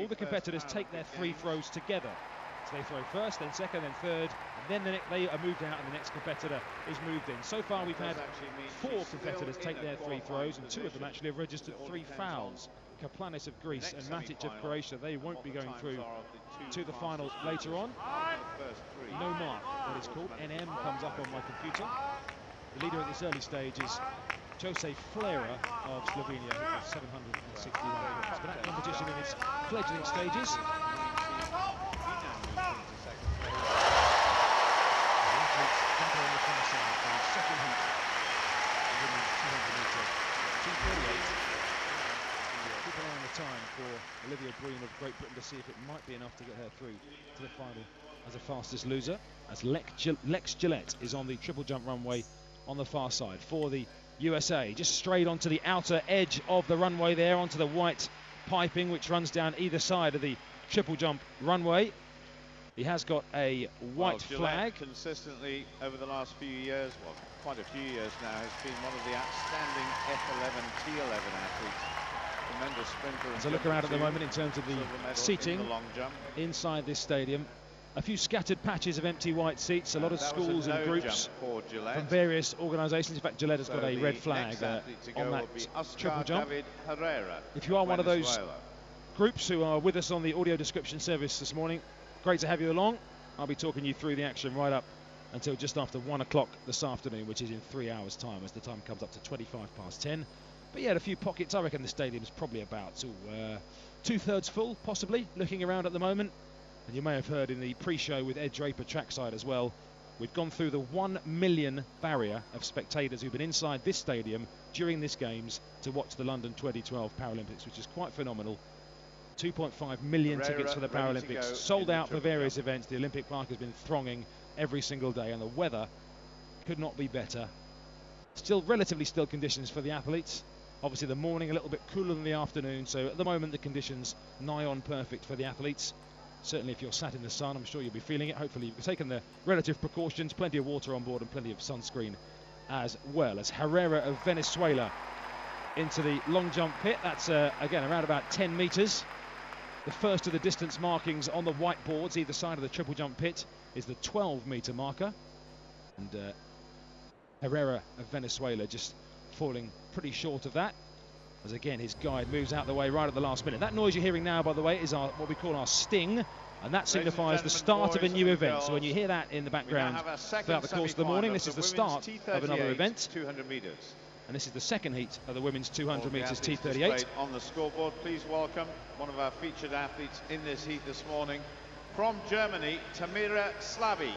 all the competitors take their 3 throws together. So they throw first, then second, then third, and then they are moved out and the next competitor is moved in. So far we've had 4 competitors take their 3 throws, and 2 of them actually have registered 3 fouls. Kaplanis of Greece and Matic of Croatia, they won't be going through to the final later on. No mark, that is called. NM comes up on my computer. The leader at this early stage is Jose Flera of Slovenia, who has 761 points. But that competition in its fledgling stages. Second heat, winning 200 metre, 2:38. Keep an eye on the time for Olivia Breen of Great Britain to see if it might be enough to get her through to the final as a fastest loser. As Lex Gillette is on the triple jump runway on the far side for the USA. Just straight onto the outer edge of the runway there, onto the white piping which runs down either side of the triple jump runway. He has got a white flag. Consistently over the last few years, well, quite a few years now, has been one of the outstanding F11, T11 athletes. Tremendous sprinter. As I look around at the moment in terms of the seating inside this stadium, a few scattered patches of empty white seats, a lot of schools and groups from various organisations. In fact, Gillette has got a red flag on that triple jump. If you are one of those groups who are with us on the audio description service this morning, great to have you along. I'll be talking you through the action right up until just after 1 o'clock this afternoon, which is in 3 hours' time, as the time comes up to 10:25. But yeah, a few pockets. I reckon the stadium's probably about 2/3 full, possibly, looking around at the moment. And you may have heard in the pre-show with Ed Draper trackside as well, we've gone through the 1 million barrier of spectators who've been inside this stadium during this Games to watch the London 2012 Paralympics, which is quite phenomenal. 2.5 million tickets for the Paralympics, sold out for various events. The Olympic Park has been thronging every single day, and the weather could not be better. Still relatively still conditions for the athletes. Obviously the morning a little bit cooler than the afternoon, so at the moment the conditions nigh on perfect for the athletes. Certainly if you're sat in the sun, I'm sure you'll be feeling it. Hopefully you've taken the relative precautions, plenty of water on board and plenty of sunscreen as well. As Herrera of Venezuela into the long jump pit, that's again around about 10 metres. The first of the distance markings on the whiteboards either side of the triple jump pit is the 12-metre marker. And Herrera of Venezuela just falling pretty short of that, as again his guide moves out the way right at the last minute. That noise you're hearing now, by the way, is what we call our sting, and that signifies the start of a new event. So when you hear that in the background throughout the course of the morning, this is the start of another event. 200 metres. And this is the second heat of the women's 200 metres T38. On the scoreboard, please welcome one of our featured athletes in this heat this morning. From Germany, Tamira Slavi.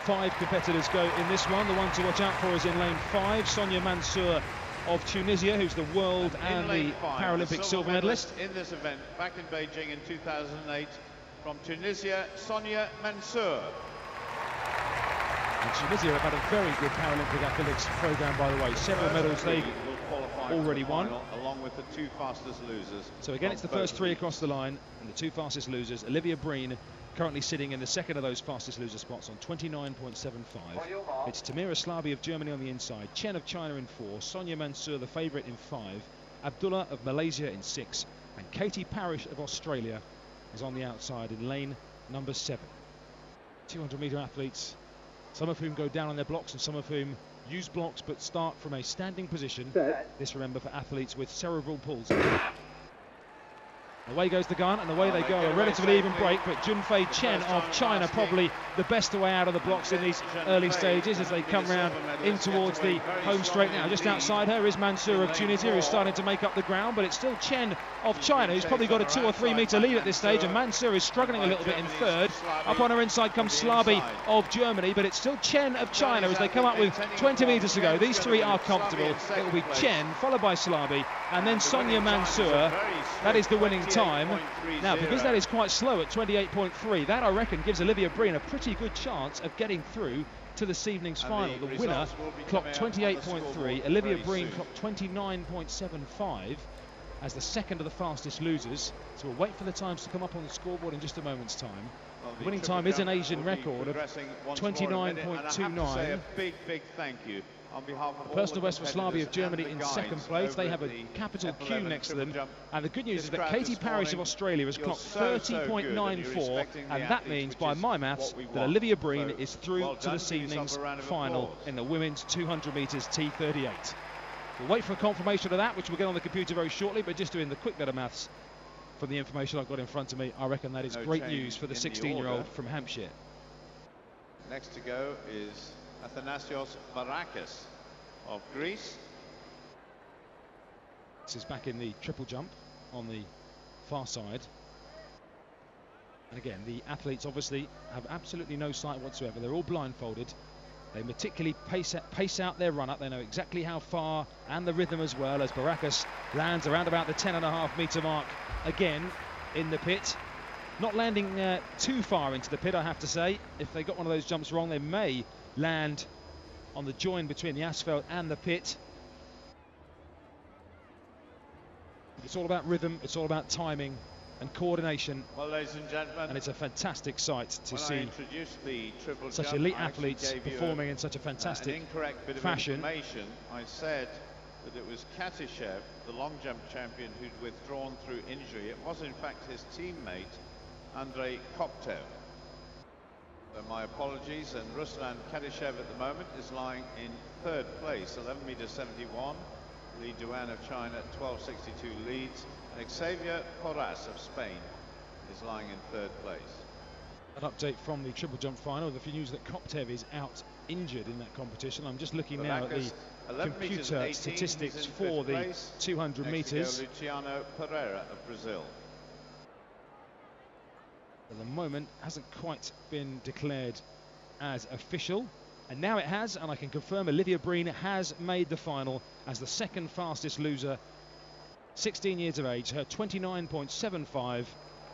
5 competitors go in this one. The one to watch out for is in lane 5, Sonia Mansour of Tunisia, who's the world and the Paralympic silver medalist. In this event, back in Beijing in 2008, from Tunisia, Sonia Mansour. And Tunisia have had a very good Paralympic athletics programme, by the way. Several medals they've already won. Along with the 2 fastest losers. So again, it's the first 3 across the line, and the 2 fastest losers. Olivia Breen currently sitting in the second of those fastest loser spots on 29.75. It's Tamira Slavi of Germany on the inside, Chen of China in 4, Sonia Mansour, the favourite, in 5, Abdullah of Malaysia in 6, and Katie Parrish of Australia is on the outside in lane number 7. 200-metre athletes, some of whom go down on their blocks and some of whom use blocks but start from a standing position. This, remember, for athletes with cerebral palsy. Away goes the gun, and away they go. A relatively even break, but Junfei Chen of China probably the best way out of the blocks in these early stages as they come round in towards the home straight now. Just outside her is Mansour of Tunisia, who's starting to make up the ground, but it's still Chen of China, who's probably got a 2 or 3 metre lead at this stage, and Mansour is struggling a little bit in third. Up on her inside comes Slabi of Germany, but it's still Chen of China as they come up with 20 metres to go. These 3 are comfortable. It will be Chen, followed by Slabi, and then Sonia Mansour. That is the winning time. Now, because that is quite slow at 28.3, that I reckon gives Olivia Breen a pretty good chance of getting through to this evening's final. The winner clocked 28.3, Olivia Breen clocked 29.75 as the second of the fastest losers. So we'll wait for the times to come up on the scoreboard in just a moment's time. The winning time is an Asian record of 29.29. A big thank you On behalf of the person of Westphaslavia of Germany in second place. They have a capital Q next to them. And the good news is that Katie Parrish of Australia has clocked 30.94, and that means, by my maths, that Olivia Breen is through to this evening's final in the women's 200 metres T38. We'll wait for a confirmation of that, which we'll get on the computer very shortly, but just doing the quick bit of maths from the information I've got in front of me, I reckon that is great news for the 16-year-old from Hampshire. Next to go is Athanasios Varakis of Greece. This is back in the triple jump on the far side. And again, the athletes obviously have absolutely no sight whatsoever. They're all blindfolded. They meticulously pace out their run-up. They know exactly how far and the rhythm as well, as Varakis lands around about the 10.5 metre mark again in the pit. Not landing too far into the pit, I have to say. If they got one of those jumps wrong, they may land on the join between the asphalt and the pit. It's all about rhythm, it's all about timing and coordination. Well, ladies and gentlemen, and it's a fantastic sight to see such jump, elite athletes performing in such a fantastic incorrect bit of fashion. I said that it was Katishev, the long jump champion, who'd withdrawn through injury. It was in fact his teammate Andrei Koptev. So my apologies, and Ruslan Katishev at the moment is lying in third place, 11 meters 71. Li Duan of China at 12.62 leads, and Xavier Porras of Spain is lying in third place. An update from the triple jump final with a few news that Koptev is out injured in that competition. I'm just looking now at the computer statistics for the 200 meters. Luciano Pereira of Brazil. At the moment hasn't quite been declared as official, and now it has, and I can confirm Olivia Breen has made the final as the second fastest loser, 16 years of age. Her 29.75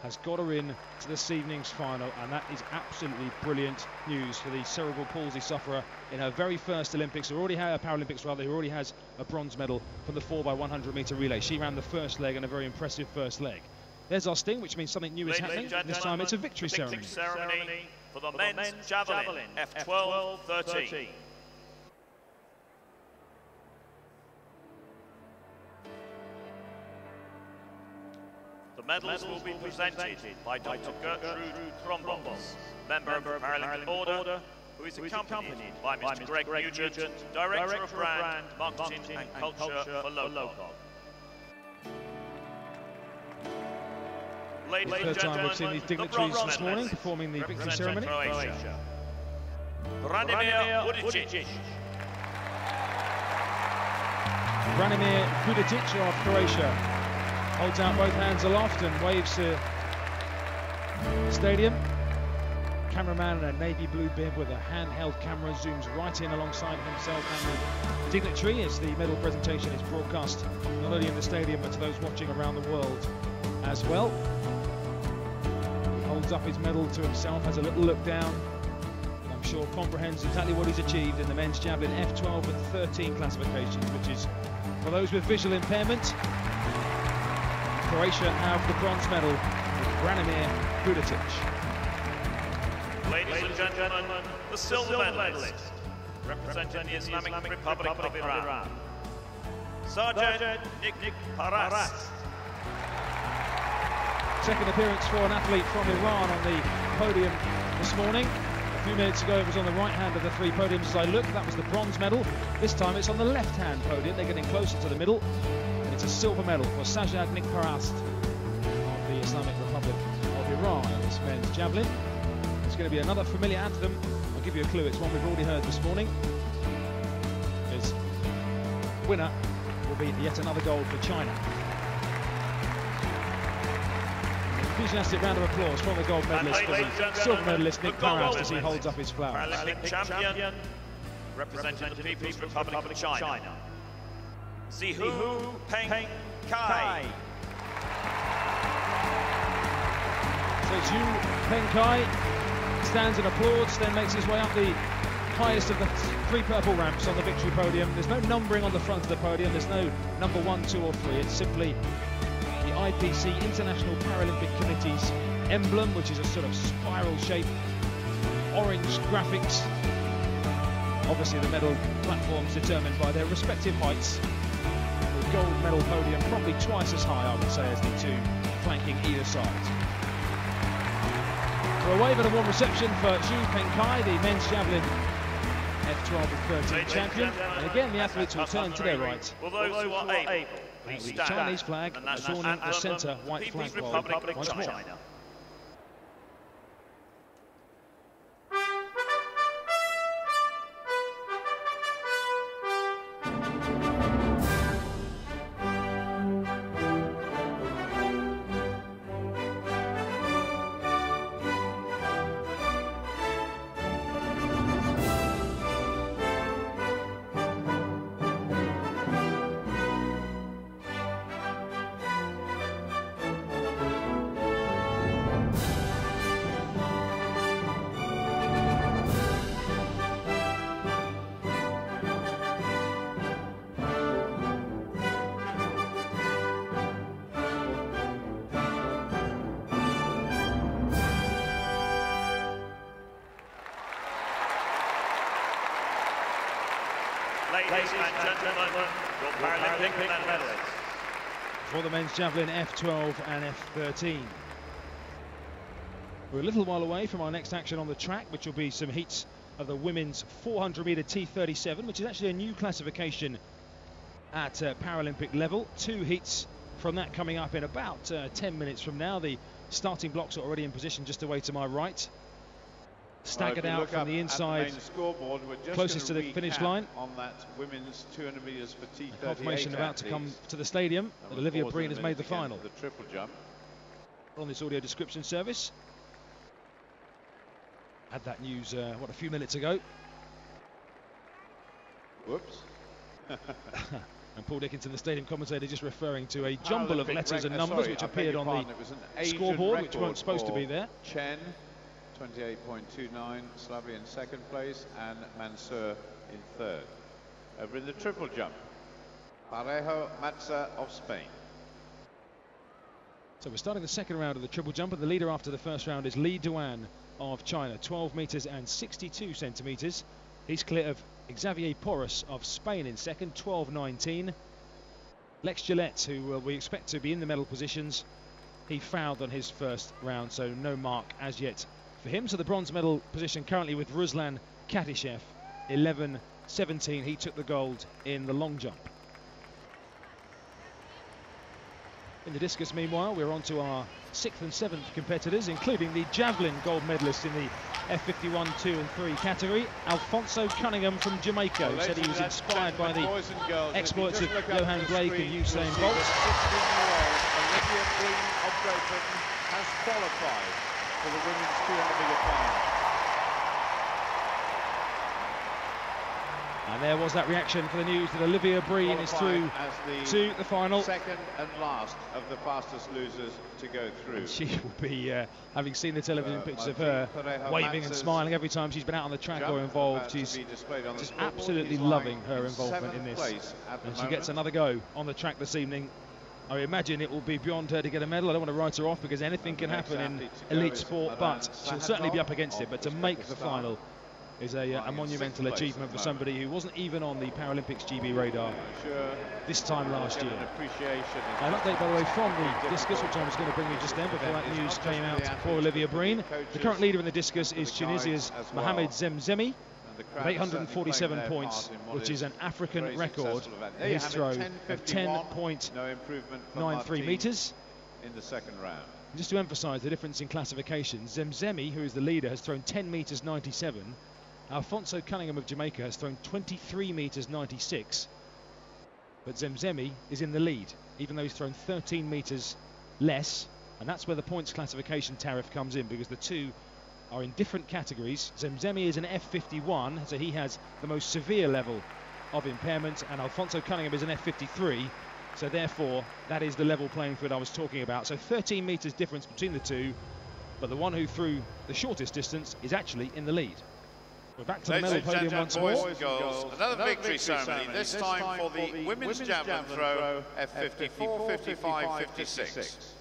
has got her in to this evening's final, and that is absolutely brilliant news for the cerebral palsy sufferer in her very first Olympics, who already had Paralympics rather, who already has a bronze medal from the 4x100 metre relay. She ran the first leg, and a very impressive first leg. There's our sting, which means something new is happening. This time it's a victory ceremony. For the men's javelin, F12-13. The medals will be presented by Dr. Gertrude Thrombos, member of the Paralympic Order, who is accompanied by Mr. Greg Nugent, Director of Brand, Marketing and Culture for Local. Third time we've seen these dignitaries this morning performing the victory ceremony. Branimir Budicic. Branimir Budicic of Croatia holds out both hands aloft and waves to the stadium. Cameraman in a navy blue bib with a handheld camera zooms right in alongside himself and the dignitary as the medal presentation is broadcast not only in the stadium but to those watching around the world as well. He holds up his medal to himself, has a little look down, and I'm sure comprehends exactly what he's achieved in the men's javelin F12 and 13 classifications, which is for those with visual impairment. Croatia have the bronze medal with Branimir Budicic. Ladies and gentlemen, the silver medalist, representing the Islamic Republic of Iran, Sergeant Nick Paras. Second appearance for an athlete from Iran on the podium this morning. A few minutes ago it was on the right hand of the three podiums as I looked. That was the bronze medal. This time it's on the left hand podium. They're getting closer to the middle. And it's a silver medal for Sajjad Nick Paras of the Islamic Republic of Iran in this men's javelin. It's going to be another familiar anthem. I'll give you a clue. It's one we've already heard this morning. His winner will be yet another gold for China. Enthusiastic round of applause for the gold medalist, for the silver medalist Nick Paras as he holds up his flower. Paralympic champion, representing the People's Republic of China, Zihu Peng Kai. So Zhu Peng Kai stands and applauds, then makes his way up the highest of the three purple ramps on the victory podium. There's no numbering on the front of the podium, there's no number 1, 2 or 3, it's simply the IPC, International Paralympic Committee's emblem, which is a sort of spiral shape, orange graphics Obviously the medal platforms determined by their respective heights. The gold medal podium probably twice as high, I would say, as the two flanking either side. For a wave and a warm reception for Xu Pengkai, the men's javelin F12 and 13 champion. And again, the athletes will turn to their right. Will those who are able The Chinese flag adorning the centre white flagpole once more. Ladies and gentlemen, your Paralympic medalists. For the men's javelin F12 and F13. We're a little while away from our next action on the track, which will be some heats of the women's 400-metre T37, which is actually a new classification at Paralympic level. 2 heats from that coming up in about 10 minutes from now. The starting blocks are already in position just away to my right. Staggered out from the inside, closest to the finish line. On that women's 200 metres for T38. Confirmation about to come to the stadium that Olivia Breen has made the final. The triple jump. On this audio description service. Had that news, what, a few minutes ago. Whoops. And Paul Dickinson, the stadium commentator, just referring to a jumble of letters and numbers which appeared on the scoreboard, which weren't supposed to be there. Chen, 28.29, Slavy in second place, and Mansour in third. Over in the triple jump, Parejo Matza of Spain. So we're starting the second round of the triple jump, and the leader after the first round is Li Duan of China, 12 metres and 62 centimetres. He's clear of Xavier Porras of Spain in second, 12.19. Lex Gillette, who we expect to be in the medal positions, he fouled on his first round, so no mark as yet for him. So the bronze medal position currently with Ruslan Katishev, 11.17. He took the gold in the long jump. In the discus, meanwhile, we're on to our 6th and 7th competitors, including the javelin gold medalist in the F51, 2 and 3 category, Alfonso Cunningham from Jamaica, who said he was inspired by the exploits of Johan Blake and Usain Bolt. 16-year-old Olivia Breen of Great Britain has qualified for the women's 200-metre final. And there was that reaction for the news that Olivia Breen is through to the final. Second and last of the fastest losers to go through. And she will be, having seen the television pictures of her waving and smiling every time she's been out on the track or involved. She's just absolutely loving her involvement in this. And she gets another go on the track this evening. I imagine it will be beyond her to get a medal. I don't want to write her off because anything can happen in elite sport, but she'll certainly be up against it. But to make the final is a monumental achievement for somebody who wasn't even on the Paralympics GB radar this time last year. An update, by the way, from the discus, which I was going to bring you just then before that news came out for Olivia Breen. The current leader in the discus is Tunisia's Mohamed Zemzemi, with 847 points, which is an African record. His throw of 10.93 metres. In the second round. Just to emphasise the difference in classification, Zemzemi, who is the leader, has thrown 10 metres 97. Alfonso Cunningham of Jamaica has thrown 23 metres 96. But Zemzemi is in the lead, even though he's thrown 13 metres less. And that's where the points classification tariff comes in, because the two are in different categories. Zemzemi is an F51, so he has the most severe level of impairment, and Alfonso Cunningham is an F53, so therefore that is the level playing field I was talking about. So 13 metres difference between the two, but the one who threw the shortest distance is actually in the lead. We're back to the medal podium once more. Another victory ceremony, this time for the women's javelin throw, F54, 55, 56.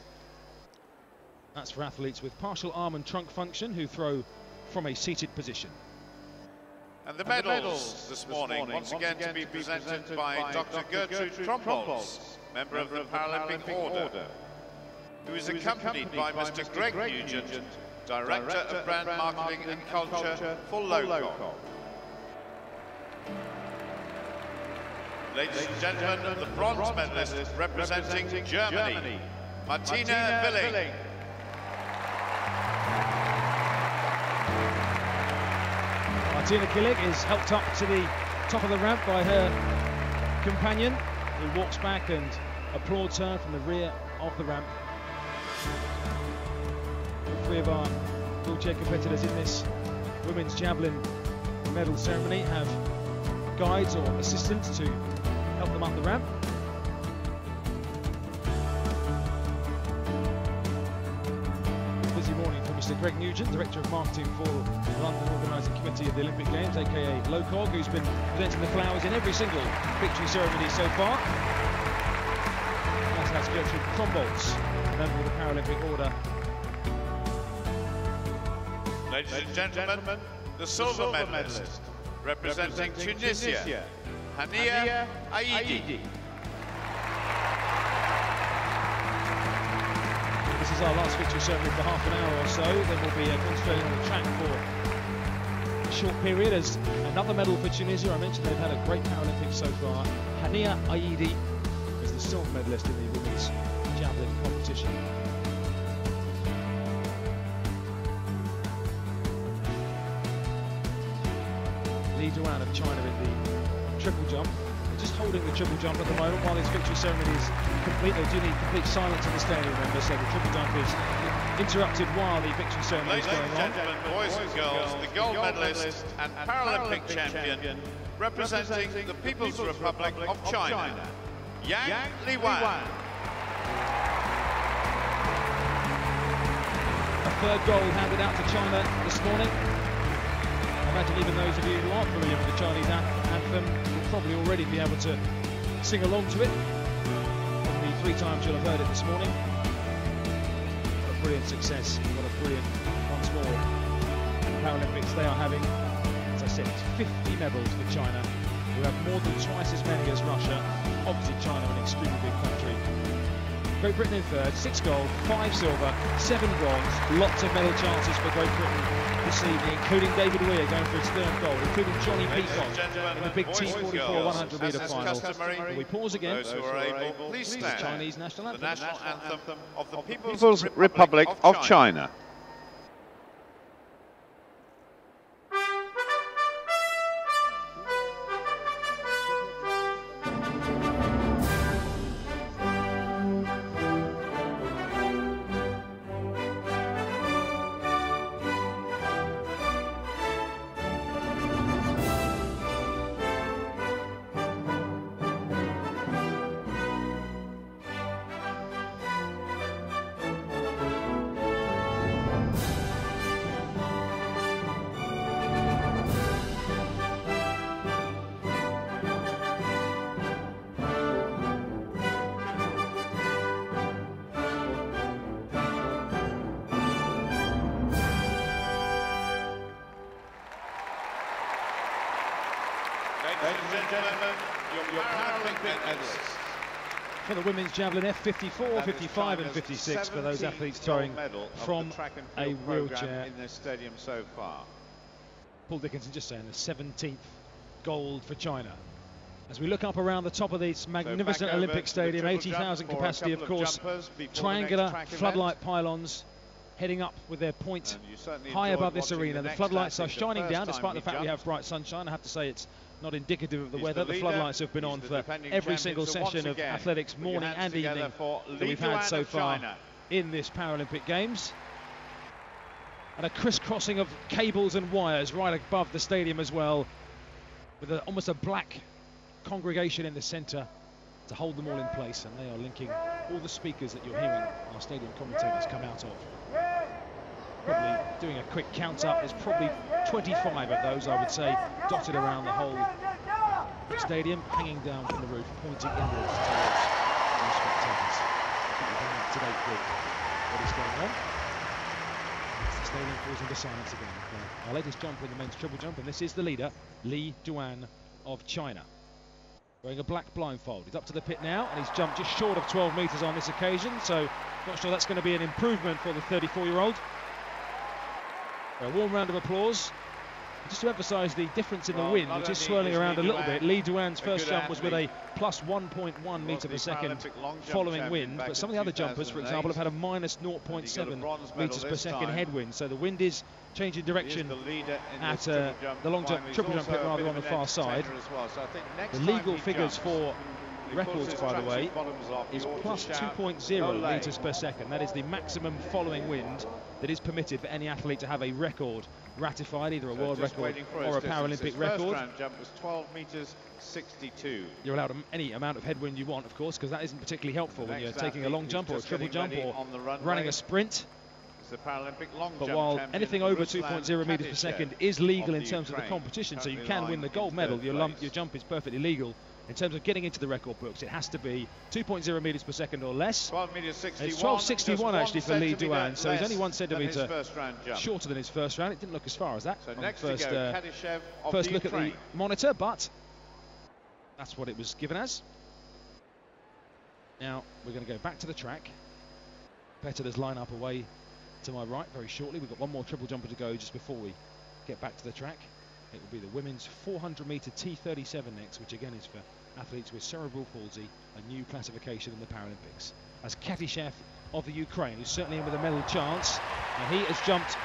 That's for athletes with partial arm and trunk function who throw from a seated position. And the medals this morning, once again to be presented by Dr. Gertrude Trombols, member of the Paralympic Order, who is accompanied by Mr. Greg Nugent, Director of Brand Marketing and Culture for LOCOG. Ladies and gentlemen, the bronze medalist representing Germany, Martina Willing. Martina Willing is helped up to the top of the ramp by her companion, who walks back and applauds her from the rear of the ramp. All three of our wheelchair competitors in this women's javelin medal ceremony have guides or assistants to help them up the ramp. Busy morning for Mr. Greg Nugent, Director of Marketing for the London Organising Committee of the Olympic Games, aka LOCOG, who's been presenting the flowers in every single victory ceremony so far. That's Gertrude Trombols, member of the Paralympic Order. Ladies and gentlemen, the silver medalist representing Tunisia, Hania Aidi. This is our last victory ceremony for half an hour or so. Then we'll be concentrating on the track for a short period as another medal for Tunisia. I mentioned they've had a great Paralympics so far. Hania Aidi is the silver medalist in the women's javelin competition. Lead around of China in the triple jump. They're just holding the triple jump at the moment while this victory ceremony is complete. They do need complete silence in the stadium, remember, so the triple jump is interrupted while the victory ceremony is going on. Boys and girls, the gold medalist and Paralympic champion representing the People's Republic of China, Yang Liwan. A third gold handed out to China this morning. I imagine even those of you who aren't familiar with the Chinese anthem will probably already be able to sing along to it. Probably 3 times you'll have heard it this morning. What a brilliant success, what a brilliant, once more, Paralympics they are having. As I said, it's 50 medals for China, who have more than twice as many as Russia. Obviously China, an extremely big country. Great Britain in third, 6 gold, 5 silver, 7 bronze. Lots of medal chances for Great Britain this evening, including David Weir going for his 3rd gold, including Johnny Peacock in the big T44 100 metre final. We pause again. Those who are able, please stand. The Chinese national anthem. The national anthem of the People's Republic of China. Ladies and gentlemen, your Paralympic medalists. For the women's javelin, F54, 55 and 56 for those athletes throwing from a wheelchair. In this stadium so far. Paul Dickinson just saying the 17th gold for China. As we look up around the top of this magnificent Olympic stadium, 80,000 capacity of course, triangular floodlight pylons heading up with their point high above this arena. The floodlights are shining down despite the fact we have bright sunshine. I have to say it's not indicative of the weather. The floodlights have been on for every single session of athletics, morning and evening, that we've had so far in this Paralympic Games. And a crisscrossing of cables and wires right above the stadium as well, with almost a black congregation in the centre to hold them all in place, and they are linking all the speakers that you're hearing our stadium commentators come out of. Probably doing a quick count up, there's probably 25 of those, I would say, dotted around the whole stadium, hanging down from the roof, pointing inwards towards those spectators. I think we're up to date with what is going on. It's the stadium falls into silence again. Our latest jumper in the men's triple jump, and this is the leader, Li Duan of China. Wearing a black blindfold. He's up to the pit now, and he's jumped just short of 12 metres on this occasion, so not sure that's going to be an improvement for the 34-year-old. A warm round of applause. Just to emphasise the difference in the wind, which is swirling around a little bit. Li Duan's first jump was with a plus 1.1 metre per second following wind, but some of the other jumpers, for example, have had a minus 0.7 metres per second headwind. So the wind is changing direction at the long jump, triple jump pit rather on the far side. The legal figures for records, by the way, is plus 2.0 metres per second. That is the maximum following wind that is permitted for any athlete to have a record ratified, either a world record or a Paralympic record. First jump was 12 metres 62. You're allowed any amount of headwind you want, of course, because that isn't particularly helpful when you're taking a long jump or a triple jump or running a sprint. The Paralympic long but jump while anything over 2.0 metres per second is legal in terms of the competition, so you can win the gold medal, your jump is perfectly legal. In terms of getting into the record books, it has to be 2.0 metres per second or less. 12 metres 61. It's 12.61 actually for Li Duan, so he's only 1 centimetre shorter than his first round. It didn't look as far as that so on next the first look at the monitor, but that's what it was given as. Now we're going to go back to the track. Competitors line up away to my right very shortly. We've got one more triple jumper to go just before we get back to the track. It will be the women's 400-metre T37 next, which again is for athletes with cerebral palsy, a new classification in the Paralympics. As Katishev of the Ukraine, who's certainly in with a medal chance, and he has jumped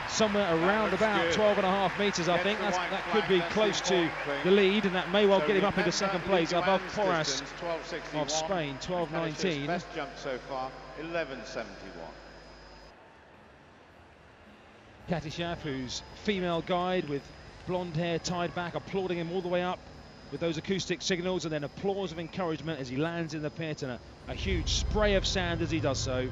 somewhere around about 12.5 metres, I think. That could be close to the lead, and that may well get him up into second place above Porras of Spain, 12.19. Best jump so far, 11.71. Katishev, whose female guide with blonde hair tied back, applauding him all the way up with those acoustic signals, and then applause of encouragement as he lands in the pit, and a huge spray of sand as he does so.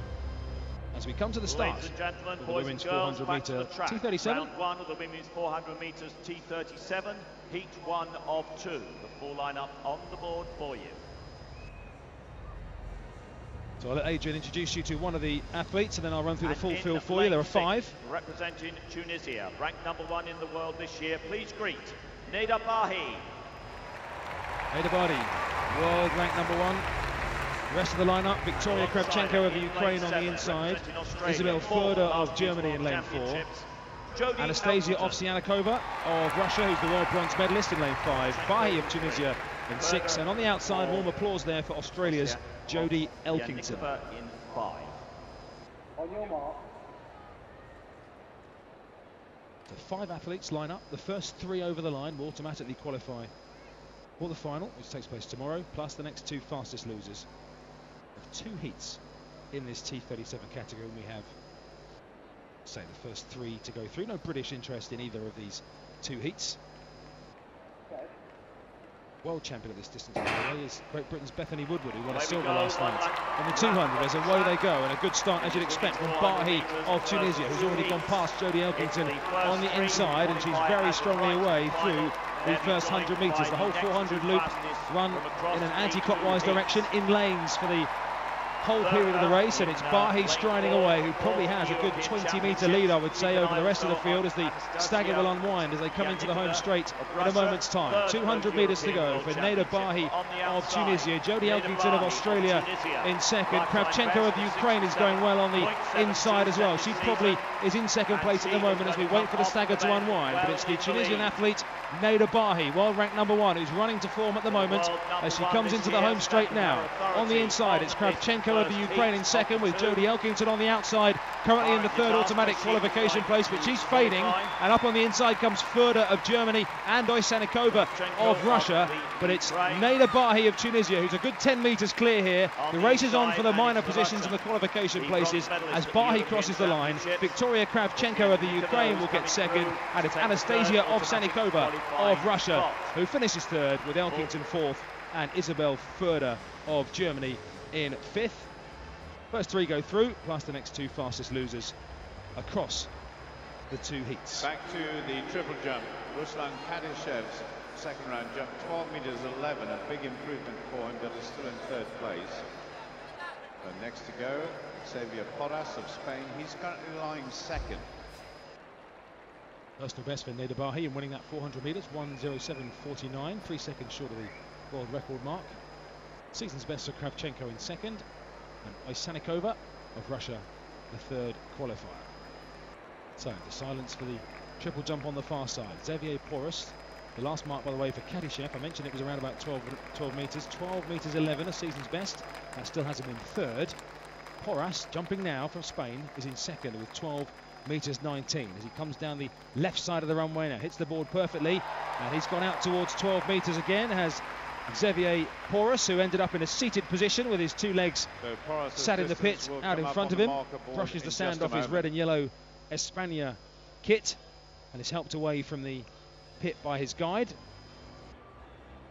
As we come to the start of the women's 400-metre T37. Round one of the women's 400 metres T37, heat 1 of 2. The full lineup on the board for you. So I'll let Adrian introduce you to one of the athletes, and then I'll run through the full field for you. There are 5. Representing Tunisia, ranked #1 in the world this year. Please greet Neda Bahi. Neda Bahi, world ranked #1. The rest of the lineup: Victoria Kravchenko of the Ukraine on the inside, Isabel Furder of Germany in lane 4, Anastasia Ovsyannikova of Russia, who's the world bronze medalist in lane 5, Bahi of Tunisia in 6, and on the outside, warm applause there for Australia's Jodie Elkington. In 5. On your mark. The 5 athletes line up. The first 3 over the line will automatically qualify for the final, which takes place tomorrow, plus the next 2 fastest losers of 2 heats in this T37 category. And we have, say, the first 3 to go through. No British interest in either of these 2 heats. World champion at this distance, by the way, is Great Britain's Bethany Woodward, who won a silver last night in the 200. As away they go, and a good start, as you'd expect, from Bahi of Tunisia, who's already gone past Jodie Elkington on the inside, and she's very strongly away through the first 100 metres. The whole 400 loop run in an anti-clockwise direction in lanes for the whole period of the race, and it's Bahi striding away, who probably has a good 20-metre lead, I would say, over the rest of the field as the stagger will unwind as they come into the home straight in a moment's time. 200 metres to go for Neda Bahi of Tunisia, Jodie Elkington of Australia in second. Kravchenko of Ukraine is going well on the inside as well. She probably is in second place at the moment as we wait for the stagger to unwind, but it's the Tunisian athlete Neda Bahi, world ranked #1, who's running to form at the moment as she comes into the home straight now. On the inside, it's Kravchenko of the Ukraine in second, with Jodie Elkington on the outside, currently in the 3rd automatic qualification place, but she's fading, and up on the inside comes Furder of Germany and Ovsyannikova of Russia, but it's Neda Bahi of Tunisia who's a good 10 metres clear here. The race is on for the minor positions in the qualification places as Bahi crosses the line. Victoria Kravchenko of the Ukraine will get second, and it's Anastasia Ovsyannikova of Russia who finishes 3rd, with Elkington 4th and Isabel Furder of Germany in 5th. First 3 go through, plus the next 2 fastest losers across the 2 heats. Back to the triple jump. Ruslan Kadishev's second round jump, 12 metres 11, a big improvement for him, but is still in 3rd place. So next to go, Xavier Porras of Spain. He's currently lying second. Personal best for Nedabahi in winning that 400 metres, 1:07.49, 3 seconds short of the world record mark. Season's best for Kravchenko in second, and Isanikova of Russia, the third qualifier. So the silence for the triple jump on the far side. Xavier Porras, the last mark, by the way, for Kadyshev. I mentioned it was around about 12 metres. 12 metres 11, a season's best. That still has him in third. Porras, jumping now from Spain, is in second with 12 metres 19 as he comes down the left side of the runway now. Hits the board perfectly, and he's gone out towards 12 metres again. Has Xavier Porras, who ended up in a seated position with his two legs sat in the pit out in front of him. Brushes the sand off his red and yellow España kit and is helped away from the pit by his guide.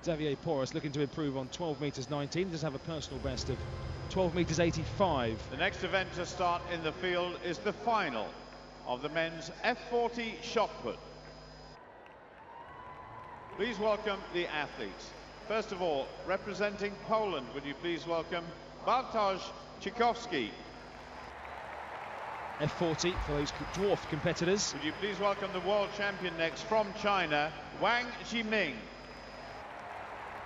Xavier Porras looking to improve on 12 metres 19. He does have a personal best of 12 metres 85. The next event to start in the field is the final of the men's F40 shot put. Please welcome the athletes. First of all, representing Poland, would you please welcome Bartosz Czykowski. F40 for those dwarf competitors. Would you please welcome the world champion next from China, Wang Jiming.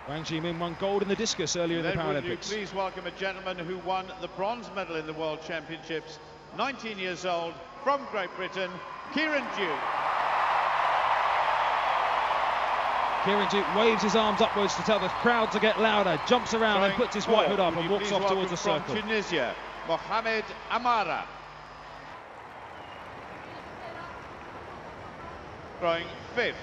Wang Jiming won gold in the discus earlier in the Paralympics. Would you please welcome a gentleman who won the bronze medal in the World Championships, 19 years old, from Great Britain, Kieran Duke. Kieran Duke waves his arms upwards to tell the crowd to get louder, jumps around and puts his white hood up and walks off towards the circle. From Tunisia, Mohamed Amara. Throwing fifth.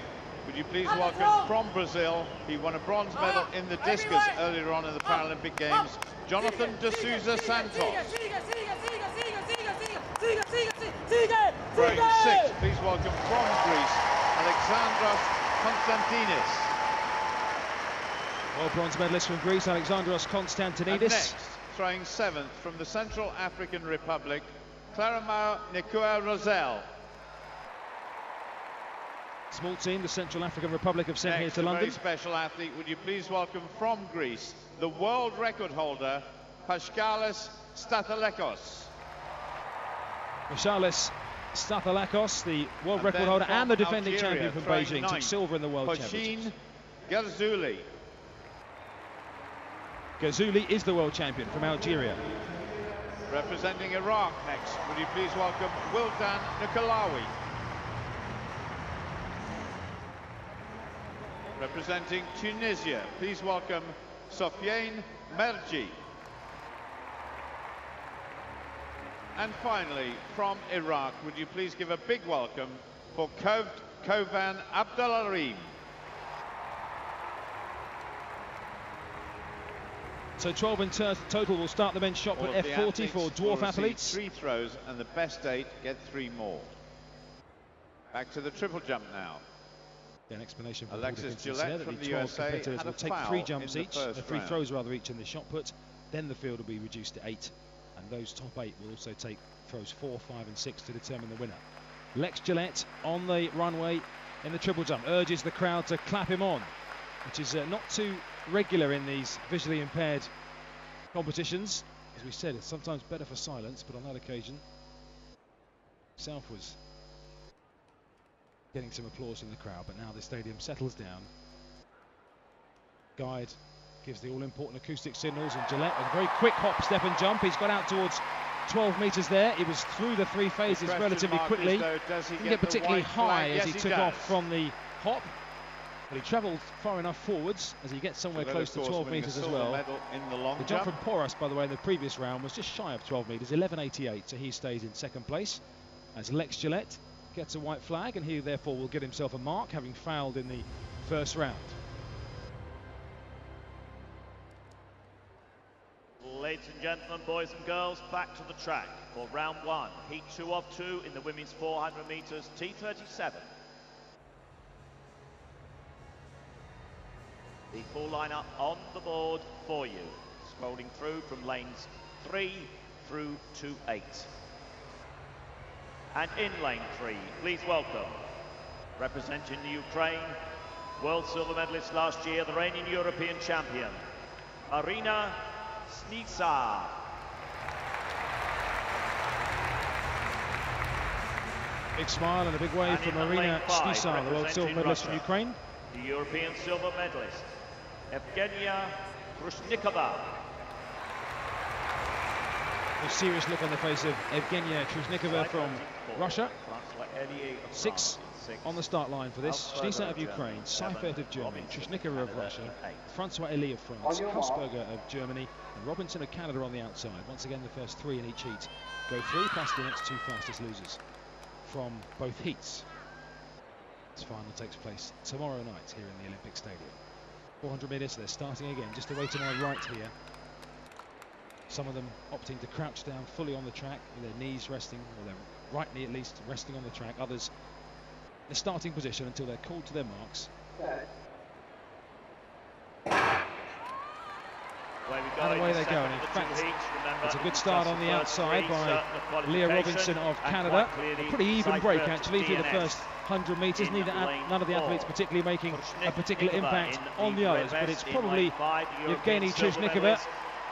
Would you please welcome from Brazil, he won a bronze medal in the discus earlier on in the Paralympic Games, Jonathan de Souza Santos. Throwing sixth, please welcome from Greece, Alexandros Konstantinis. World bronze medalist from Greece, Alexandros Konstantinidis. And next, throwing seventh from the Central African Republic, Clarimau Nikua Rosel. Small team, the Central African Republic have sent here to London. Very special athlete, would you please welcome from Greece, the world record holder, Paschales Stathalekos. Paschales Stathalekos, the world record holder and the defending champion from Beijing, took silver in the World Championships. Gerzouli. Gerzouli is the world champion from Algeria. Representing Iraq next, would you please welcome Wildan Nikolawi. Representing Tunisia, please welcome Sofiane Merji. And finally, from Iraq, would you please give a big welcome for Kovan Abdullarim. So 12 in total will start the men's shot put F40 for dwarf athletes. 3 throws and the best 8 get 3 more. Back to the triple jump now. An explanation for Alexis Gillette that from the 12 the USA competitors will take 3 jumps each, 3 throws rather each in the shot put. Then the field will be reduced to 8, and those top 8 will also take throws 4, 5 and 6 to determine the winner. Lex Gillette on the runway in the triple jump urges the crowd to clap him on, which is not too regular in these visually impaired competitions. As we said, it's sometimes better for silence, but on that occasion himself was getting some applause from the crowd, but now the stadium settles down. Guide gives the all-important acoustic signals, and Gillette with a very quick hop, step and jump. He's got out towards 12 metres there. He was through the 3 phases relatively quickly. Didn't get particularly high as he took off from the hop, but he travelled far enough forwards as he gets somewhere close to 12 metres as well. The jump from Porras, by the way, in the previous round was just shy of 12 metres, 11.88, so he stays in second place as Lex Gillette gets a white flag, and he therefore will get himself a mark, having fouled in the first round. Ladies and gentlemen, boys and girls, back to the track for round 1, heat 2 of 2 in the women's 400 metres T37. The full lineup on the board for you, scrolling through from lanes 3 through to 8. And in lane 3, please welcome, representing the Ukraine, world silver medalist last year, the reigning European champion, Arina Snitsa. Big smile and a big wave for Marina Snisar, the world silver medalist from Ukraine. The European silver medalist, Evgenia Krusnikova. A serious look on the face of Evgenia Krusnikova from Russia. 6 on the start line for this. Snisar of Ukraine, Seifert of Germany, Krusnikova of Russia, Francois Elie of France, Hausberger of Germany, and Robinson of Canada on the outside. Once again, the first 3 in each heat go through, plus the next 2 fastest losers from both heats. This final takes place tomorrow night here in the Olympic Stadium. 400 metres, they're starting again, just away to my right here. Some of them opting to crouch down fully on the track, with their knees resting, or their right knee at least, resting on the track. Others in the starting position until they're called to their marks. And away they go. And in fact, it's a good start on the outside by Leah Robinson of Canada. A pretty even break actually through the first 100 metres. None of the athletes particularly making a particular impact on the others, but it's probably Evgenia Krusnikova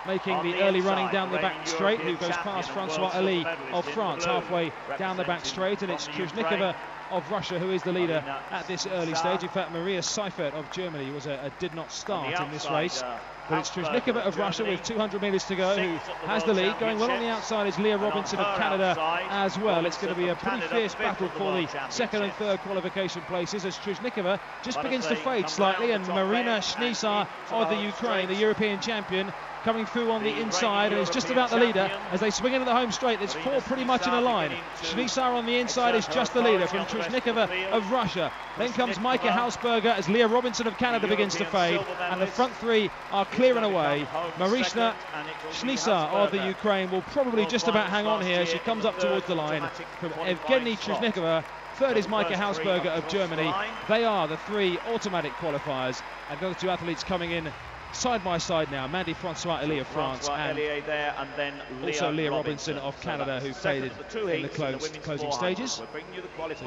making the early running down the back straight, who goes past Francois Elie of France halfway down the back straight, and it's Krusnikova of Russia who is the leader at this early stage. In fact, Maria Seifert of Germany did not start in this race, but it's Krusnikova of Russia with 200 metres to go who has the lead. Going well on the outside is Leah Robinson of Canada as well. It's going to be a pretty fierce battle for the second and third qualification places as Krusnikova just begins to fade slightly, and Marina Snisar of the Ukraine, the European champion, coming through on the inside and is just about the leader as they swing into the home straight. There's 4 pretty much in a line. Snisar on the inside is just the leader from Krusnikova of Russia. Then comes Maika Hausberger as Leah Robinson of Canada begins to fade, and the front 3 are clear and away. Marina Snisar of the Ukraine will probably just about hang on here. She comes up towards the line from Evgenia Krusnikova. Third is Maika Hausberger of Germany. They are the 3 automatic qualifiers, and the other 2 athletes coming in side by side now. Mandy Francois Elie of France and also Leah Robinson of Canada, who faded in the closing stages. So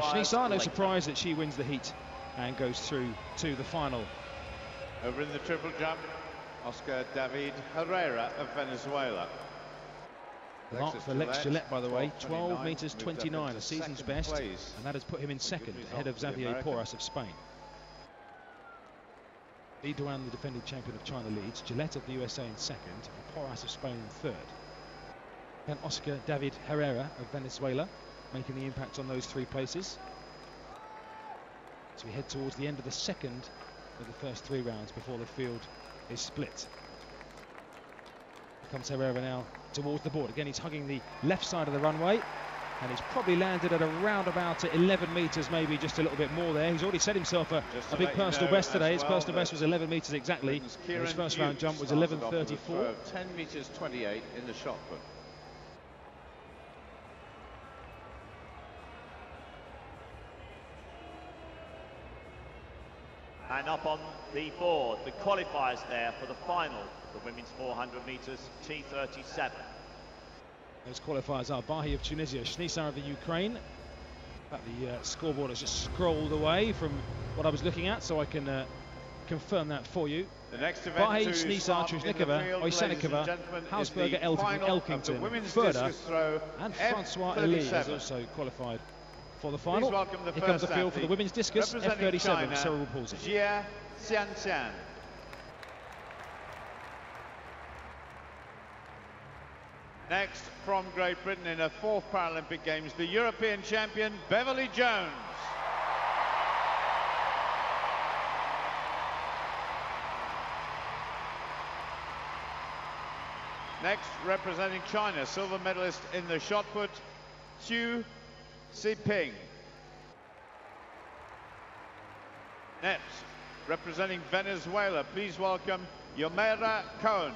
Snisar, no surprise that she wins the heat and goes through to the final. Over in the triple jump, Oscar David Herrera of Venezuela. Mark for Lex Gillette, by the way, 12 metres 29, a season's best, and that has put him in second ahead of Xavier Porras of Spain. Li Duan, the defending champion of China, leads. Gillette of the USA in second, and Porras of Spain in third. Then Oscar David Herrera of Venezuela making the impact on those 3 places. So we head towards the end of the second of the first 3 rounds before the field is split. Here comes Herrera now towards the board. Again, he's hugging the left side of the runway, and he's probably landed at around about 11 metres, maybe just a little bit more there. He's already set himself a big personal best today. His personal best was 11 metres exactly. His first round jump was 11.34. 10 metres 28 in the shot put. And up on the board, the qualifiers there for the final, the women's 400 metres T37. Those qualifiers are Bahi of Tunisia, Snisar of the Ukraine. In fact, the scoreboard has just scrolled away from what I was looking at, so I can confirm that for you. The next event Bahi, Snisar, Krusnikova, Oysenikova, Hausberger, Elkington, Furter, and Francois Elie has also qualified for the final. Here comes the field for the women's discus, F37, cerebral palsy. Jia Xianxian. Next, from Great Britain in her 4th Paralympic Games, the European champion, Beverly Jones. Next, representing China, silver medalist in the shot put, Xu Ziping. Next, representing Venezuela, please welcome Yomera Cohen.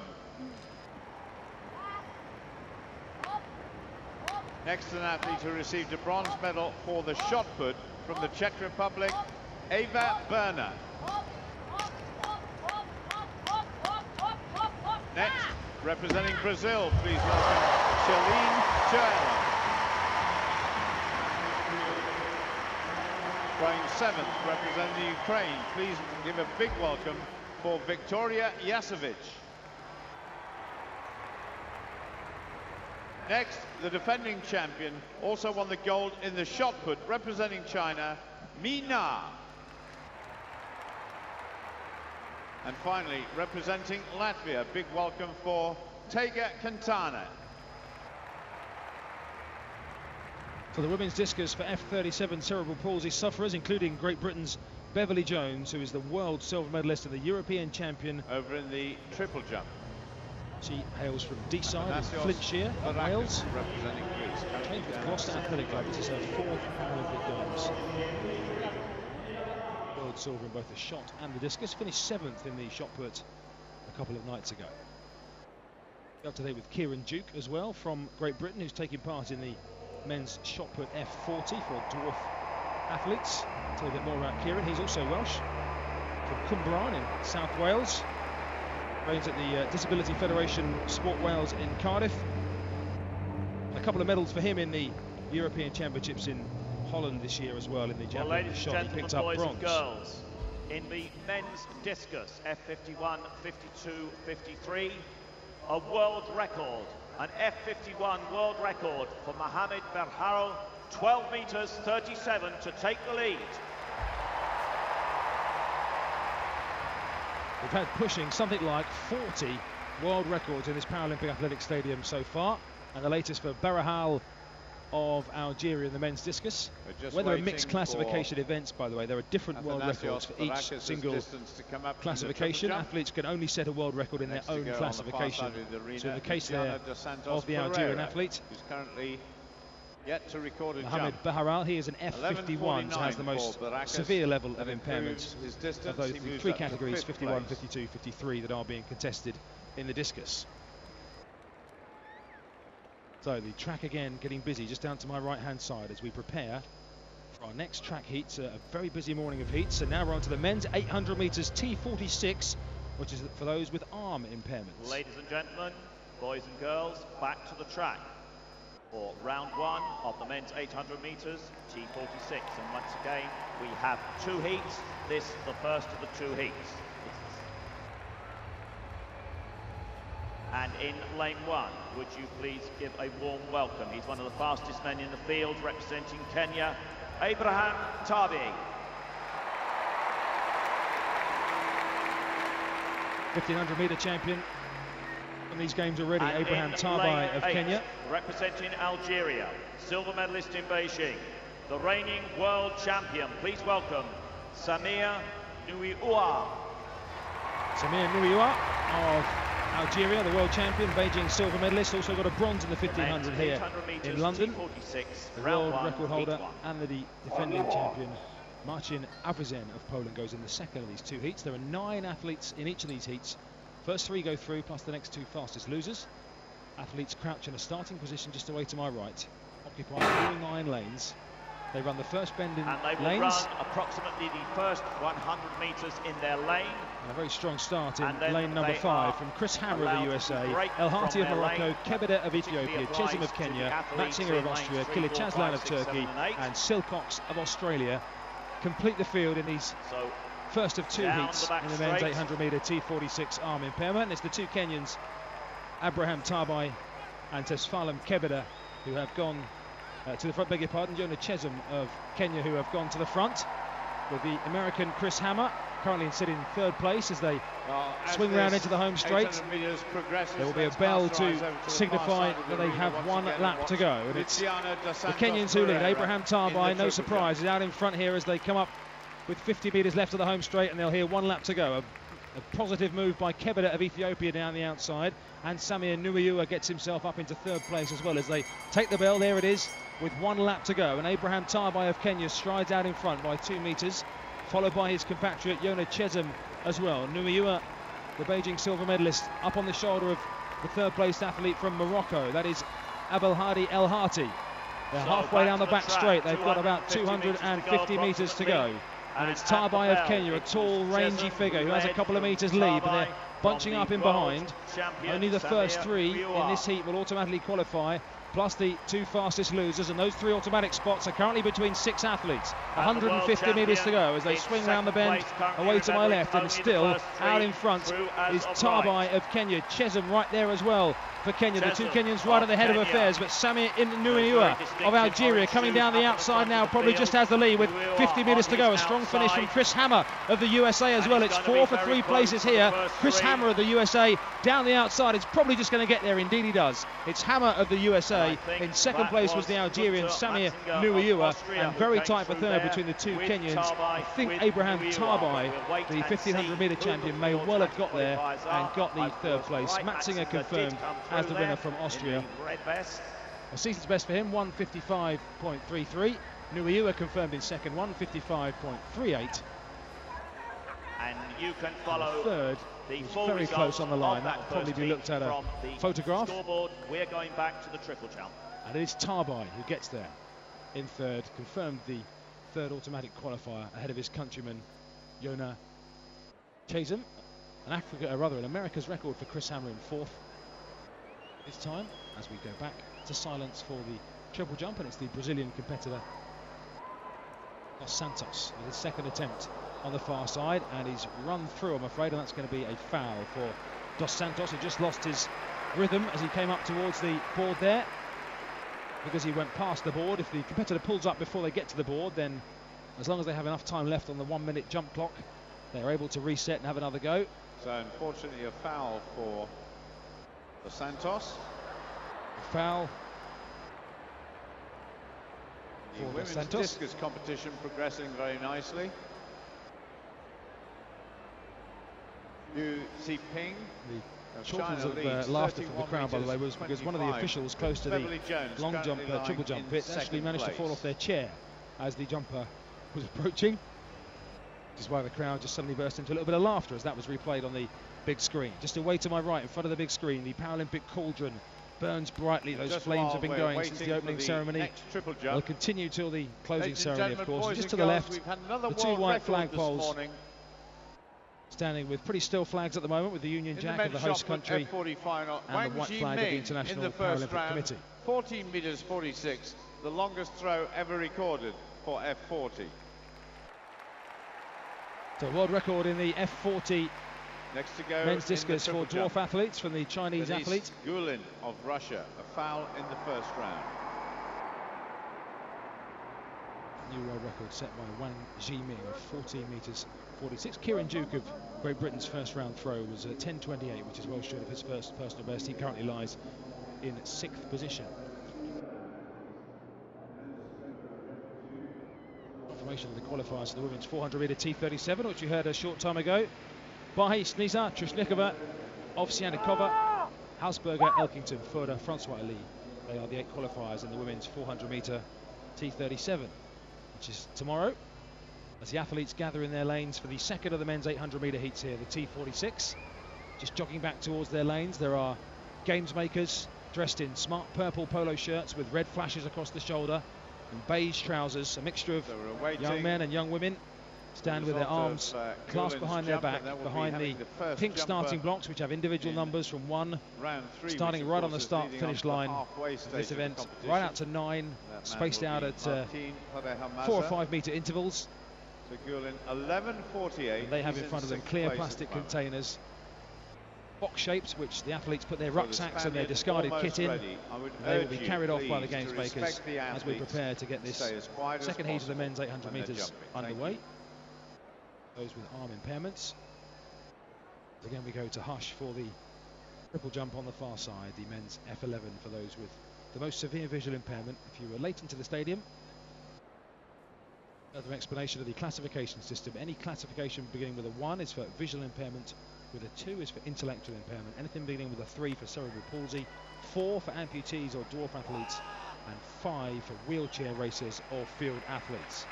Next, an athlete who received a bronze medal for the shot put from the Czech Republic, Eva Berner. Next, representing Brazil, please welcome Shalene Joella. Going 7th, representing Ukraine, please give a big welcome for Victoria Yasovic. Next, the defending champion also won the gold in the shot put, representing China, Mi Na. And finally, representing Latvia, big welcome for Tega Cantana. For the women's discus for F37 cerebral palsy sufferers, including Great Britain's Beverly Jones, who is the world silver medalist and the European champion. Over in the triple jump. She hails from Deeside in Flintshire, Wales. Representing Greece. Trained with Gloucester Athletic Club. This is her 4th Paralympic Games. World silver in both the shot and the discus. Finished 7th in the shot put a couple of nights ago. Up to date with Kieran Duke as well from Great Britain, who's taking part in the men's shot put F40 for dwarf athletes. Tell you a bit more about Kieran. He's also Welsh, from Cwmbran in South Wales. Trains at the Disability Federation Sport Wales in Cardiff. A couple of medals for him in the European Championships in Holland this year as well in the javelin shot. He picked up boys bronze. And girls, in the men's discus F51, 52, 53, a world record, an F51 world record for Mohamed Berharo, 12 meters 37 to take the lead. We've had pushing something like 40 world records in this Paralympic Athletic Stadium so far, and the latest for Barahal of Algeria in the men's discus. Where there are mixed classification events, by the way, there are different world records for each single classification. Athletes can only set a world record in their own classification. So in the case there of the Algerian athlete, who's currently yet to record a Mohamed jump. Baharal, he is an F51, so has the most severe level of impairment of those three categories, 51, 52, 53, that are being contested in the discus. So the track again getting busy, just down to my right-hand side as we prepare for our next track heats. A very busy morning of heats. So now we're on to the men's 800 metres T46, which is for those with arm impairments. Ladies and gentlemen, boys and girls, back to the track for round 1 of the men's 800 metres T46. And once again, we have 2 heats. This is the first of the 2 heats. And in lane 1, would you please give a warm welcome? He's one of the fastest men in the field, representing Kenya, Abraham Tabi. 1500 metre champion in these games already, And Abraham in Tabi lane of 8, Kenya. representing Algeria, silver medalist in Beijing, the reigning world champion. Please welcome Samir Nuiua. Samir Nuiua of Algeria, the world champion, Beijing silver medalist, also got a bronze in the 1500 here in London. The world record holder and the defending champion, Marcin Avrizen of Poland, goes in the second of these 2 heats. There are 9 athletes in each of these heats. First 3 go through, plus the next 2 fastest losers. Athletes crouch in a starting position just away to my right, occupying all 9 lanes. They run the first bend in and they will lanes. run approximately the first 100 metres in their lane. And a very strong start in lane number 5 from Chris Hammer of the USA, El Hati of Morocco, Kebede of Ethiopia, Chisholm of Kenya, Matzinger of Austria, Kilichazlan of Turkey, and Silcox of Australia complete the field in these first of 2 heats in the men's 800 metre T46 arm impairment. And it's the 2 Kenyans, Abraham Tabi and Tesfalem Kebede, who have gone to the front, beg your pardon, Yona Chisholm of Kenya, who have gone to the front, with the American Chris Hammer currently sitting in 3rd place as they swing round into the home straight. There will be a bell to signify that they have 1 lap to go, and it's the Kenyans who lead. Abraham Tabi, no surprise, is out in front here as they come up with 50 metres left of the home straight, and they'll hear 1 lap to go. A positive move by Kebede of Ethiopia down the outside, and Samir Nuiua gets himself up into 3rd place as well as they take the bell. There it is, with 1 lap to go, and Abraham Tabi of Kenya strides out in front by 2 metres, followed by his compatriot Yona Chisholm as well. Nuiua, the Beijing silver medalist, up on the shoulder of the 3rd place athlete from Morocco, that is Abdelhadi El Hati. They're halfway down the back straight. They've got about 250 metres to go. And it's Tabi of Kenya, a tall, rangy figure who has a couple of metres lead, but they're bunching up in behind. Only the first 3 in this heat will automatically qualify plus the 2 fastest losers, and those 3 automatic spots are currently between 6 athletes. 150 metres to go as they swing round the bend away to my left, and still out in front is Tabai of Kenya. Chesum right there as well for Kenya. The 2 Kenyans right at the head of affairs, but Samir Inuiua of Algeria coming down the outside now, probably just has the lead with 50 metres to go. A strong finish from Chris Hammer of the USA as well. It's 4 for 3 places here. Chris Hammer of the USA down the outside. It's probably just going to get there. Indeed he does. It's Hammer of the USA. In second place was the Algerian Samir Inuiua, and very tight for third between the 2 Kenyans. I think Abraham Tabai, the 1500 metre champion, may well have got there and got the 3rd place. Matzinger confirmed as the winner from Austria. A season's best for him, 1:55.33. Inuiua confirmed in second, 1:55.38. And you can follow third. Very close on the line. That will probably be looked at a photograph. Scoreboard. We're going back to the triple jump. And it is Tabai who gets there in third, confirmed the 3rd automatic qualifier ahead of his countryman Yona Chesum. An America's record for Chris Hammer in 4th this time, as we go back to silence for the triple jump, and it's the Brazilian competitor Dos Santos with his 2nd attempt on the far side, and he's run through, I'm afraid, and that's going to be a foul for Dos Santos, who just lost his rhythm as he came up towards the board there, because he went past the board. If the competitor pulls up before they get to the board, then as long as they have enough time left on the 1-minute jump clock, they're able to reset and have another go. So unfortunately a foul for Dos Santos. A foul the for women's Dos Santos. discus competition progressing very nicely. Yu Ziping, the shortness of laughter from the crowd, by the way, was because one of the officials close to the long jump, triple jump pit actually managed to fall off their chair as the jumper was approaching, which is why the crowd just suddenly burst into a little bit of laughter as that was replayed on the big screen. Just away to my right, in front of the big screen, the Paralympic cauldron burns brightly. Those flames have been going since the opening ceremony. They'll continue till the closing ceremony, of course. Just to the left, the 2 white flagpoles standing with pretty still flags at the moment, with the Union Jack of the host country and the white flag of the International Paralympic Committee. 14 metres 46, the longest throw ever recorded for F40. So world record in the F40 next to go men's discus for dwarf athletes from the Chinese athlete Gulin of Russia, a foul in the 1st round. New world record set by Wang Jiming of 14 metres 46. Kieran Duke of Great Britain's 1st round throw was 10:28, which is well short of his 1st personal best. He currently lies in 6th position. Confirmation of the qualifiers for the women's 400 metre T37, which you heard a short time ago. Bahi, Sniza, Trushnikova, Ovsyanikova, Hausberger, Elkington, Furda, Francois Ali. They are the 8 qualifiers in the women's 400 metre T37, which is tomorrow, as the athletes gather in their lanes for the 2nd of the men's 800 metre heats here, the T46. Just jogging back towards their lanes, there are games makers dressed in smart purple polo shirts with red flashes across the shoulder and beige trousers. A mixture of young men and young women stand with their arms clasped behind their back, behind the pink starting blocks, which have individual numbers from 1, starting right on the start-finish line of this event, right out to 9, spaced out at 4 or 5 metre intervals. So Gulin, 11:48. They have in front of them clear plastic containers, box shapes, which the athletes put their rucksacks and their discarded kit in. They will be carried off by the games makers as we prepare to get this 2nd heat of the men's 800 metres underway. Those with arm impairments. Again, we go to Hush for the triple jump on the far side, the men's F11 for those with the most severe visual impairment. If you were late into the stadium, another explanation of the classification system. Any classification beginning with a 1 is for visual impairment, with a 2 is for intellectual impairment, anything beginning with a 3 for cerebral palsy, 4 for amputees or dwarf athletes, and 5 for wheelchair racers or field athletes.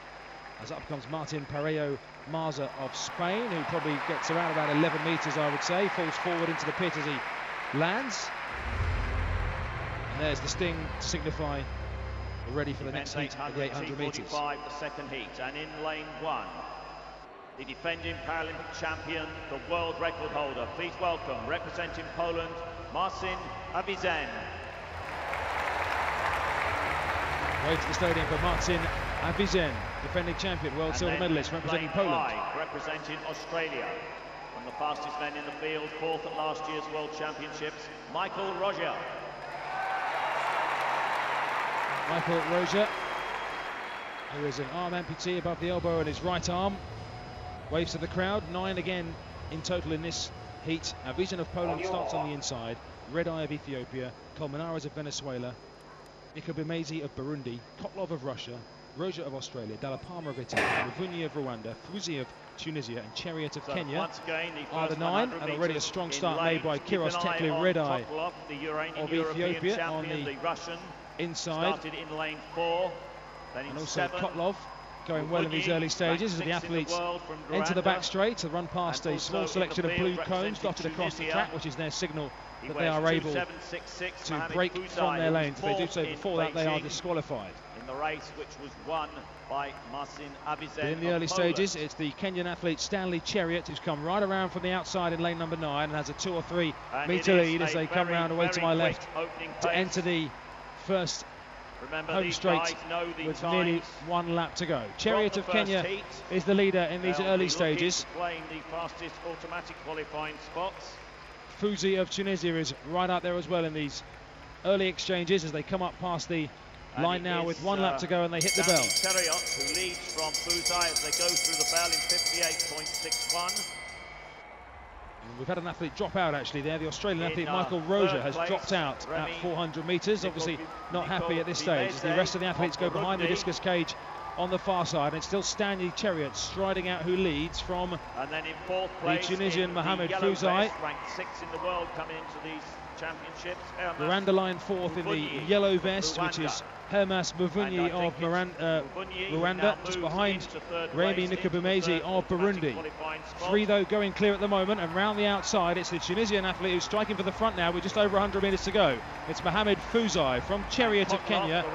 As up comes Martin Parejo Marza of Spain, who probably gets around about 11 metres, I would say, falls forward into the pit as he lands. And there's the sting to signify we're ready for the next heat of the 800 metres. The 2nd heat, and in lane 1, the defending Paralympic champion, the world record holder. Please welcome, representing Poland, Marcin Avizen. Wave to the stadium for Marcin Avizen, defending champion, world silver medalist, representing Poland. Representing Australia. And the fastest men in the field, fourth at last year's World Championships, Michael Roger. Michael Roger, who is an arm amputee above the elbow in his right arm. Waves to the crowd, 9 again in total in this heat. Avizen of Poland starts on the inside. Red Eye of Ethiopia, Kolmenares of Venezuela, Nikobimezi of Burundi, Kotlov of Russia, Roja of Australia, Dalapama of Italy, Muvunyi of Rwanda, Fuzi of Tunisia and Chariot of Kenya are the 9, and already a strong start made by Kiros Tekli, Red Eye of Ethiopia on the Russian inside. Started in lane 4, then in and also 7. Kotlov going well in these early stages as the athletes enter the back straight to run past a small selection of blue cones dotted across the track, which is their signal that they are able to break from their lanes. If they do so before that, they are disqualified. In the race which was won by Marcin Avizen. In the early stages, it's the Kenyan athlete Stanley Chariot who's come right around from the outside in lane number 9 and has a 2 or 3 metre lead as they come round away to my left to enter the first home straight with nearly 1 lap to go. Chariot of Kenya is the leader in these early stages. The fastest automatic qualifying spots. Fuzi of Tunisia is right up there as well in these early exchanges as they come up past the line now with 1 lap to go and they hit the bell. Chariot, who leads from Fuzi as they go through the bell in 58.61. We've had an athlete drop out actually there. The Australian athlete Michael Roger has dropped out at 400 metres. Obviously not happy at this stage as the rest of the athletes go behind the discus cage on the far side, and it's still Stanley Chariot striding out who leads from and then in fourth place, the Tunisian Mohamed Fuzi. Ranked 6th in the world coming into these championships. Rwanda line 4th in the yellow vest, which is Hermas Muvunyi of Rwanda, just behind Remy Nikobimezi of Burundi. 3 though going clear at the moment, and round the outside it's the Tunisian athlete who's striking for the front now with just over 100 metres to go. It's Mohamed Fuzi from Chariot of Kenya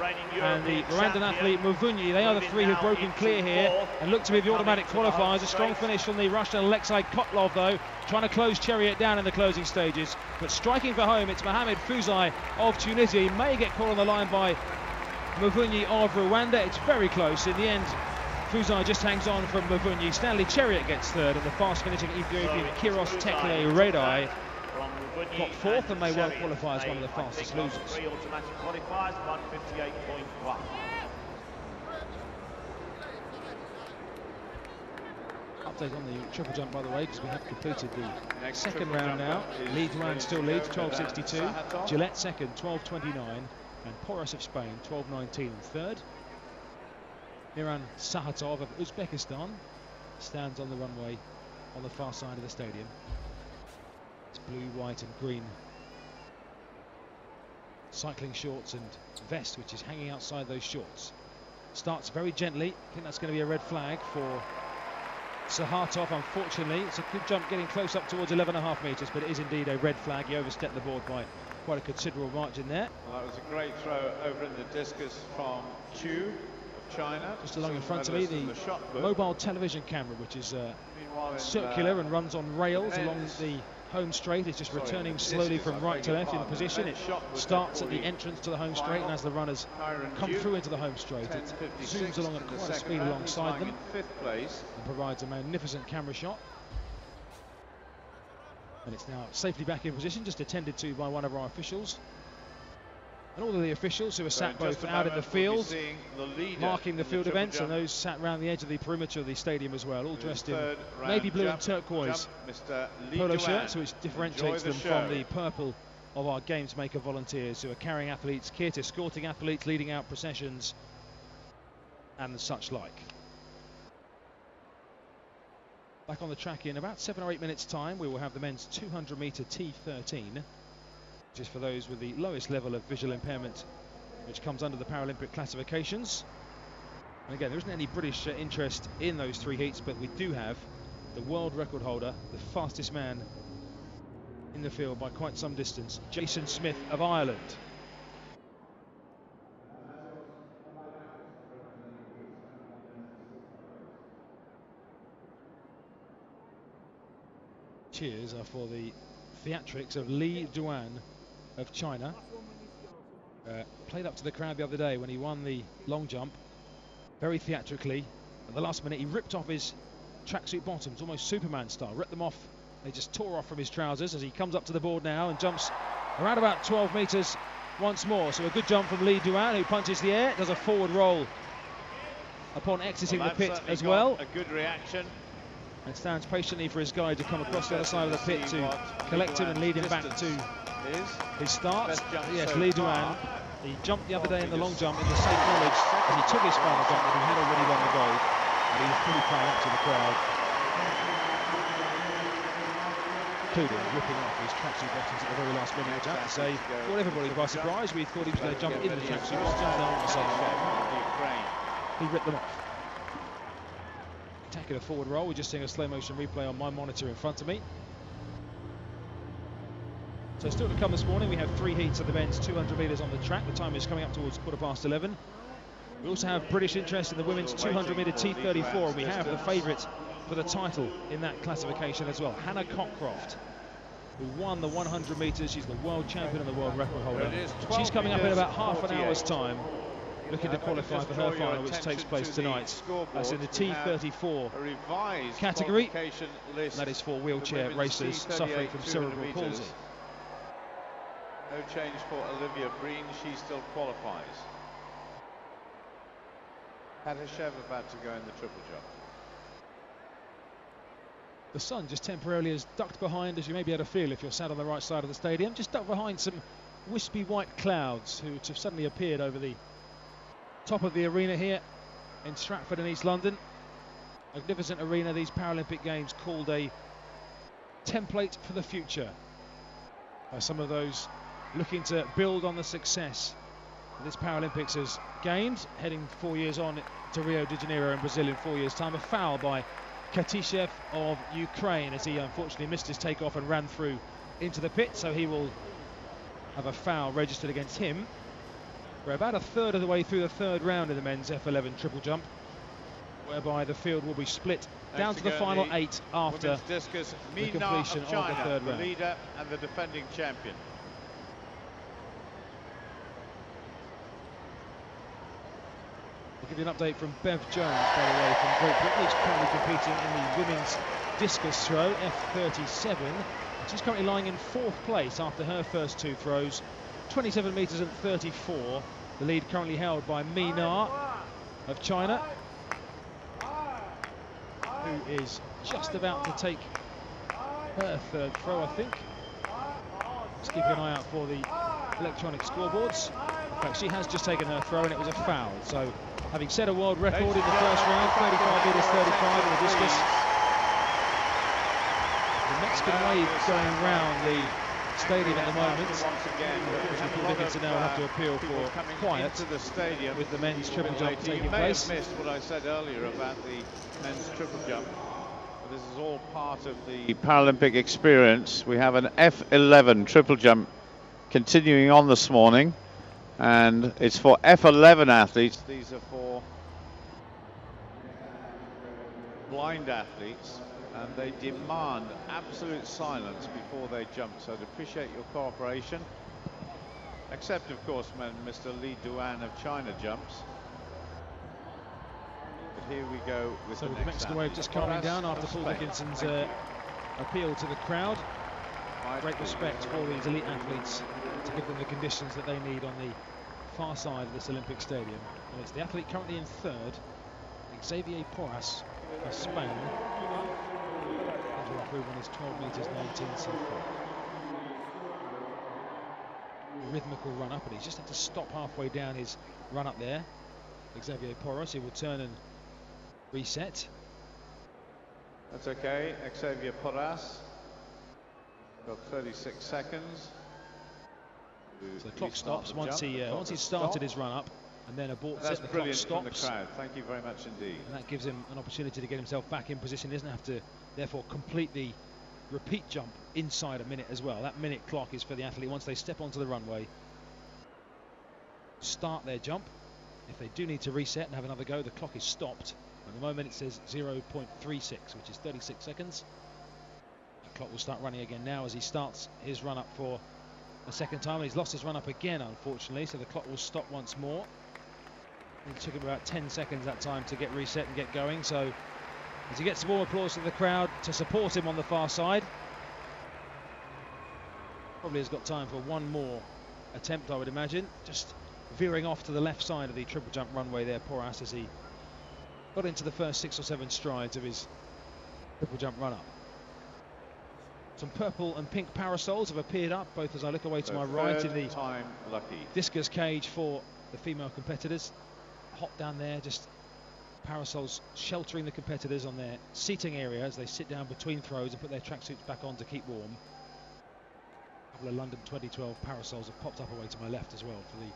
and the Rwandan athlete Muvunyi. They are the 3 who've broken clear here and look to be the automatic qualifiers. A strong finish from the Russian Alexei Kotlov though, trying to close Chariot down in the closing stages, but striking for home it's Mohamed Fuzi of Tunisia. He may get caught on the line by Muvunyi of Rwanda. It's very close in the end. Fuzi just hangs on from Muvunyi. Stanley Chariot gets 3rd, and the fast finishing Ethiopian Kiros Tekli, Red Eye, got 4th and may well qualify as one of the fastest losers. 3 automatic qualifiers, 158.1. Update on the triple jump, by the way, because we have completed the second round now. Lee Duan still leads, 12.62. Gillette second, 12.29. And Porras of Spain, 12.19 in third. Miran Sahatov of Uzbekistan stands on the runway on the far side of the stadium. It's blue, white and green cycling shorts and vest, which is hanging outside those shorts. Starts very gently. I think that's going to be a red flag for Sahatov. Unfortunately, it's a good jump getting close up towards 11.5 metres, but it is indeed a red flag. He overstepped the board by quite a considerable margin there. Well, that was a great throw over in the discus from Chu of China. Just along in front of me, the mobile television camera, which is circular and runs on rails along the home straight. It's just returning slowly from right to left in position. It starts at the entrance to the home straight, and as the runners come through into the home straight, it zooms along at quite a speed alongside them and provides a magnificent camera shot. And it's now safely back in position, just attended to by one of our officials. And all of the officials who are sat both out in the field, marking the field events, and those sat around the edge of the perimeter of the stadium as well, all dressed in navy blue and turquoise polo shirts, which differentiates them from the purple of our games maker volunteers who are carrying athletes, kit, escorting athletes, leading out processions and such like. Back on the track in about 7 or 8 minutes time, we will have the men's 200 metre T13, which is for those with the lowest level of visual impairment, which comes under the Paralympic classifications. And again, there isn't any British interest in those 3 heats, but we do have the world record holder, the fastest man in the field by quite some distance, Jason Smith of Ireland. Cheers are for the theatrics of Lee Duan of China. Played up to the crowd the other day when he won the long jump, very theatrically. At the last minute, he ripped off his tracksuit bottoms, almost Superman style, ripped them off. They just tore off from his trousers as he comes up to the board now and jumps around about 12 metres once more. So a good jump from Lee Duan, who punches the air, does a forward roll upon exiting the pit as well. A good reaction. And stands patiently for his guide to come across the other side of the pit to collect him and lead him back to his start. Yes, Lee Duan, he jumped the other day in the long jump in the same knowledge as he took his final jump that he had already won the gold. And he was pretty proud up to the crowd, including ripping off his tracksuit bottoms at the very last minute, which I have to say, caught everybody by surprise. We thought he was going to jump in the tracksuit bottoms, then all of a sudden he ripped them off. Spectacular forward roll. We're just seeing a slow motion replay on my monitor in front of me. So still to come this morning, we have 3 heats of the men's 200 metres on the track. The time is coming up towards 11:15. We also have British interest in the women's 200 metre T34, and we have the favourite for the title in that classification as well, Hannah Cockcroft, who won the 100 metres. She's the world champion and the world record holder. She's coming up in about half an hour's time, looking to qualify for her final, which takes place tonight. That's in the T34 category. That is for wheelchair racers suffering from cerebral palsy. No change for Olivia Breen, she still qualifies. Katishev about to go in the triple jump. The sun just temporarily has ducked behind, as you may be able to feel if you're sat on the right side of the stadium, just ducked behind some wispy white clouds which have suddenly appeared over the top of the arena here in Stratford in East London. Magnificent arena, these Paralympic Games called a template for the future by some of those looking to build on the success that this Paralympics has gained, heading 4 years on to Rio de Janeiro in Brazil in 4 years' time. A foul by Katishev of Ukraine as he unfortunately missed his takeoff and ran through into the pit, so he will have a foul registered against him. We're about a third of the way through the third round in the men's F11 triple jump, whereby the field will be split down to the final 8 after discus, the completion of the third round. The leader and the defending champion. I'll give you an update from Bev Jones, by the way, from Great Britain. She's currently competing in the women's discus throw, F37. She's currently lying in 4th place after her first 2 throws, 27 metres and 34. The lead currently held by Mi Na of China, who is just about to take her 3rd throw, I think. Just keeping an eye out for the electronic scoreboards. In fact, she has just taken her throw and it was a foul. So, having set a world record in the first round, 35 metres 35 in the discus. The Mexican wave going round the stadium at the moment, which Dickinson now will have to appeal for quiet with the men's triple jump taking place. You may have missed what I said earlier about the men's triple jump. This is all part of the Paralympic experience. We have an F11 triple jump continuing on this morning, and it's for F11 athletes. These are for blind athletes, and they demand absolute silence before they jump, so I'd appreciate your cooperation, except of course when Mr. Lee Duan of China jumps. But here we go with so the the Mexican wave just calming down after Paul Dickinson's appeal to the crowd. Great respect for these elite athletes to give them the conditions that they need on the far side of this Olympic stadium. And it's the athlete currently in 3rd, Xavier Porras for Spain. To improve on his 12 metres 19 so far. Rhythmical run up, and he's just had to stop halfway down his run up there. Xavier Porras, he will turn and reset. That's okay. Xavier Porras got 36 seconds. So the clock stops once he started his run up, and then aborts it. The clock stops. From the crowd. Thank you very much indeed. And that gives him an opportunity to get himself back in position. He doesn't have to therefore complete the repeat jump inside a minute as well. That minute clock is for the athlete once they step onto the runway, start their jump. If they do need to reset and have another go, the clock is stopped. At the moment it says 0.36, which is 36 seconds. The clock will start running again now as he starts his run up for a second time, and he's lost his run up again, unfortunately, so the clock will stop once more. It took him about 10 seconds that time to get reset and get going, so as he gets some more applause from the crowd to support him on the far side, probably has got time for one more attempt, I would imagine. Just veering off to the left side of the triple jump runway there, Porras, as he got into the first 6 or 7 strides of his triple jump run up. Some purple and pink parasols have appeared up, both as I look away to my right in the discus cage for the female competitors. Hot down there, just parasols sheltering the competitors on their seating area as they sit down between throws and put their tracksuits back on to keep warm. A couple of London 2012 parasols have popped up away to my left as well for the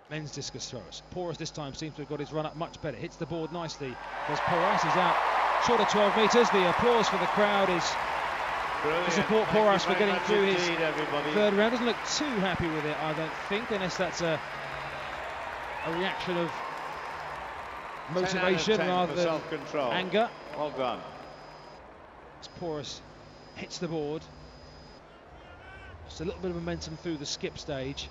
men's discus throwers. Porras this time seems to have got his run up much better, hits the board nicely as Porras is out short of 12 metres. The applause for the crowd is brilliant. To support Porras for getting through his third round. Doesn't look too happy with it, I don't think, unless that's a reaction of motivation rather than anger. Well done. As Porras hits the board, just a little bit of momentum through the skip stage.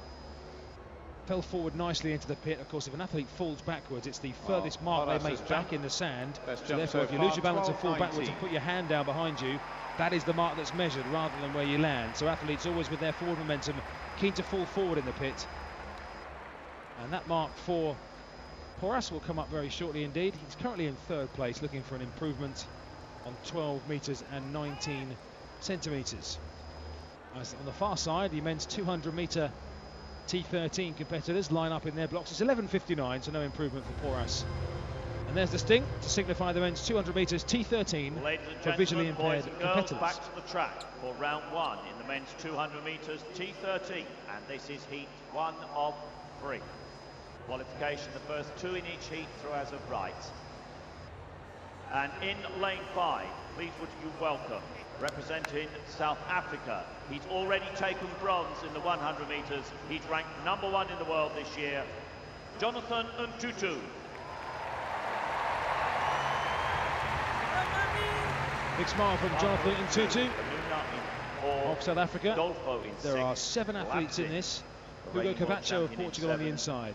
Fell forward nicely into the pit. Of course, if an athlete falls backwards, it's the furthest mark they make back in the sand. So therefore, if you lose your balance and fall backwards and put your hand down behind you, that is the mark that's measured rather than where you land. So athletes always with their forward momentum, keen to fall forward in the pit. And that mark for Porras will come up very shortly indeed. He's currently in third place, looking for an improvement on 12 metres and 19 centimetres. As on the far side, the men's 200-metre T13 competitors line up in their blocks. It's 11:59, so no improvement for Porras. And there's the sting to signify the men's 200 metres T13 for visually impaired competitors. Back to the track for round 1 in the men's 200 metres T13, and this is heat 1 of 3. Qualification, the first 2 in each heat through as of right. And in lane 5, please would you welcome, representing South Africa. He's already taken bronze in the 100 metres. He's ranked #1 in the world this year, Jonathan Ntutu. Big smile from Jonathan Ntutu of South Africa. There are 7 athletes in this. Hugo Cavacho of Portugal on the inside.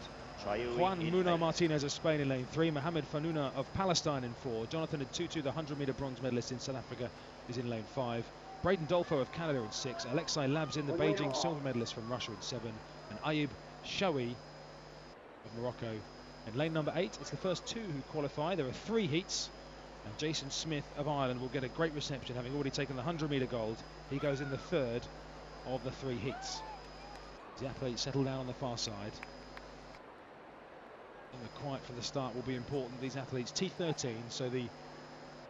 Juan Muna Martinez of Spain in lane 3. Mohamed Fanouna of Palestine in 4. Jonathan Ntutu, the 100-metre bronze medalist in South Africa, is in lane 5. Braden Dolfo of Canada in 6. Alexei Labzin, the Beijing silver medalist from Russia, in 7. And Ayub Shawi of Morocco in lane number 8. It's the first 2 who qualify. There are 3 heats. And Jason Smith of Ireland will get a great reception, having already taken the 100-metre gold. He goes in the 3rd of the 3 heats. The athletes settle down on the far side. And the quiet for the start will be important. These athletes, T13, so the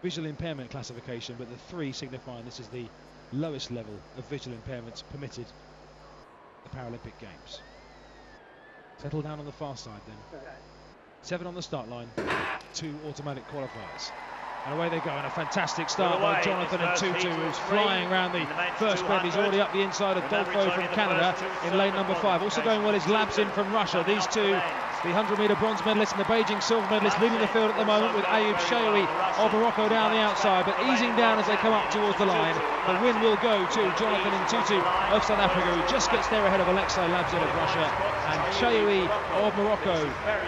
visual impairment classification, but the 3 signifying this is the lowest level of visual impairments permitted at the Paralympic Games. Settle down on the far side then. 7 on the start line, 2 automatic qualifiers. And away they go, and a fantastic start by Jonathan Ntutu, who's flying around the first bend. He's already up the inside of Dolfo from Canada in lane number 5. Also going well is Labzin from Russia. These 2, the 100-metre bronze medalist and the Beijing silver medalist, leading the field at the moment, with Ayub Shawi of Morocco down the outside, but easing down as they come up towards the line. The win will go to Jonathan Ntutu of South Africa, who just gets there ahead of Alexei Labzin of Russia, and Shawi of Morocco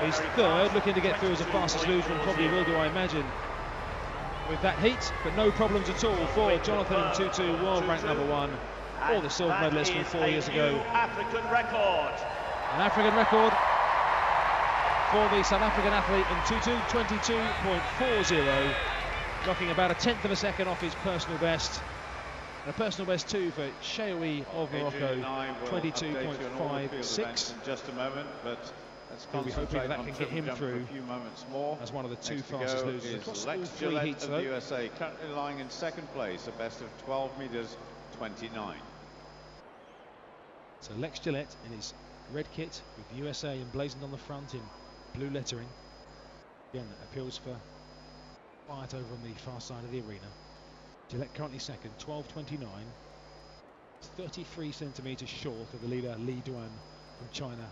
is 3rd, looking to get through as the fastest loser, and probably will do, I imagine, with that heat, but no problems at all for Jonathan Ntutu, world rank #1, or the silver medalist from 4 years ago. African record. An African record for the South African athlete Ntutu, 22.40, knocking about 1/10 of a second off his personal best. And a personal best too for Shawi of Morocco, 22.56. In just a moment, but we'll be hoping that can get him through as one of the 2 fastest losers across all 3 heats, though. USA, currently lying in 2nd place, a best of 12 metres 29. So Lex Gillette in his red kit with USA emblazoned on the front in blue lettering. Again, appeals for quiet over on the far side of the arena. Gillette currently 2nd, 12.29. 33 centimetres short of the leader Li Duan from China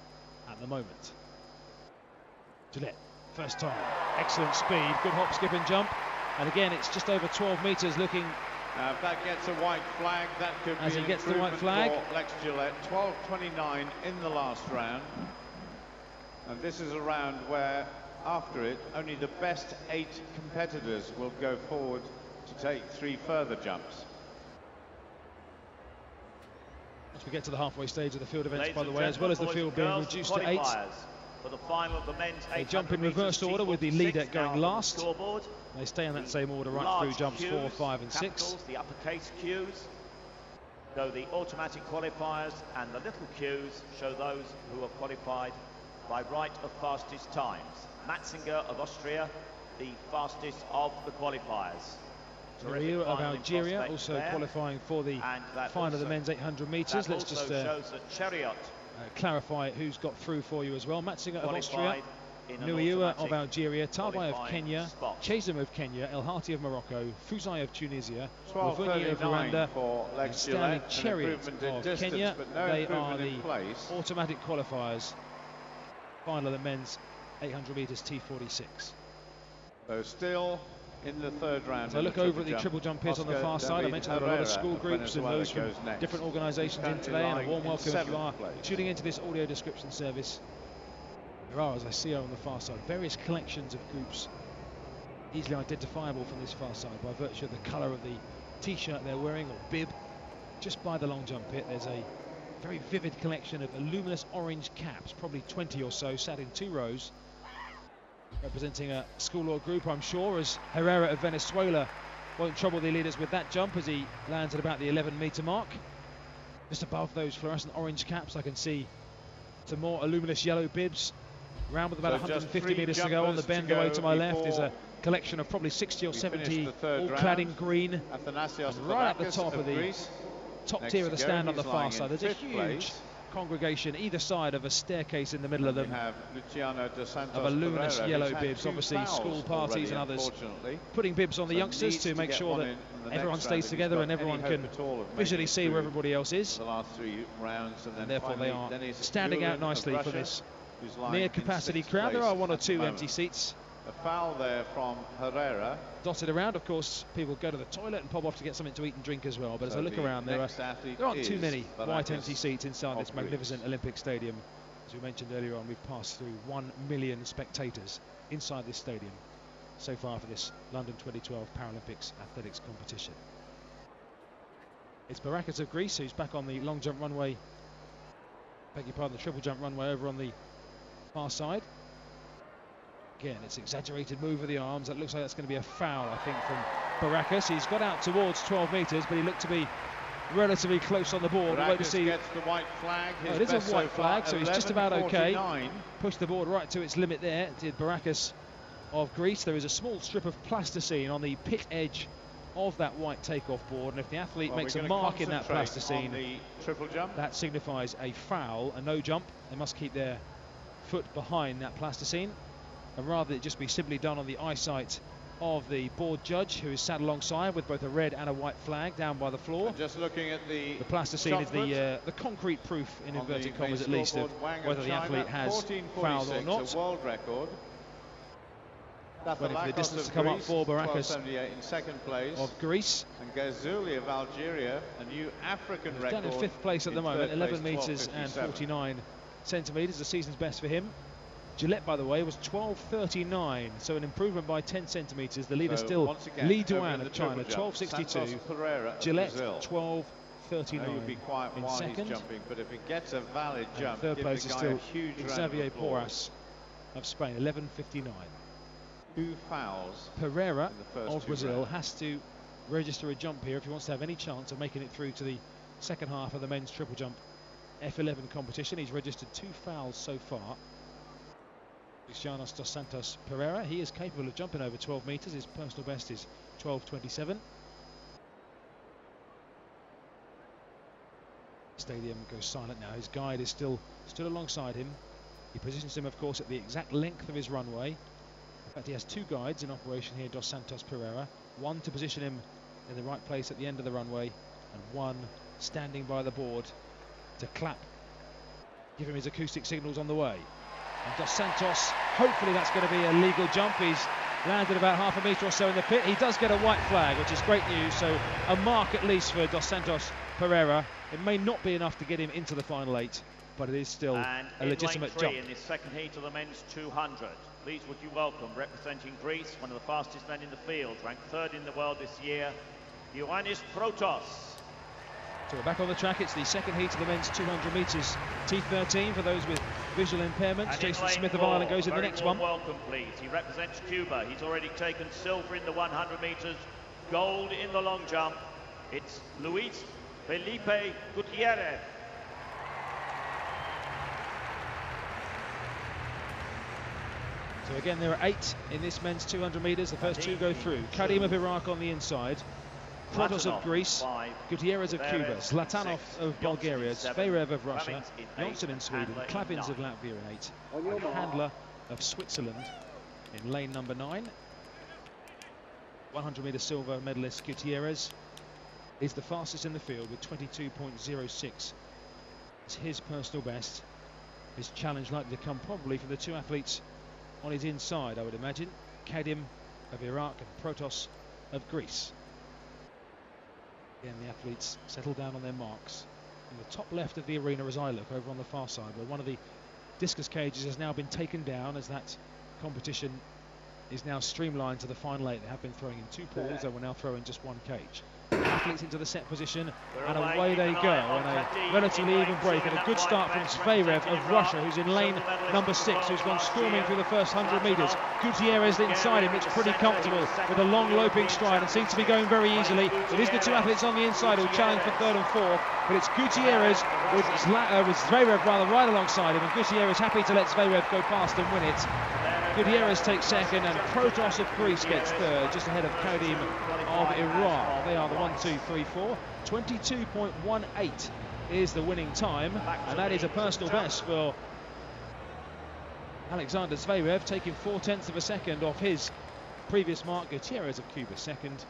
at the moment. Gillette, first time, excellent speed, good hop, skip and jump, and again it's just over 12 metres, looking If that gets a white flag, that could As be he an gets the white improvement flag. for Lex Gillette. 12:29 in the last round. And this is a round where, after it, only the best 8 competitors will go forward to take 3 further jumps. As we get to the halfway stage of the field events, by the way, as well as the field being reduced to 8. For the final of the men's They jump in reverse order with the leader going last. They stay in that same order right through jumps 4, 5 and 6. The uppercase cues show the automatic qualifiers, and the little cues show those who are qualified by right of fastest times. Matzinger of Austria, the fastest of the qualifiers. Rio of Algeria also there. qualifying for the final of the men's 800 metres. Let's just clarify who's got through for you as well. Matzinger of Austria, Nuiua of Algeria, Tabai of Kenya, Chazem of Kenya, El Hati of Morocco, Fuzai of Tunisia, Wavuni of Rwanda, and Stanley Chariot of Kenya. They are the automatic qualifiers. Final of the men's 800 metres T46. So still in the third round. So look over at the triple jump pit on the far side. I mentioned there are a lot of school groups and those from different organisations in today, and a warm welcome if you are tuning into this audio description service. There are, as I see on the far side, various collections of groups easily identifiable from this far side by virtue of the colour of the t-shirt they're wearing or bib. Just by the long jump pit there's a very vivid collection of luminous orange caps, probably 20 or so, sat in 2 rows, representing a school or group, I'm sure, as Herrera of Venezuela won't trouble the leaders with that jump as he lands at about the 11-metre mark. Just above those fluorescent orange caps I can see some more luminous yellow bibs. Round with about 150 metres to go on the bend away to my left is a collection of probably 60 or 70 all clad in green. Right at the top of the top tier of the stand on the far side there's a huge congregation either side of a staircase in the middle of them of a luminous yellow bibs, obviously school parties and others putting bibs on the youngsters to make sure that everyone stays together and everyone can visually see where everybody else is, and therefore they are standing out nicely for this near capacity crowd. There are 1 or 2 empty seats. A foul there from Herrera. Dotted around, of course, people go to the toilet and pop off to get something to eat and drink as well. But as I look around, there aren't too many white empty seats inside this magnificent Olympic stadium. As we mentioned earlier on, we've passed through 1 million spectators inside this stadium so far for this London 2012 Paralympics athletics competition. It's Barakis of Greece who's back on the long jump runway. Beg your pardon, the triple jump runway over on the far side. Again, it's exaggerated move of the arms. That looks like that's going to be a foul, I think, from Barakis. He's got out towards 12 metres, but he looked to be relatively close on the board. We'll wait to see. Gets the white flag. It is a white flag, so he's just about okay. Pushed the board right to its limit there, did Barakis of Greece. There is a small strip of plasticine on the pit edge of that white takeoff board, and if the athlete makes a mark in that plasticine, that signifies a foul, a no jump. They must keep their foot behind that plasticine, and rather it just be simply done on the eyesight of the board judge, who is sat alongside with both a red and a white flag down by the floor. And just looking at the plasticine is the concrete proof, in inverted commas at least, of whether the athlete has fouled or not. World record. Waiting for the distance to come up for Barakis in second place of Greece. And Ghazuli of Algeria, a new African record. Down in 5th place at the moment, 11 metres and 49 centimetres, the season's best for him. Gillette, by the way, was 12.39, so an improvement by 10 centimetres. The leader still Li Duan of China, 12.62. Gillette, 12.39 in second. Jumping, but if it gets a valid jump, third place is still Xavier Porras of Spain, 11.59. 2 fouls. Pereira of Brazil has to register a jump here if he wants to have any chance of making it through to the second half of the men's triple jump F11 competition. He's registered 2 fouls so far. Cristianos dos Santos Pereira, he is capable of jumping over 12 metres. His personal best is 12.27. Stadium goes silent now. His guide is still stood alongside him. He positions him, of course, at the exact length of his runway. In fact, he has 2 guides in operation here, Dos Santos Pereira. One to position him in the right place at the end of the runway, and one standing by the board to clap, give him his acoustic signals on the way. And Dos Santos, hopefully that's going to be a legal jump. He's landed about half a metre or so in the pit. He does get a white flag, which is great news, so a mark at least for Dos Santos Pereira. It may not be enough to get him into the final 8, but it is still a legitimate jump. In this second heat of the men's 200, please would you welcome, representing Greece, one of the fastest men in the field, ranked 3rd in the world this year, Ioannis Protos. So we're back on the track. It's the second heat of the men's 200 metres T13 for those with visual impairments. And Jason Smith of Ireland goes in the next one. Welcome, please. He represents Cuba. He's already taken silver in the 100 metres, gold in the long jump. It's Luis Felipe Gutierrez. So again, there are 8 in this men's 200 metres. The first 2 go through. Karim of Iraq on the inside. Protos of Greece, Gutierrez of Cuba, Zlatanov of Bulgaria, Zverev of Russia, Johnson in Sweden, Klavins of Latvia in 8, and Handler of Switzerland in lane number 9. 100 metre silver medalist Gutierrez is the fastest in the field with 22.06. It's his personal best. His challenge likely to come probably from the 2 athletes on his inside, I would imagine, Kadim of Iraq and Protos of Greece. Again, the athletes settle down on their marks. In the top left of the arena as I look, over on the far side, where one of the discus cages has now been taken down as that competition is now streamlined to the final 8. They have been throwing in 2 pools, they will now throw in just 1 cage. Athletes into the set position, and away they go in a relatively even break, and a good start from Zverev of Russia, who's in lane number 6, who's gone storming through the first 100 metres. Gutierrez inside him, looks pretty comfortable with a long loping stride and seems to be going very easily. It is the 2 athletes on the inside who challenge for 3rd and 4th, but it's Gutierrez with Zverev rather right alongside him, and Gutierrez happy to let Zverev go past and win it. Gutierrez takes 2nd, and Protos of Greece gets 3rd, just ahead of Kadim of Iraq. They are the 1, 2, 3, 4. 22.18 is the winning time, and that is a personal best for Alexander Zverev, taking 0.4 of a second off his previous mark. Gutierrez of Cuba 2nd.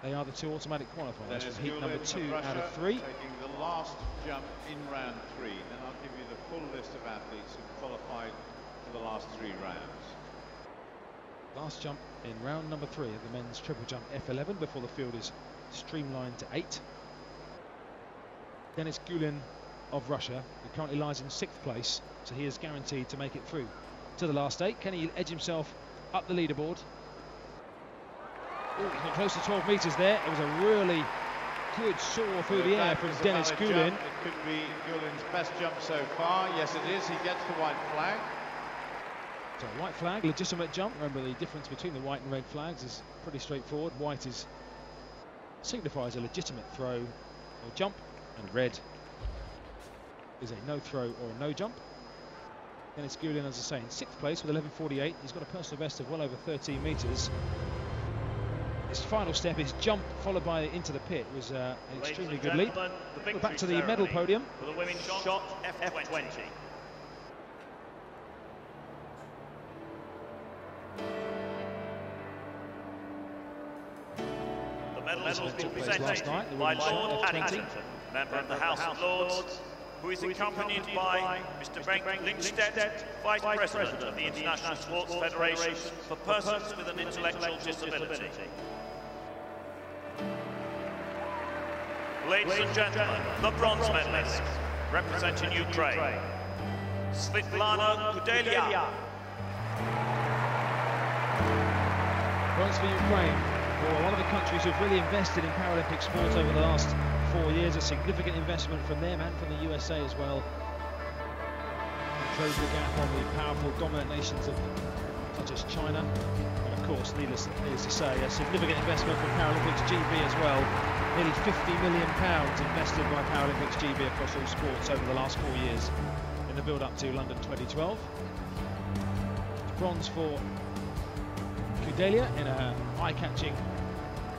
They are the 2 automatic qualifiers for heat number 2 out of 3. Taking the last jump in round 3, then I'll give you the full list of athletes who qualified for the last 3 rounds. Last jump in round number 3 of the men's triple jump F11 before the field is streamlined to 8. Denis Gulin of Russia, who currently lies in 6th place, so he is guaranteed to make it through to the last 8. Can he edge himself up the leaderboard? He's got close to 12 metres there. It was a really good soar through the air from Denis Gulin. It could be Gulin's best jump so far. Yes, it is. He gets the white flag. So white flag, legitimate jump. Remember, the difference between the white and red flags is pretty straightforward. White signifies a legitimate throw or jump, and red is a no throw or a no jump. Denis Gulin, as I say, in 6th place with 11.48. He's got a personal best of well over 13 metres. His final step is jump, followed by into the pit. It was an extremely good leap. We're back to the medal podium. For the women's shot F20. The medals will be presented by Lord Addington, member of the House of Lords, who is accompanied by Mr. Frank Lindstedt, Vice President of the International Sports Federation for Persons with an Intellectual Disability. Ladies and gentlemen, the bronze medalist, representing Ukraine, Svetlana Kudelia. Bronze for Ukraine, for one of the countries who've really invested in Paralympic sports over the last 4 years. A significant investment from them and from the USA as well. Close the gap on the powerful, dominant nations such as China. And of course, needless to say, a significant investment from Paralympics GB as well. Nearly £50 million invested by Paralympics GB across all sports over the last 4 years in the build-up to London 2012. Bronze for Kudelia in a eye-catching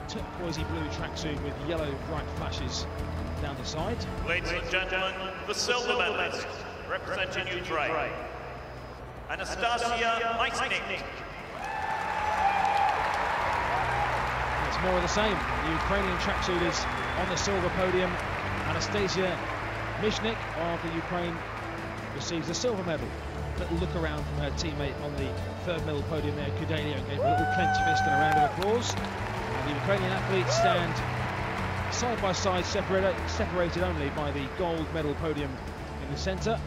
turquoisey blue tracksuit with yellow bright flashes down the side. Ladies and gentlemen, the silver medalist, representing Ukraine, Anastasia Maisnik. It's more of the same. The Ukrainian tracksuit is on the silver podium. Anastasia Mishnik of the Ukraine receives the silver medal little look around from her teammate on the third medal podium there, Kudelia, and gave her a little clenched fist and a round of applause. And the Ukrainian athletes stand side by side, separated only by the gold medal podium in the centre.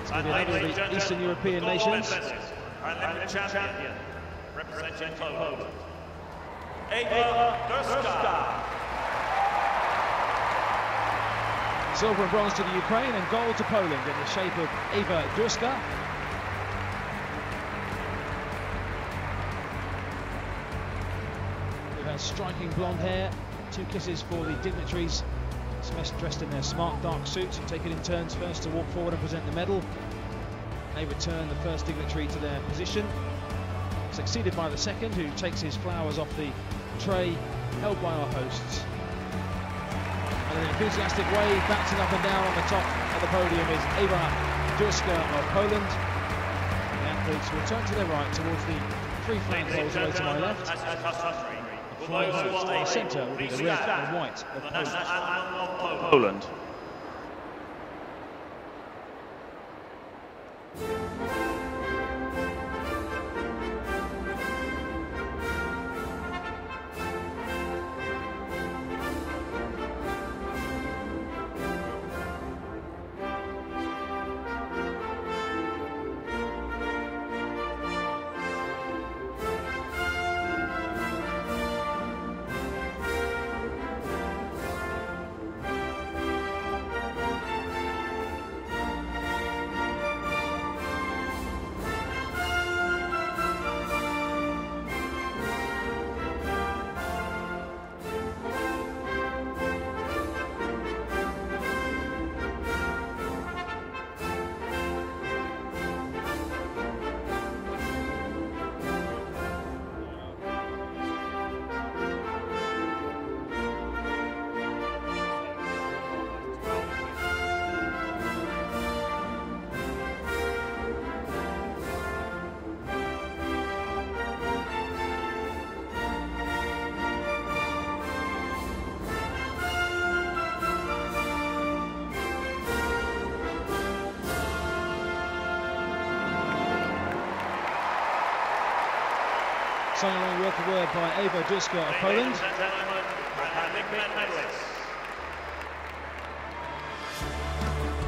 It's going to be another of the Eastern European nations. Paralympic champion, representing Poland, Eva Durska. Silver and bronze to the Ukraine and gold to Poland in the shape of Eva Durska. With her striking blonde hair, 2 kisses for the dignitaries, dressed in their smart dark suits, who take it in turns first to walk forward and present the medal. They return the first dignitary to their position, succeeded by the second, who takes his flowers off the tray held by our hosts. And an enthusiastic wave bouncing up and down on the top of the podium is Eva Durska of Poland. The athletes will turn to their right towards the 3 flag poles away to my left. The flag host in the centre will be the red and white of Poland. Sung along word for word by Eva Durska of Poland.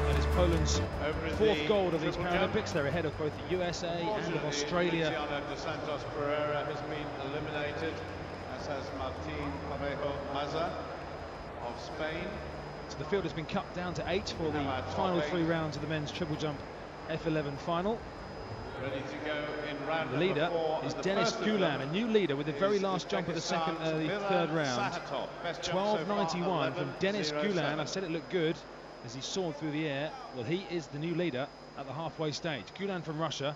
That is Poland's 4th gold of these Paralympics. They're ahead of both the USA and of Australia. De Santos Pereira has been eliminated, as has Martin Parejo Maza of Spain. So the field has been cut down to 8 for the final 3 rounds of the men's triple jump F11 final. Ready to go in round the leader is Denis Gulan, a new leader with the very last jump of the 3rd round. 12.91 from Denis Gulan. I said it looked good as he soared through the air. Well, he is the new leader at the halfway stage. Gulan from Russia,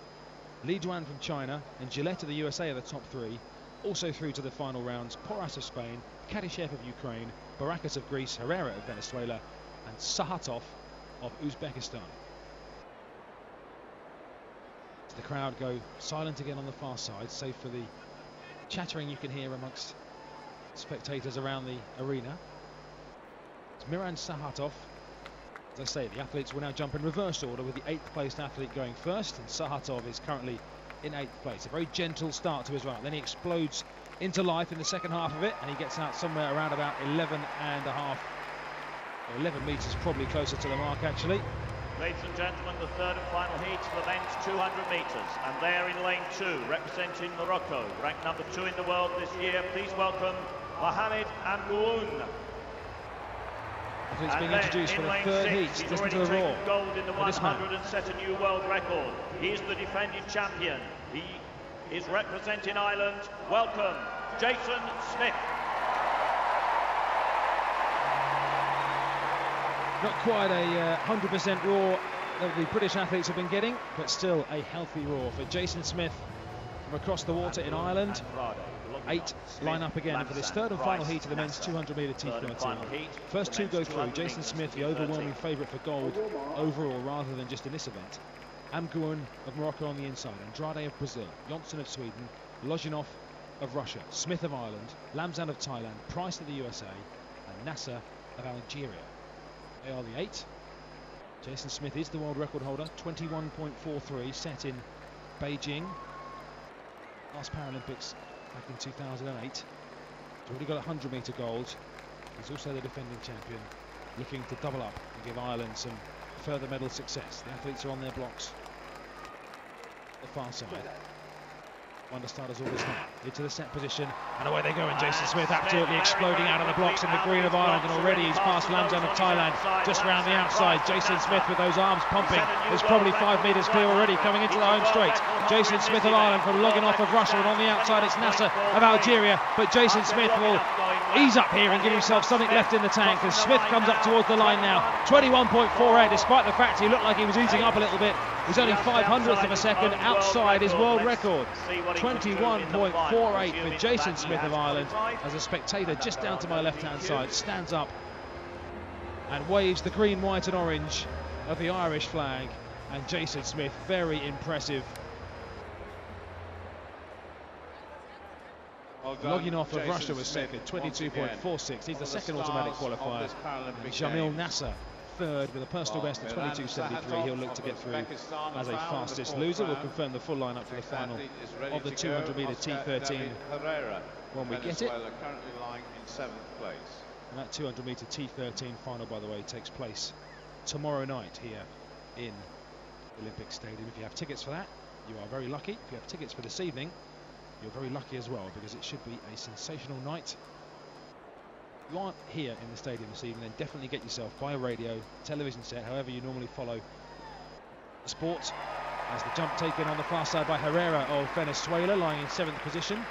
Li Juan from China, and Gillette of the USA are the top 3. Also through to the final rounds, Poras of Spain, Kadyshev of Ukraine, Barakas of Greece, Herrera of Venezuela, and Sahatov of Uzbekistan. The crowd go silent again on the far side, save for the chattering you can hear amongst spectators around the arena. It's Miran Sahatov. As I say, the athletes will now jump in reverse order, with the 8th placed athlete going first, and Sahatov is currently in 8th place. A very gentle start to his run. Then he explodes into life in the second half of it, and he gets out somewhere around about 11 metres, probably closer to the mark actually. Ladies and gentlemen, the 3rd and final heat of the men's 200 metres, and there in lane 2, representing Morocco, ranked number 2 in the world this year, please welcome Mohamed Amgoun. He's being introduced for the 3rd heat. Listen to the roar. Gold in the 100 and set a new world record. He is the defending champion. He is representing Ireland. Welcome, Jason Smith. Not quite a 100% roar that the British athletes have been getting, but still a healthy roar for Jason Smith from across the water in Ireland. 8 line up again for this 3rd and final heat of the men's 200-metre T13. First 2 go through. Jason Smith, the overwhelming favourite for gold overall rather than just in this event. Amgoun of Morocco on the inside, Andrade of Brazil, Johnson of Sweden, Lozhinov of Russia, Smith of Ireland, Lamzan of Thailand, Price of the USA, and Nasser of Algeria. They are the 8. Jason Smith is the world record holder, 21.43, set in Beijing. Last Paralympics back in 2008. He's already got 100-metre gold. He's also the defending champion, looking to double up and give Ireland some further medal success. The athletes are on their blocks. The far side. One to start as always now. Into the set position, and away they go, and Jason Smith absolutely exploding out of the blocks in the green of Ireland, and already he's past Lamjan of Thailand, just round the outside. Jason Smith with those arms pumping, is probably 5 metres clear already, coming into the home straight. Jason Smith of Ireland from logging off of Russia, and on the outside it's Nasser of Algeria, but Jason Smith will ease up here and give himself something left in the tank, as Smith comes up towards the line now. 21.48, despite the fact he looked like he was easing up a little bit. He's only 500th of a second outside his world record. 21.48 for Jason Smith of Ireland, as a spectator just down to my left-hand side stands up and waves the green, white and orange of the Irish flag, and Jason Smith, very impressive. Logging off of Russia was second, 22.46. He's the second automatic qualifier. And Jamil Nasser third with a personal best of 22.73. He'll look to get through as a fastest loser. We'll confirm the full lineup for the final of the 200-metre T13 when we get it. Currently lying in 7th place. And that 200-metre T13 final, by the way, takes place tomorrow night here in Olympic Stadium. If you have tickets for that, you are very lucky. If you have tickets for this evening, you're very lucky as well, because it should be a sensational night. If you aren't here in the stadium this evening, then definitely get yourself by a radio, television set, however you normally follow the sport. As the jump taken on the far side by Herrera of Venezuela, lying in 7th position.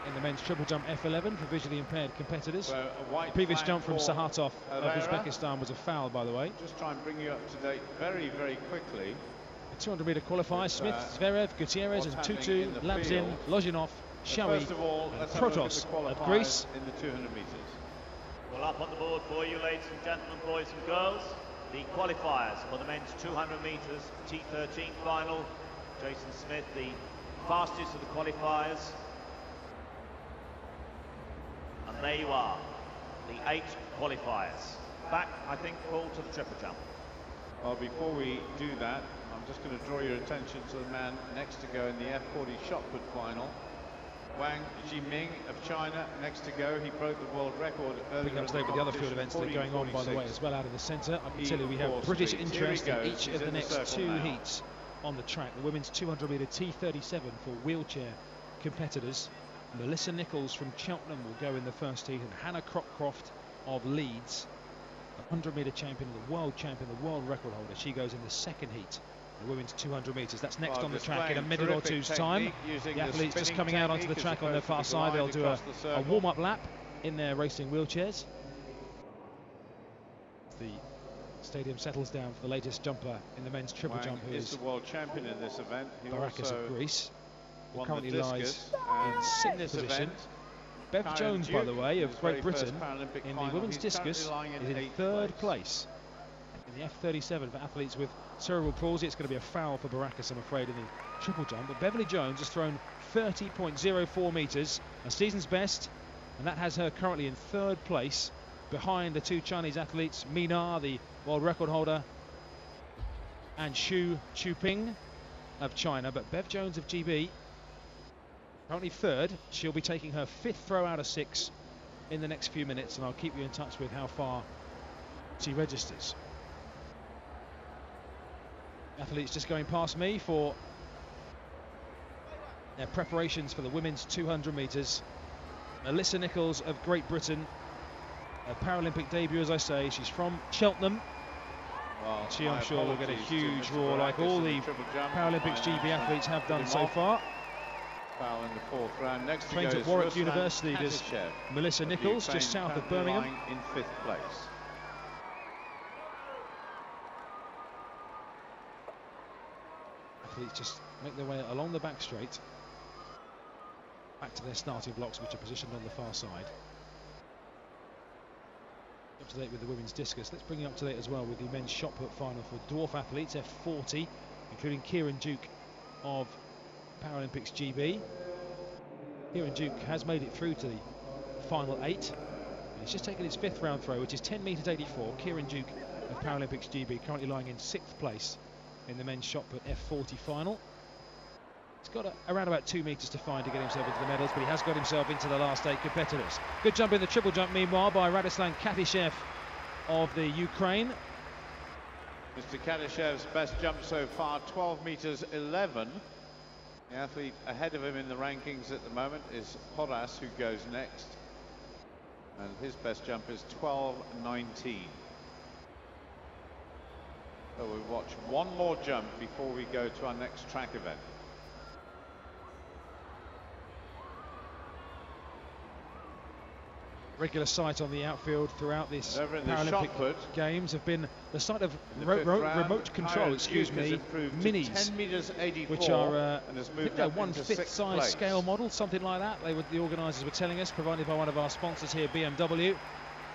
In the men's triple jump F11 for visually impaired competitors. So the previous jump from Sahatov of Uzbekistan was a foul, by the way. Just try and bring you up to date very, very quickly. 200-metre qualifiers: Smith, Zverev, Gutierrez and Tutu, Labzin, Lozhinov, Shawi and Protos of Greece. In the 200 metres. Well, up on the board for you, ladies and gentlemen, boys and girls, the qualifiers for the men's 200 metres T13 final. Jason Smith, the fastest of the qualifiers. And there you are, the 8 qualifiers. Back, I think, Paul, to the triple jump. Well, before we do that, I'm just going to draw your attention to the man next to go in the F40 shot put final. Wang Jiming of China next to go. He broke the world record earlier. Picking up today with the other field events that are going on, by the way, as well out of the centre. I can tell you we have British interest in each of the next 2 heats on the track. The women's 200-metre T37 for wheelchair competitors. Melissa Nichols from Cheltenham will go in the first heat, and Hannah Cropcroft of Leeds, the 100-metre champion, the world record holder, she goes in the second heat. The women's 200 metres. That's next on the track in a minute or two's time. The athletes just coming out onto the track on their far side. They'll do a warm-up lap in their racing wheelchairs. The stadium settles down for the latest jumper in the men's triple jump, who is the world champion in this event. Barakis of Greece, who currently lies in 6th position. Bev Jones, by the way, of Great Britain, in the women's discus, is in 3rd place. In the F37 for athletes with cerebral palsy, it's going to be a foul for Barakis, I'm afraid, in the triple jump. But Beverly Jones has thrown 30.04 metres, a season's best, and that has her currently in 3rd place, behind the 2 Chinese athletes, Mina, the world record holder, and Xu Chuping of China. But Bev Jones of GB, currently 3rd. She'll be taking her 5th throw out of 6 in the next few minutes, and I'll keep you in touch with how far she registers. Athletes just going past me for their preparations for the women's 200 metres. Melissa Nichols of Great Britain, a Paralympic debut, as I say. She's from Cheltenham. Well, she, I'm sure, will get a huge roar, like all the Paralympics GB athletes have done so far. Foul in the 4th round. Next trains at Warwick University does Melissa Nichols, just south of Birmingham. In 5th place. Athletes just make their way along the back straight, back to their starting blocks, which are positioned on the far side. Up to date with the women's discus. Let's bring you up to date as well with the men's shot put final for dwarf athletes, F40, including Kieran Duke of Paralympics GB. Kieran Duke has made it through to the final 8. It's just taken its 5th round throw, which is 10 metres 84. Kieran Duke of Paralympics GB, currently lying in 6th place in the men's shot put F40 final. He's got around about 2 metres to find to get himself into the medals, but he has got himself into the last 8 competitors. Good jump in the triple jump, meanwhile, by Radislan Katishev of the Ukraine. Mr. Katishev's best jump so far, 12 metres 11. The athlete ahead of him in the rankings at the moment is Horace, who goes next. And his best jump is 12.19. So we'll watch one more jump before we go to our next track event. Regular sight on the outfield throughout this Paralympic Games have been the site of remote control, minis, which are 1/5 size scale model, something like that. The organisers were telling us, provided by one of our sponsors here, BMW.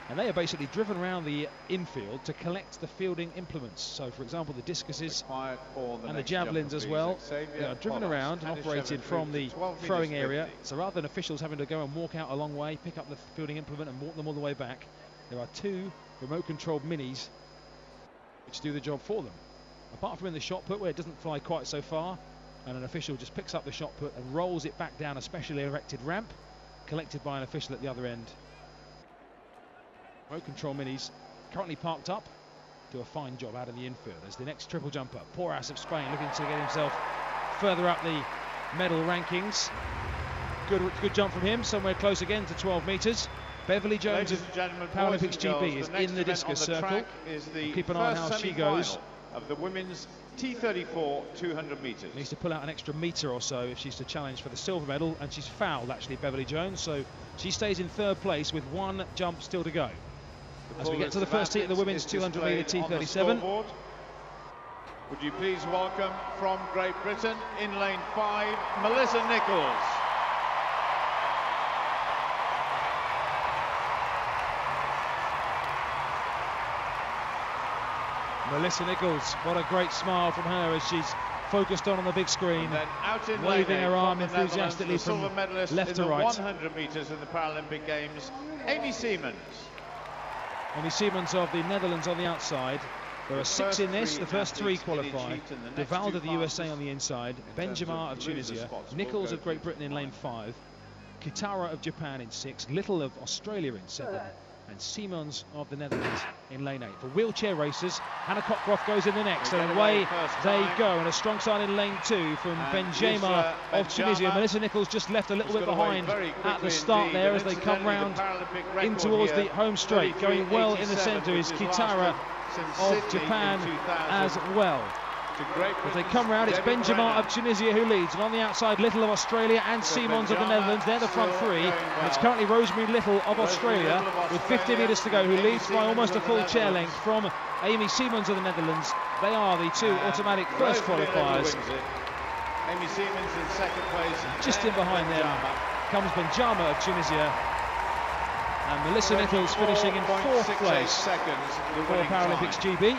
And they are basically driven around the infield to collect the fielding implements. So, for example, the discuses and the javelins as well, they are driven around and operated from the throwing area. So rather than officials having to go and walk out a long way, pick up the fielding implement and walk them all the way back, there are 2 remote-controlled minis which do the job for them. Apart from in the shot put, where it doesn't fly quite so far, and an official just picks up the shot put and rolls it back down a specially erected ramp, collected by an official at the other end. Remote control minis currently parked up, do a fine job out in the infield. As the next triple jumper, Porras of Spain, looking to get himself further up the medal rankings. Good jump from him, somewhere close again to 12 metres. Beverly Jones of Paralympics GB is in the discus circle. Keep an eye on how she goes. Of the women's T34 200 metres. Needs to pull out an extra metre or so if she's to challenge for the silver medal, and she's fouled actually, Beverly Jones, so she stays in 3rd place with 1 jump still to go. As we get to the first heat of the women's 200 metre T37. Would you please welcome from Great Britain, in lane 5, Melissa Nichols. Melissa Nichols, what a great smile from her as she's focused on the big screen, waving her arm enthusiastically from left to right. 100 metres in the Paralympic Games, Amy Siemens. Amy Siemens of the Netherlands on the outside. There are 6 in this, the first 3 qualify. De Valde of the USA on the inside, Benjamin of Tunisia, Nichols of Great Britain in lane 5, Kitara of Japan in 6, Little of Australia in 7, and Siemens of the Netherlands in lane 8. For wheelchair racers, Hannah Cockcroft goes in the next, and away they go. And a strong sign in lane 2 from Benjamin of Tunisia. Melissa Nichols just left a little bit behind at the start there as they come round in towards the home straight. Going well in the centre is Kitara of Japan as well. As they come round, it's Benjamin of Tunisia who leads, and on the outside Little of Australia and Siemens of the Netherlands. They're the front 3, and it's currently Rosemary Little of Australia with 50 metres to go, who leads by almost a full chair length from Amy Siemens of the Netherlands. They are the 2 automatic first qualifiers. Amy Siemens in 2nd place. Just in behind them comes Benjamin of Tunisia, and Melissa Nichols finishing in 4th place for Paralympics GB.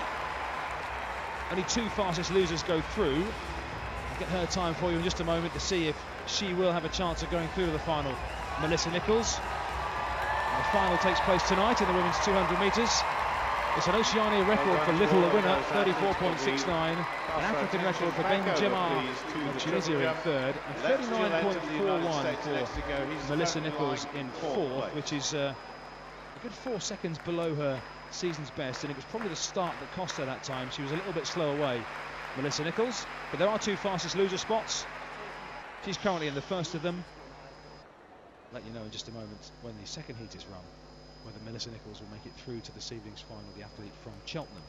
Only 2 fastest losers go through. I'll get her time for you in just a moment to see if she will have a chance of going through to the final. Melissa Nichols. And the final takes place tonight in the women's 200 metres. It's an Oceania record for Little, the winner, 34.69. An African record for Benjamin of Tunisia in 3rd, and 39.41 for Melissa Nichols in 4th, which is a good 4 seconds below her season's best, and it was probably the start that cost her that time. She was a little bit slow away, Melissa Nichols, but there are 2 fastest loser spots. She's currently in the first of them. I'll let you know in just a moment when the second heat is run whether Melissa Nichols will make it through to this evening's final, the athlete from Cheltenham.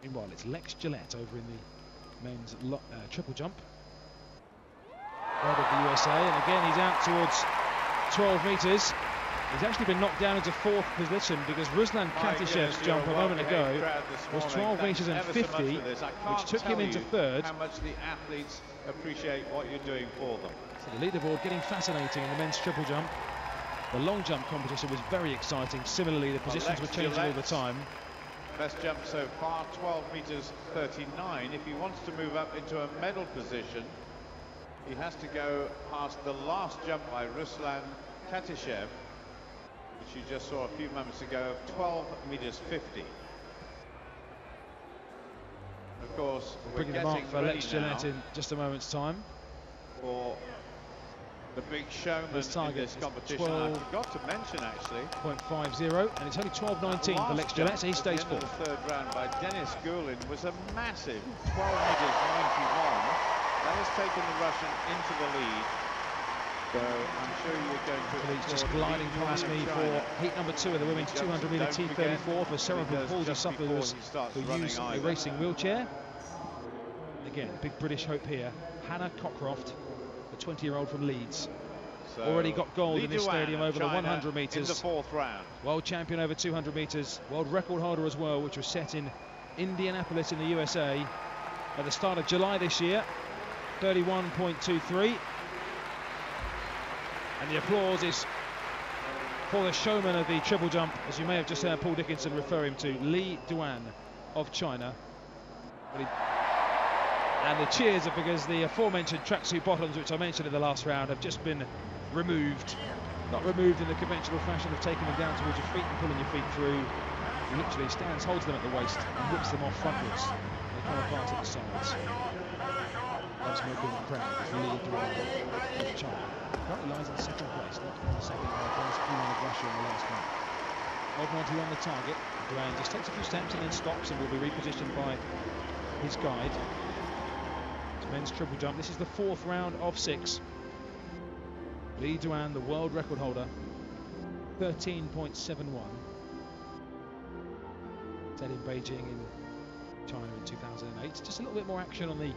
Meanwhile, it's Lex Gillette over in the men's triple jump, out of the USA, and again he's out towards 12 metres. He's actually been knocked down into 4th position because Ruslan Katishev's jump a moment ago was 12 metres and 50, which took him into 3rd. How much the athletes appreciate what you're doing for them. So the leaderboard getting fascinating in the men's triple jump. The long jump competition was very exciting. Similarly, the positions were changing all the time. Best jump so far, 12 metres 39. If he wants to move up into a medal position, he has to go past the last jump by Ruslan Katishev. which you just saw a few moments ago, of 12 meters 50. Of course, we're bringing them up for Lex Gillette in just a moment's time. For the big showman in this competition. I forgot to mention actually. 0.50, and it's only 12.19 for Lex Gillette, so he stays fourth. The third round by Dennis Gulen was a massive 12 meters 91. That has taken the Russian into the lead. So I'm sure you're going to. He's just gliding past me for heat number 2 of the women's 200 meter T34 for cerebral palsy sufferers who use a racing wheelchair. Again, big British hope here. Hannah Cockcroft, the 20-year-old from Leeds. So already got gold in this stadium over the 100 in metres. the fourth round. World champion over 200 metres. World record holder as well, which was set in Indianapolis in the USA at the start of July this year. 31.23. And the applause is for the showman of the triple jump, as you may have just heard Paul Dickinson refer him to, Li Duan of China. And the cheers are because the aforementioned tracksuit bottoms, which I mentioned in the last round, have just been removed. Not removed in the conventional fashion of taking them down towards your feet and pulling your feet through. He literally stands, holds them at the waist and whips them off frontwards. They come apart at the sides. That's making them proud. It's Li Duan of China. Currently lies in second place, not in the second place, of Russia in the last round. 12.90 on the target. Duan just takes a few steps and then stops and will be repositioned by his guide. It's men's triple jump. This is the fourth round of 6. Li Duan, the world record holder, 13.71. Set in Beijing in China in 2008. Just a little bit more action on the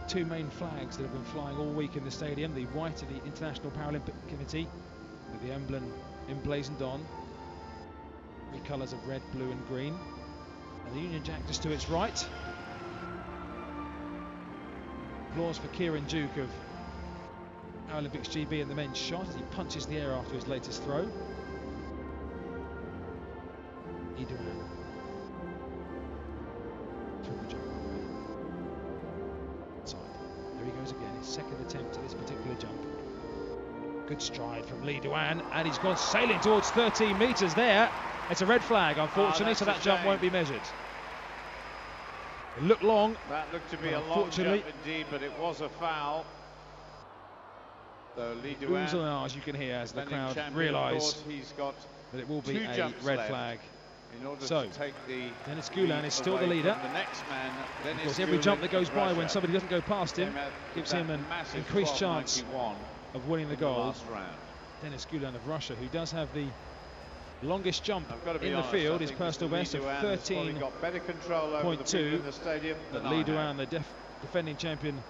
2 main flags that have been flying all week in the stadium. The white of the International Paralympic Committee with the emblem emblazoned on. 3 colours of red, blue and green. And the Union Jack just to its right. Applause for Kieran Duke of Paralympics GB in the men's shot as he punches the air after his latest throw. Li Duan. Triple jump. There he goes again, his second attempt at this particular jump. Good stride from Li Duan, and he's gone sailing towards 13 metres there. It's a red flag, unfortunately, so that jump won't be measured. It looked long. That looked to be a long jump indeed, but it was a foul. So Li Duan, oohs and ahs you can hear as the crowd realise that it will be a red flag. So, Dennis Gulen is still the leader. Of course, every jump that goes by when somebody doesn't go past him gives him an increased chance of winning the gold. Dennis Gulen of Russia, who does have the longest jump in the field, his personal best of 13.2. But Li Duan, the defending champion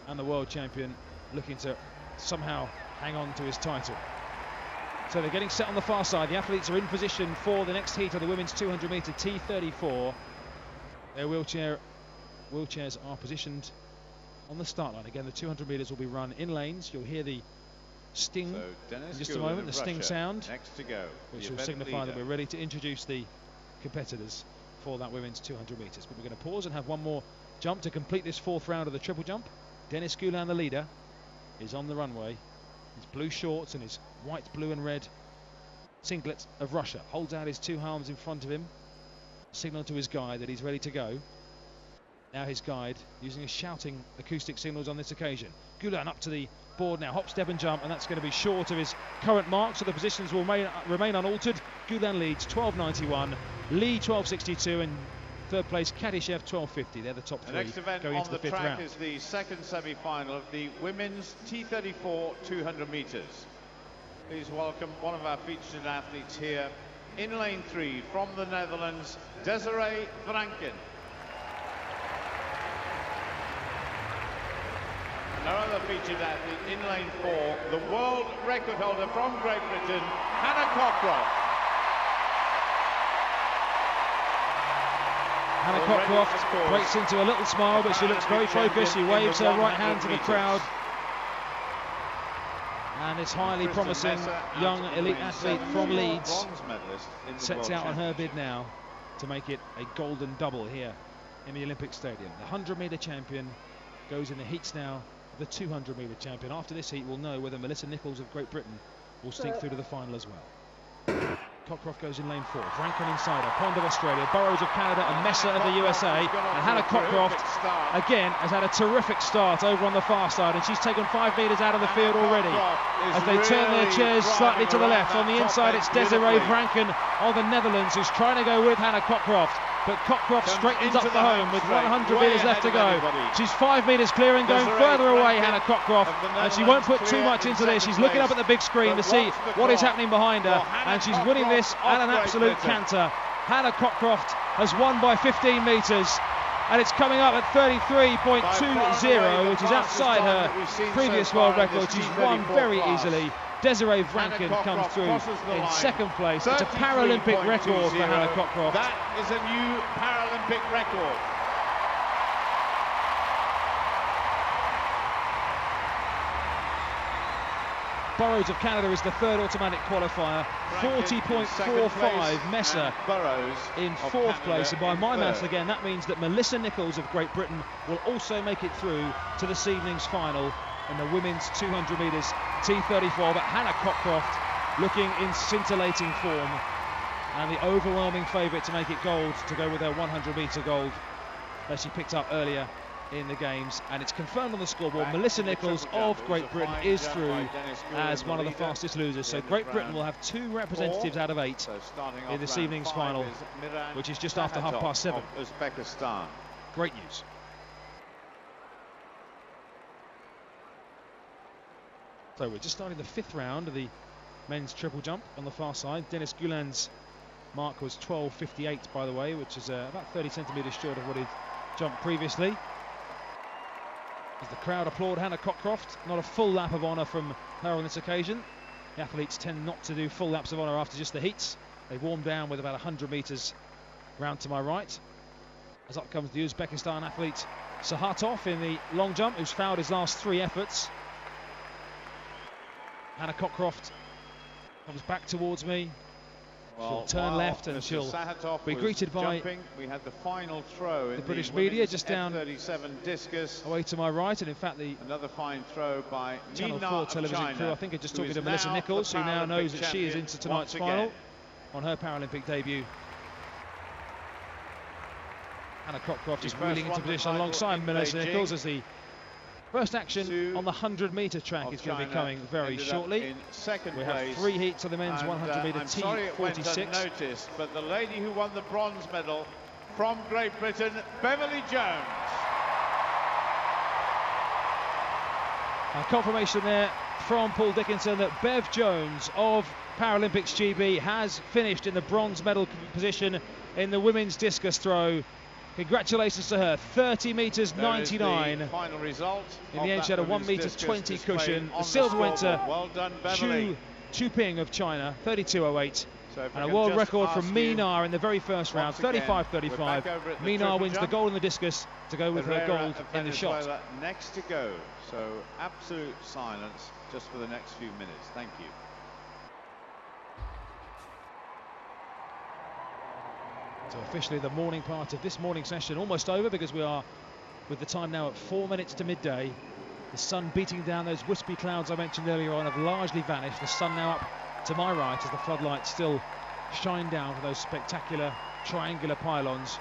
and the world champion, looking to somehow hang on to his title. So they're getting set on the far side. The athletes are in position for the next heat of the women's 200 metre T34. Their wheelchairs are positioned on the start line. Again, the 200 metres will be run in lanes. You'll hear the sting in just a moment, the sting sound, which will signify that we're ready to introduce the competitors for that women's 200 metres. But we're going to pause and have one more jump to complete this fourth round of the triple jump. Dennis Gulen, the leader, is on the runway. His blue shorts and his white, blue and red singlet of Russia. Holds out his 2 arms in front of him. Signal to his guide that he's ready to go. Now his guide using his shouting acoustic signals on this occasion. Gulen up to the board now. Hop, step and jump, and that's going to be short of his current mark, so the positions will remain unaltered. Gulen leads 12.91. Li 12.62 and third place Kadyshev 12.50. They're the top 3 going into the fifth round. The next event on the track is the second semi-final of the women's T34 200 metres. Please welcome one of our featured athletes here in lane 3 from the Netherlands, Desiree Franken. Another featured athlete in lane 4, the world record holder from Great Britain, Hannah Cockcroft. Hannah Cockcroft breaks into a little smile, but she looks very focused. She waves her right hand to the crowd. And this highly promising young elite athlete from Leeds sets out on her bid now to make it a golden double here in the Olympic Stadium. The 100-metre champion goes in the heats now. The 200-metre champion. After this heat, we'll know whether Melissa Nichols of Great Britain will sneak through to the final as well. Cockcroft goes in lane 4. Rankin inside her. Pond of Australia, Burrows of Canada, and Messer of the USA. And Hannah Cockcroft, again, has had a terrific start over on the far side, and she's taken 5 metres out of the field already. As they turn their chairs slightly to the left. On the inside, it's Desiree Rankin of the Netherlands who's trying to go with Hannah Cockcroft. But Cockcroft straightens up for home with 100 metres left to go. She's 5 metres clear and going further away, Hannah Cockcroft. And she won't put too much into this. She's looking up at the big screen to see what is happening behind her. And she's winning this at an absolute canter. Hannah Cockcroft has won by 15 metres. And it's coming up at 33.20, which is outside her previous world record. She's won very easily. Desiree Rankin comes through in second place. It's a Paralympic record for Hannah Cockcroft. That is a new Paralympic record. Burrows of Canada is the third automatic qualifier. 40.45 Messer in fourth place. And by my maths again, that means that Melissa Nichols of Great Britain will also make it through to this evening's final in the women's 200 metres T34. But Hannah Cockcroft looking in scintillating form and the overwhelming favourite to make it gold, to go with her 100 metre gold that she picked up earlier in the games. And it's confirmed on the scoreboard, Melissa Nichols of Great Britain is through as one of the fastest losers. So Great Britain will have 2 representatives out of 8 in this evening's final, which is just after 7:30. Uzbekistan. Great news. So we're just starting the 5th round of the men's triple jump on the far side. Dennis Guland's mark was 12.58, by the way, which is about 30 centimetres short of what he'd jumped previously. As the crowd applaud Hannah Cockcroft, not a full lap of honour from her on this occasion. The athletes tend not to do full laps of honour after just the heats. They warm down with about 100 metres round to my right. As up comes the Uzbekistan athlete Sahatov in the long jump, who's fouled his last 3 efforts. Hannah Cockcroft comes back towards me. She'll turn left and she'll be greeted by we had the final throw in the British media just down F37 discus away to my right. And in fact, another fine throw by Channel 4 television crew, I think, are just talking to Melissa Nichols, who now knows that she is into tonight's final on her Paralympic debut. Hannah Cockcroft is wheeling into position alongside Melissa Nichols as the first action on the 100-metre track is going to be coming very shortly. We have 3 heats of the men's 100-metre T46. Noticed, but the lady who won the bronze medal from Great Britain, Beverly Jones. A confirmation there from Paul Dickinson that Bev Jones of Paralympics GB has finished in the bronze medal position in the women's discus throw. Congratulations to her. 30 metres 99. The final result. In the end, she had a 1 metre 20 cushion. The silver went to Chu Ping of China, 32.08. And a world record from Minar in the very first round, 35.35. Minar wins the gold in the discus to go with her gold in the shot. Next to go. So absolute silence just for the next few minutes. Thank you. So officially the morning part of this morning session almost over, because we are with the time now at 4 minutes to midday. The sun beating down, those wispy clouds I mentioned earlier on have largely vanished. The sun now up to my right as the floodlights still shine down for those spectacular triangular pylons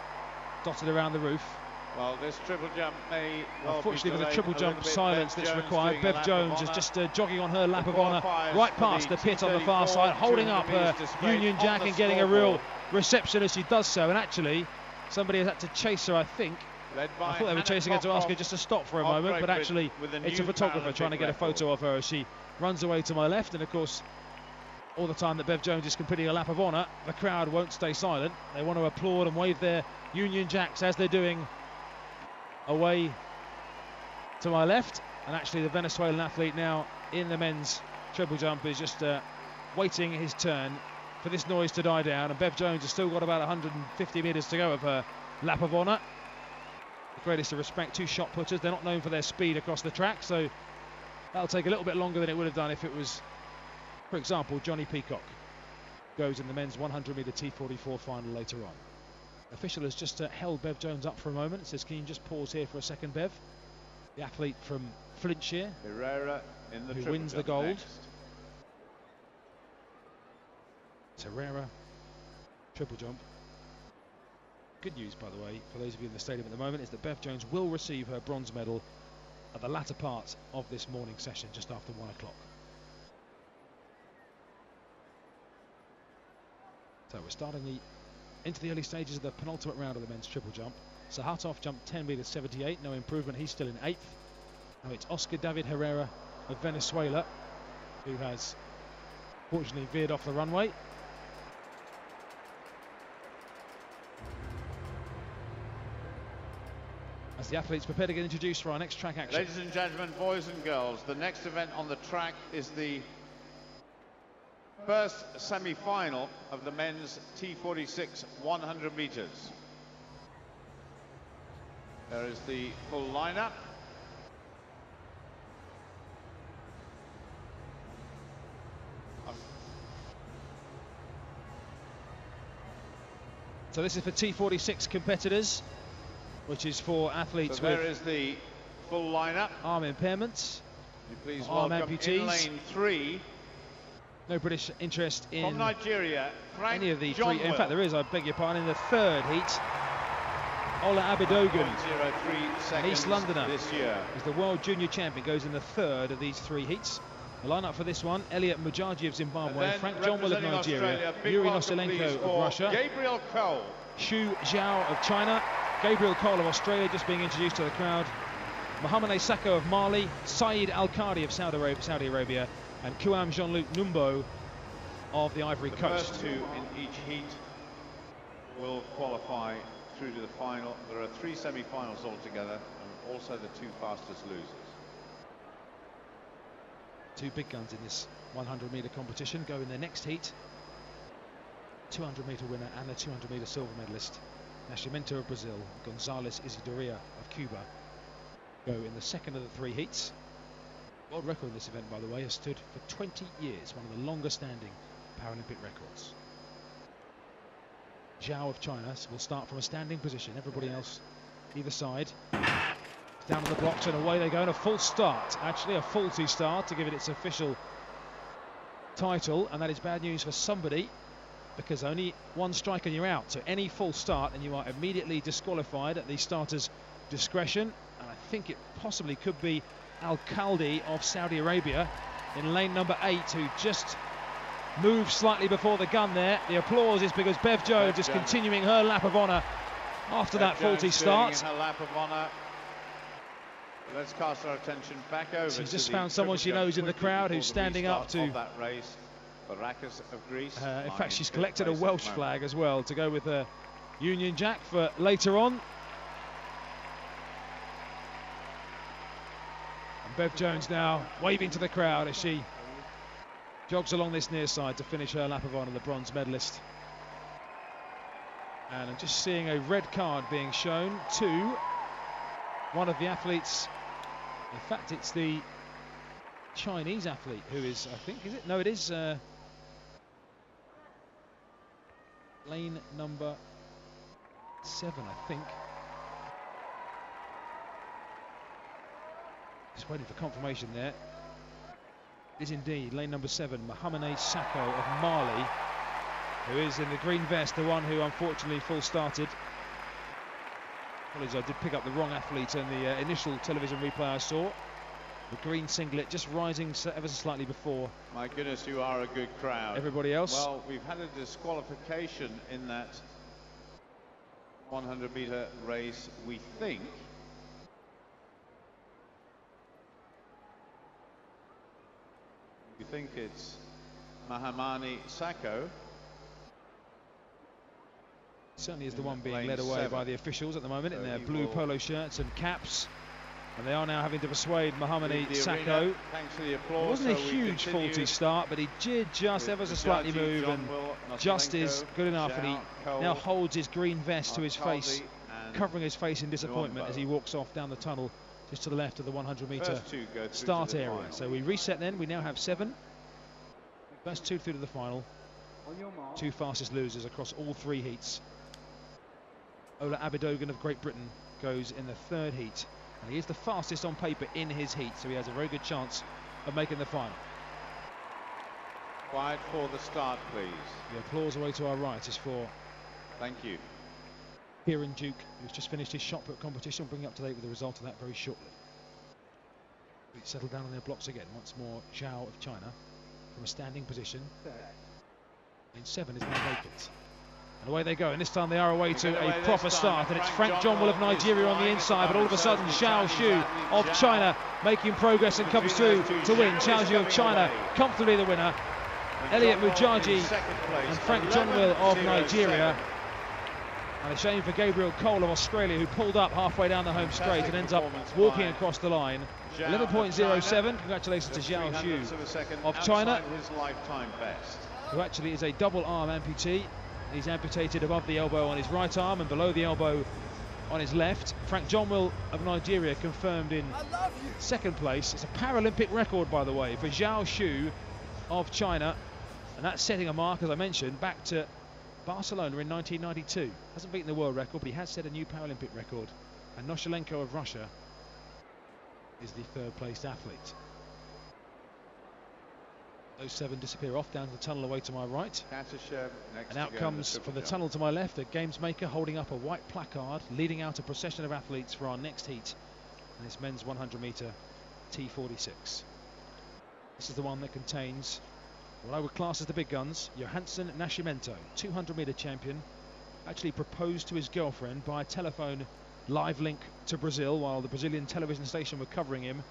dotted around the roof. Well, this triple jump may well unfortunately for the triple jump silence that's required. Bev Jones is just jogging on her lap of honour right past the pit on the far side, holding up her Union Jack and getting a real reception as she does so. And actually somebody has had to chase her, I think. I thought they were chasing her to ask her just to stop for a moment, but actually it's a photographer trying to get a photo of her as she runs away to my left. And of course, all the time that Bev Jones is completing a lap of honour, the crowd won't stay silent. They want to applaud and wave their Union Jacks as they're doing away to my left. And actually the Venezuelan athlete now in the men's triple jump is just waiting his turn for this noise to die down. And Bev Jones has still got about 150 metres to go of her lap of honour. The greatest of respect, 2 shot putters. They're not known for their speed across the track, so that'll take a little bit longer than it would have done if it was, for example, Johnny Peacock goes in the men's 100-metre T44 final later on. Official has just held Bev Jones up for a moment. It says, can you just pause here for a second, Bev? The athlete from Flintshire, Herrera in the who wins the gold. Next. Herrera, triple jump. Good news, by the way, for those of you in the stadium at the moment, is that Bev Jones will receive her bronze medal at the latter part of this morning session, just after 1 o'clock. So we're starting into the early stages of the penultimate round of the men's triple jump. Sahatov jumped 10 meters 78, no improvement, he's still in 8th. Now it's Oscar David Herrera of Venezuela, who has fortunately veered off the runway. As the athletes prepare to get introduced for our next track action. Ladies and gentlemen, boys and girls, the next event on the track is the first semi-final of the men's T46 100 meters. There is the full lineup. So this is for T46 competitors, which is for athletes so there is the full lineup. Arm impairments, please arm welcome amputees. In lane 3. No British interest in from Nigeria, Frank any of the John three. In fact, there is, I beg your pardon, in the third heat. Ola Abidogun, East Londoner, this year is the world junior champion, goes in the third of these 3 heats. The lineup for this one: Elliot Mujaji of Zimbabwe, Frank Johnwell of Nigeria, Yuri Noselenko of Russia, Gabriel Cole, Xu Zhao of China, Gabriel Cole of Australia just being introduced to the crowd, Mohamed Sako of Mali, Saeed Al-Qadi of Saudi Arabia, and Kouam Jean-Luc Numbo of the Ivory Coast. The first 2 in each heat will qualify through to the final. There are 3 semi-finals altogether, and also the 2 fastest losers. 2 big guns in this 100-meter competition go in their next heat. 200-meter winner and the 200-meter silver medalist Nascimento of Brazil, Gonzalez Isidoria of Cuba, go in the second of the 3 heats. World record in this event, by the way, has stood for 20 years, one of the longest-standing Paralympic records. Zhao of China will start from a standing position. Everybody else either side. Down on the blocks and away they go, and a false start. Actually, a faulty start to give it its official title, and that is bad news for somebody, because only 1 strike and you're out. So any false start and you are immediately disqualified at the starter's discretion. And I think it possibly could be Al-Khaldi of Saudi Arabia in lane number 8, who just moved slightly before the gun there. The applause is because Bev Jones is continuing her lap of honour after that faulty start. Her lap of honour. Let's cast our attention back over. She's just found someone she knows in the crowd who's standing up to that race. Barakis of Greece. In fact, she's collected a Welsh flag as well to go with her Union Jack for later on. And Bev Jones now waving to the crowd as she jogs along this near side to finish her lap of honour, the bronze medalist. And I'm just seeing a red card being shown to one of the athletes. In fact, it's the Chinese athlete who is, I think, is it? No, it is lane number 7, I think. Just waiting for confirmation there. It is indeed lane number 7, Mohamed Sako of Mali, who is in the green vest, the one who unfortunately full started. Apologies, I did pick up the wrong athlete in the initial television replay I saw. The green singlet just rising ever so slightly before. My goodness, you are a good crowd. Everybody else. Well, we've had a disqualification in that 100-meter race, we think. We think it's Mohamed Sako. Certainly is the one being led away by the officials at the moment in their blue polo shirts and caps. And they are now having to persuade Mohamed Sako. Thanks for the applause. It wasn't a huge faulty start, but he did just ever so slightly move, and just is good enough. And he now holds his green vest to his face, covering his face in disappointment as he walks off down the tunnel just to the left of the 100-meter start area. So we reset then. We now have 7. First 2 through to the final. 2 fastest losers across all 3 heats. Ola Abidogun of Great Britain goes in the 3rd heat, and he is the fastest on paper in his heat, so he has a very good chance of making the final. Quiet for the start, please. The applause away to our right is for Thank you. Kieran Duke, who's just finished his shot put competition. We'll bring you up to date with the result of that very shortly. We settle down on their blocks again. Once more, Zhao of China from a standing position. Lane 7 is now vacant. And away they go, and this time they are away to a proper start, and it's Frank Johnwell of Nigeria on the inside, but all of a sudden Zhao Xu of China making progress and comes through to win. Zhao Xu of China comfortably the winner. Elliot Mujaji and Frank Johnwell of Nigeria. And a shame for Gabriel Cole of Australia, who pulled up halfway down the home straight and ends up walking across the line. 11.07. Congratulations to Zhao Xu of China, who actually is a double arm amputee. He's amputated above the elbow on his right arm and below the elbow on his left. Frank Johnwell of Nigeria confirmed in second place. It's a Paralympic record, by the way, for Zhao Xu of China. And that's setting a mark, as I mentioned, back to Barcelona in 1992. Hasn't beaten the world record, but he has set a new Paralympic record. And Noshalenko of Russia is the third-placed athlete. Those 7 disappear off down the tunnel away to my right. And out comes from the tunnel to my left a games maker holding up a white placard, leading out a procession of athletes for our next heat. And this men's 100-meter T46. This is the one that contains what I would class as the big guns. Johansson Nascimento, 200-meter champion, actually proposed to his girlfriend by telephone live link to Brazil while the Brazilian television station were covering him.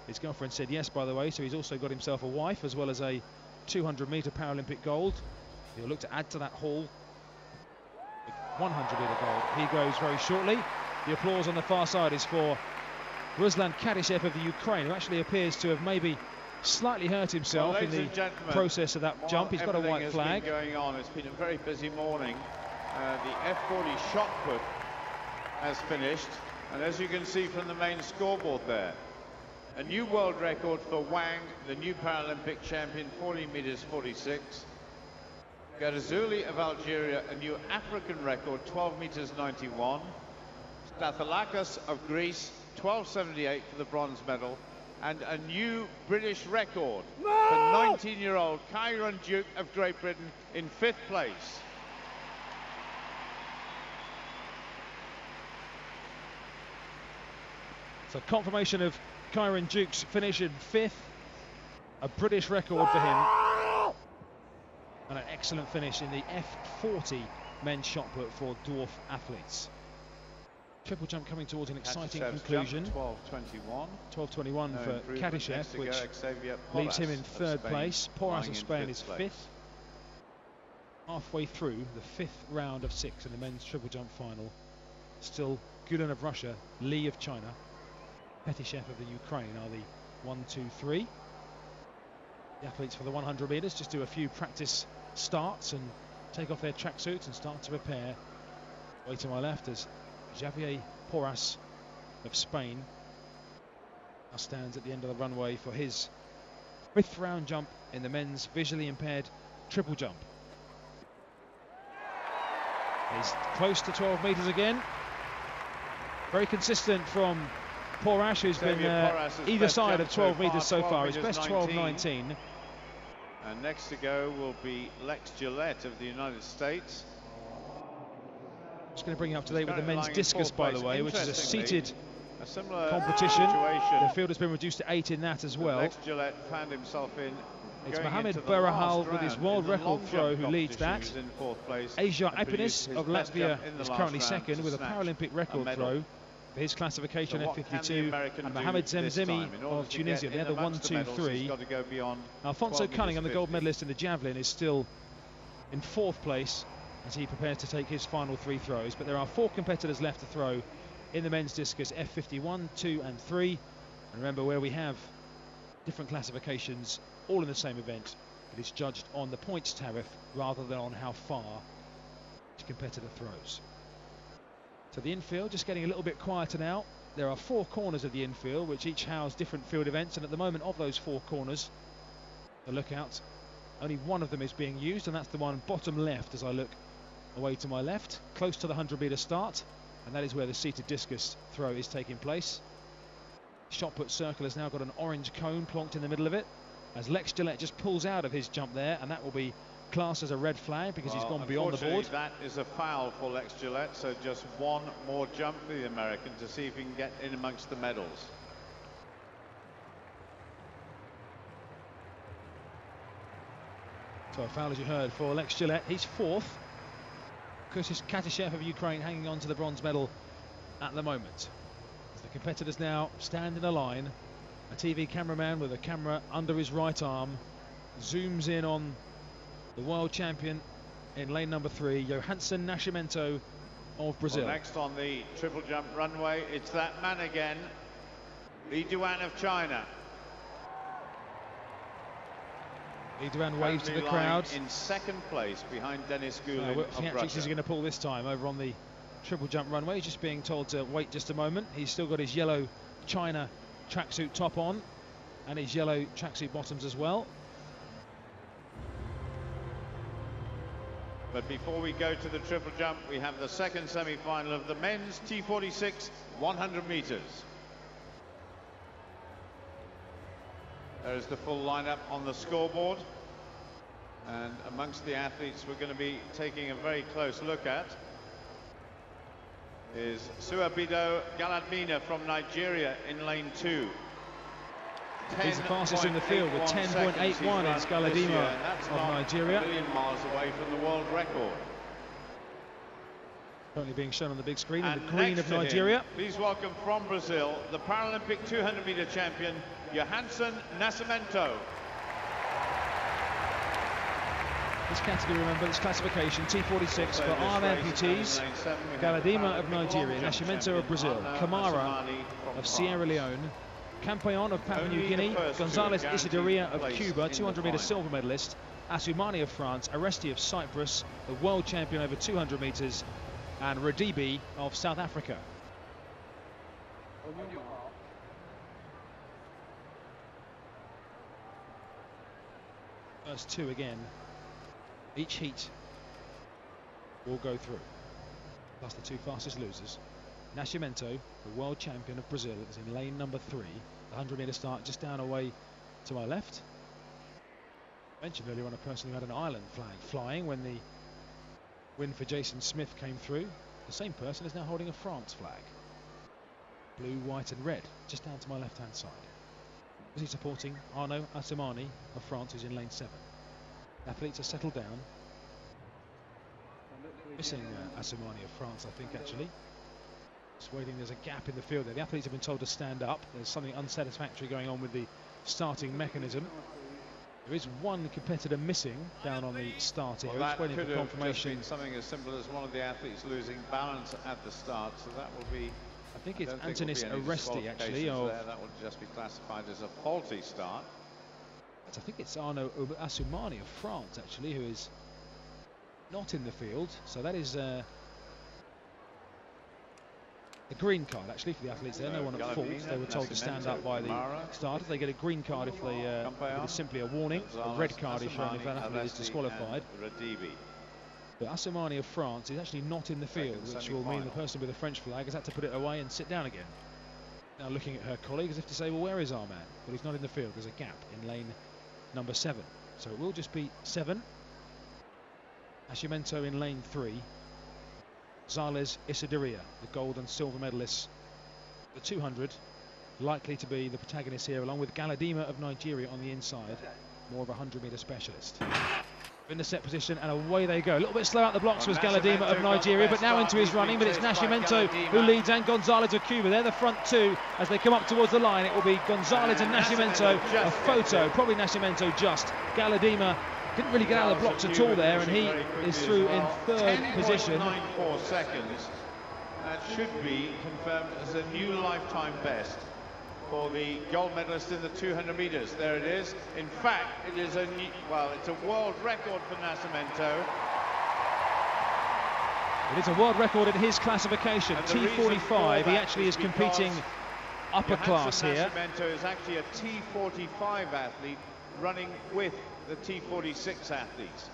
His girlfriend said yes, by the way, so he's also got himself a wife as well as a 200-meter Paralympic gold. He'll look to add to that haul with 100-meter gold. He goes very shortly. The applause on the far side is for Ruslan Kadyshev of the Ukraine, who actually appears to have maybe slightly hurt himself in the process of that jump. He's got a white flag. Going on. It's been a very busy morning. The F40 shot put has finished, and as you can see from the main scoreboard there, a new world record for Wang, the new Paralympic champion, 40 meters 46. Garzuli of Algeria, a new African record, 12 meters 91. Stathalakis of Greece, 12.78 for the bronze medal. And a new British record for 19-year-old Kieran Duke of Great Britain in 5th place. So confirmation of Kieran Duke's finish in 5th, a British record for him, and an excellent finish in the F40 men's shot put for dwarf athletes. Triple jump coming towards an exciting conclusion. 12.21. 12.21 for Kadyshev, which leaves him in 3rd place. Porras of Spain is 5th. Halfway through the 5th round of 6 in the men's triple jump final. Still Gulen of Russia, Lee of China, Petishev of the Ukraine are the 1, 2, 3. The athletes for the 100 meters just do a few practice starts and take off their tracksuits and start to prepare. Way to my left is Javier Porras of Spain. Now stands at the end of the runway for his 5th round jump in the men's visually impaired triple jump. He's close to 12 meters again. Very consistent from Porras, who's been either side of 12 meters so far. His best 12.19. And next to go will be Lex Gillette of the United States. Just going to bring you up to date with the men's discus, by the way, which is a seated similar competition. The field has been reduced to 8 in that as well. Lex Gillette found himself in. It's Mohamed Berahal with his world record throw who leads that. Asia Epinis of Latvia is currently 2nd with a Paralympic record throw for his classification F52, and Mohamed Zemzemi of Tunisia, the other 1, 2, 3. Alfonso Cunningham, the gold medalist in the javelin, is still in 4th place as he prepares to take his final 3 throws. But there are 4 competitors left to throw in the men's discus, F51, 2 and 3. And remember, where we have different classifications all in the same event, it is judged on the points tariff rather than on how far each competitor throws. So the infield just getting a little bit quieter now. There are 4 corners of the infield which each house different field events, and at the moment of those 4 corners, the lookout, only one of them is being used, and that's the one bottom left as I look away to my left, close to the 100-meter start, and that is where the seated discus throw is taking place. Shot put circle has now got an orange cone plonked in the middle of it. as Lex Gillette just pulls out of his jump there, and that will be classed as a red flag because he's gone beyond the board. That is a foul for Lex Gillette, so just one more jump for the American to see if he can get in amongst the medals. So a foul, as you heard, for Lex Gillette. He's fourth. Kurtis Katishev of Ukraine hanging on to the bronze medal at the moment. As the competitors now stand in a line, a TV cameraman with a camera under his right arm zooms in on the world champion in lane number 3, Johansson Nascimento of Brazil. Well, next on the triple jump runway, it's that man again, Li Duan of China. Li Duan waves to the crowd. In second place behind Dennis Gulin of Russia. He's going to pull this time over on the triple jump runway. He's just being told to wait just a moment. He's still got his yellow China tracksuit top on and his yellow tracksuit bottoms as well. But before we go to the triple jump, we have the second semi-final of the men's T46 100 meters. There's the full lineup on the scoreboard, and amongst the athletes we're going to be taking a very close look at is Suabido Galadmina from Nigeria in lane 2. He's the fastest in the field with 10.81 is Galadima of Nigeria. A million miles away from the world record. Currently being shown on the big screen in the green of Nigeria. Please welcome from Brazil the Paralympic 200-meter champion Johansson Nascimento. This category, remember, this classification, T46 for arm amputees, Galadima of Nigeria, Nascimento of Brazil, Kamara of Sierra Leone, Campeon of Papua New Guinea, Gonzalez Isidoria of Cuba, 200-meter silver medalist, Asumani of France, Aresti of Cyprus, the world champion over 200 meters, and Radibi of South Africa. First two again. Each heat will go through. Plus the two fastest losers. Nascimento, the world champion of Brazil, is in lane number 3. The 100-meter start just down away to my left. I mentioned earlier on a person who had an Ireland flag flying when the win for Jason Smith came through. The same person is now holding a France flag. Blue, white and red, just down to my left-hand side. Is he supporting Arnaud Asumani of France, who's in lane 7. Athletes are settled down. Missing Asumani of France, I think, actually. Just waiting, there's a gap in the field there. The athletes have been told to stand up. There's something unsatisfactory going on with the starting mechanism. There is one competitor missing down on the start here. Just waiting for confirmation. Just something as simple as one of the athletes losing balance at the start, so that will be. I think it's Antonis Aresti, actually. That will just be classified as a faulty start. I think it's Arnaud Asumani of France, actually, who is not in the field. So that is a green card, actually, for the athletes there. No one at fault. They were told to stand up by the starters. They get a green card if they it is simply a warning. A red card if that athlete is disqualified. But Asumani of France is actually not in the field, which will mean the person with the French flag has had to put it away and sit down again. Now looking at her colleague as if to say, well, where is our man? But he's not in the field. There's a gap in lane number 7. So it will just be 7. Nascimento in lane 3. Gonzalez Isidoria, the gold and silver medalists, the 200, likely to be the protagonist here, along with Galadima of Nigeria on the inside, more of a 100-meter specialist. In the set position, and away they go. A little bit slow out the blocks was Galadima of Nigeria, but now into his running, but it's Nascimento who leads, and Gonzalez of Cuba. They're the front two as they come up towards the line. It will be Gonzalez and Nascimento, a photo, probably Nascimento just. Galadima didn't really get out of the blocks at all there, and he is through in 3rd position. 10.94 seconds. That should be confirmed as a new lifetime best for the gold medalist in the 200 meters. There it is. In fact, it is it's a world record for Nascimento. It is a world record in his classification, T45. He actually is competing upper class here. Nascimento is actually a T45 athlete running with the T46 athletes.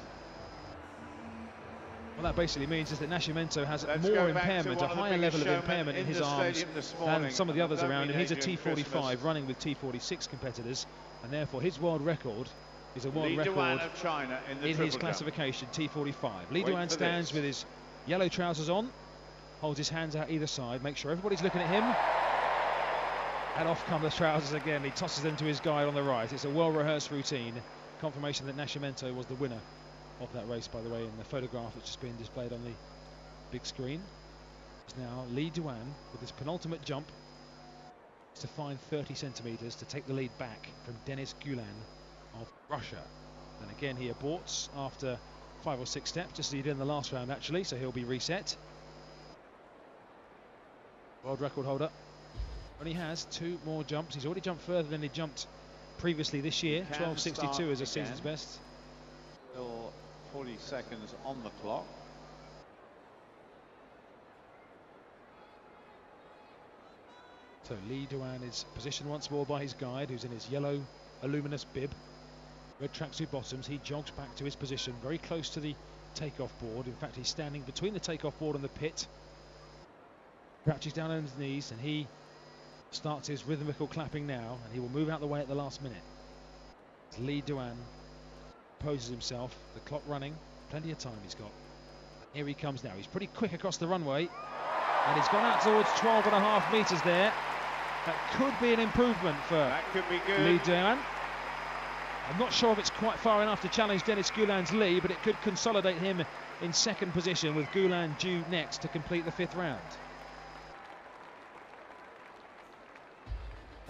What that basically means is that Nascimento has more impairment, a higher level of impairment in his arms than some of the others around him. He's a T45 running with T46 competitors, and therefore his world record is a world record of China in his classification, T45. Li Duan stands with his yellow trousers on, holds his hands out either side, makes sure everybody's looking at him, and off come the trousers again. He tosses them to his guide on the right. It's a well-rehearsed routine. Confirmation that Nascimento was the winner of that race, by the way, in the photograph that's just been displayed on the big screen. It's now Li Duan with his penultimate jump to find 30 centimetres to take the lead back from Denis Gulen of Russia. And again he aborts after 5 or 6 steps, just as he did in the last round actually, so he'll be reset. World record holder only has 2 more jumps. He's already jumped further than he jumped previously this year. 12.62 is a season's best. Still 40 seconds on the clock. So Li Duan is positioned once more by his guide, who's in his yellow aluminous bib, red tracksuit bottoms. He jogs back to his position, very close to the takeoff board. In fact, he's standing between the takeoff board and the pit. Crouches down on his knees, and he starts his rhythmical clapping now, and he will move out the way at the last minute. As Li Duan poses himself, the clock running, plenty of time he's got. Here he comes now. He's pretty quick across the runway, and he's gone out towards 12.5 metres there. That could be an improvement for Li Duan. I'm not sure if it's quite far enough to challenge Denis Gulen's lead, but it could consolidate him in second position, with Gulen due next to complete the 5th round.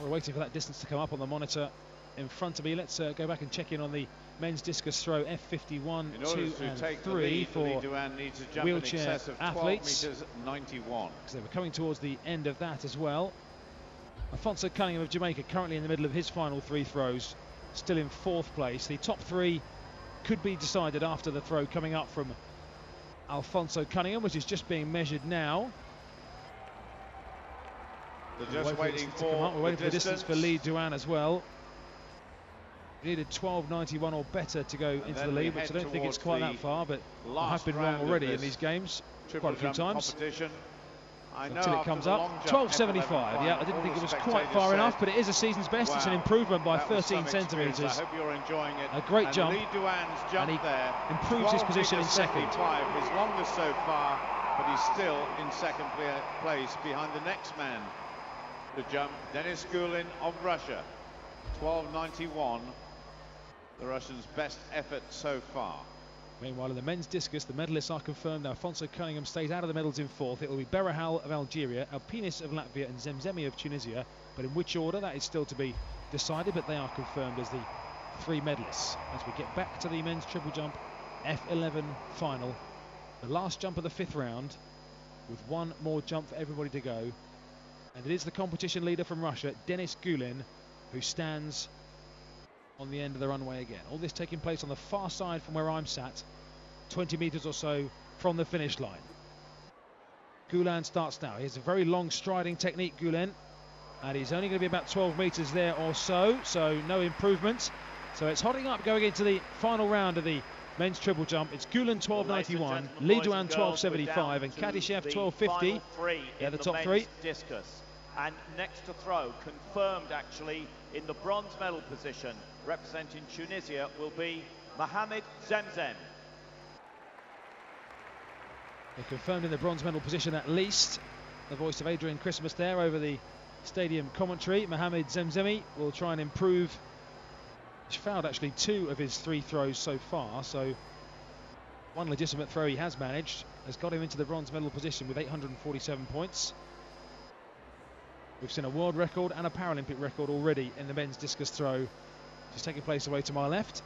We're waiting for that distance to come up on the monitor in front of me. Let's go back and check in on the men's discus throw F51, 2 and 3 for wheelchair athletes. 91. Because they were coming towards the end of that as well. Alfonso Cunningham of Jamaica currently in the middle of his final 3 throws, still in 4th place. The top 3 could be decided after the throw coming up from Alfonso Cunningham, which is just being measured now. They're just waiting for the distance for Li Duan as well. He needed 12.91 or better to go into the lead, which I don't think it's quite that far, but I have been wrong already in these games quite a few times. Until it comes up. 12.75, yeah, I didn't think it was quite far enough, but it is a season's best. It's an improvement by 13 centimetres. A great jump, and he improves his position in second. His longest so far, but he's still in second place behind the next man to jump, Denis Gulen of Russia. 12.91, the Russians' best effort so far. Meanwhile, in the men's discus, the medalists are confirmed now. Alfonso Cunningham stays out of the medals in 4th. It will be Berahal of Algeria, Alpinis of Latvia and Zemzemi of Tunisia. But in which order, that is still to be decided, but they are confirmed as the 3 medalists. As we get back to the men's triple jump F11 final, the last jump of the 5th round, with 1 more jump for everybody to go. And it is the competition leader from Russia, Denis Gulen, who stands on the end of the runway again. All this taking place on the far side from where I'm sat, 20 metres or so from the finish line. Gulen starts now. He has a very long striding technique, Gulen, and he's only going to be about 12 metres there or so, so no improvement. So it's hotting up going into the final round of the men's triple jump. It's Gulen 12.91, Li Duan 12.75, and Katishev 12.50. Yeah, the top 3. Discus. And next to throw, confirmed actually in the bronze medal position, representing Tunisia, will be Mohamed Zemzem. They're confirmed in the bronze medal position at least. The voice of Adrian Christmas there over the stadium commentary. Mohamed Zemzemi will try and improve. He's fouled actually 2 of his 3 throws so far, so 1 legitimate throw he has managed has got him into the bronze medal position with 847 points. We've seen a world record and a Paralympic record already in the men's discus throw, which is taking place away to my left.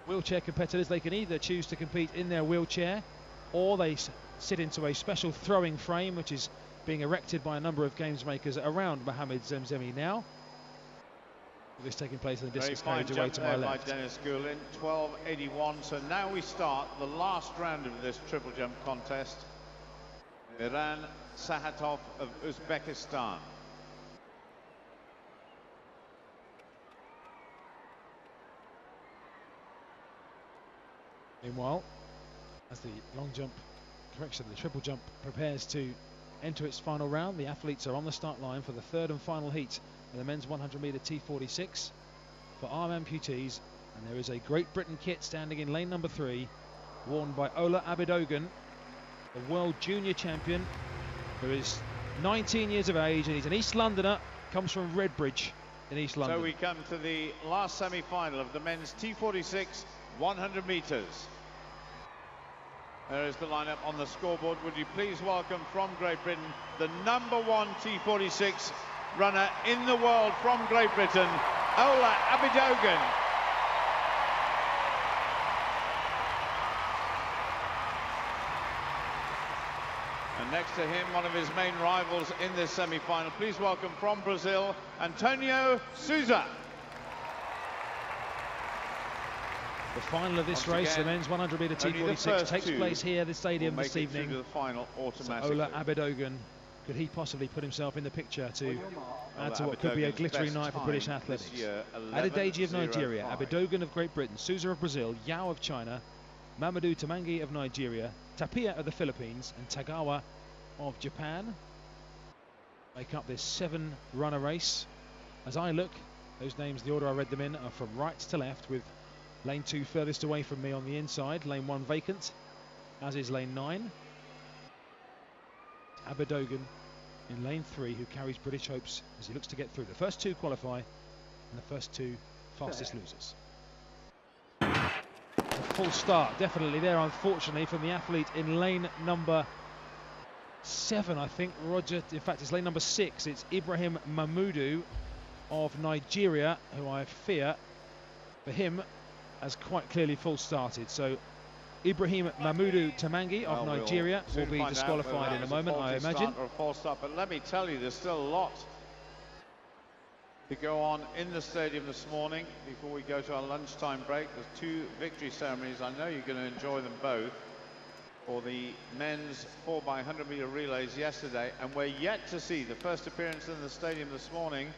Wheelchair competitors, they can either choose to compete in their wheelchair, or they sit into a special throwing frame, which is being erected by a number of games makers around Mohamed Zemzemi now. This taking place in the discus cage away to my left. By Denis Gulen, 12.81. So now we start the last round of this triple jump contest. Iran Sahatov of Uzbekistan. Meanwhile, As the long jump, correction, the triple jump prepares to enter its final round, the athletes are on the start line for the third and final heat of the men's 100 metre T46 for arm amputees. And there is a Great Britain kit standing in lane number 3, worn by Ola Abidogun, the world junior champion, who is 19 years of age, and he's an East Londoner, comes from Redbridge in East London. So we come to the last semi-final of the men's T46 100 metres. There is the lineup on the scoreboard. Would you please welcome from Great Britain the #1 T46 runner in the world from Great Britain, Ola Abidogun. And next to him, one of his main rivals in this semi-final. Please welcome from Brazil, Antonio Souza. The final of this race, the men's 100 metre T46, takes place here at the stadium this evening. To the final so Ola Abidogun, could he possibly put himself in the picture to add to what could be a glittering night for British athletics? Adedeji of Nigeria, Abidogun of Great Britain, Souza of Brazil, Yao of China, Mamadou Tamangi of Nigeria, Tapia of the Philippines, and Tagawa of Japan make up this 7-runner race. As I look, those names, the order I read them in, are from right to left, with lane 2 furthest away from me on the inside, lane 1 vacant, as is lane 9. Abidogun in lane 3, who carries British hopes as he looks to get through. The first 2 qualify, and the first 2 fastest losers. A full start, definitely there, unfortunately, from the athlete in lane number 7, I think, Roger. In fact, it's lane number 6. It's Ibrahim Mamudu of Nigeria, who I fear, for him, has quite clearly full started. So Ibrahim Mamudu Tamangi of Nigeria will be disqualified in a moment, I imagine. Or a false start, but let me tell you, there's still a lot to go on in the stadium this morning before we go to our lunchtime break. There's 2 victory ceremonies. I know you're going to enjoy them both. For the men's 4x100 metre relays yesterday, and we're yet to see the first appearance in the stadium this morning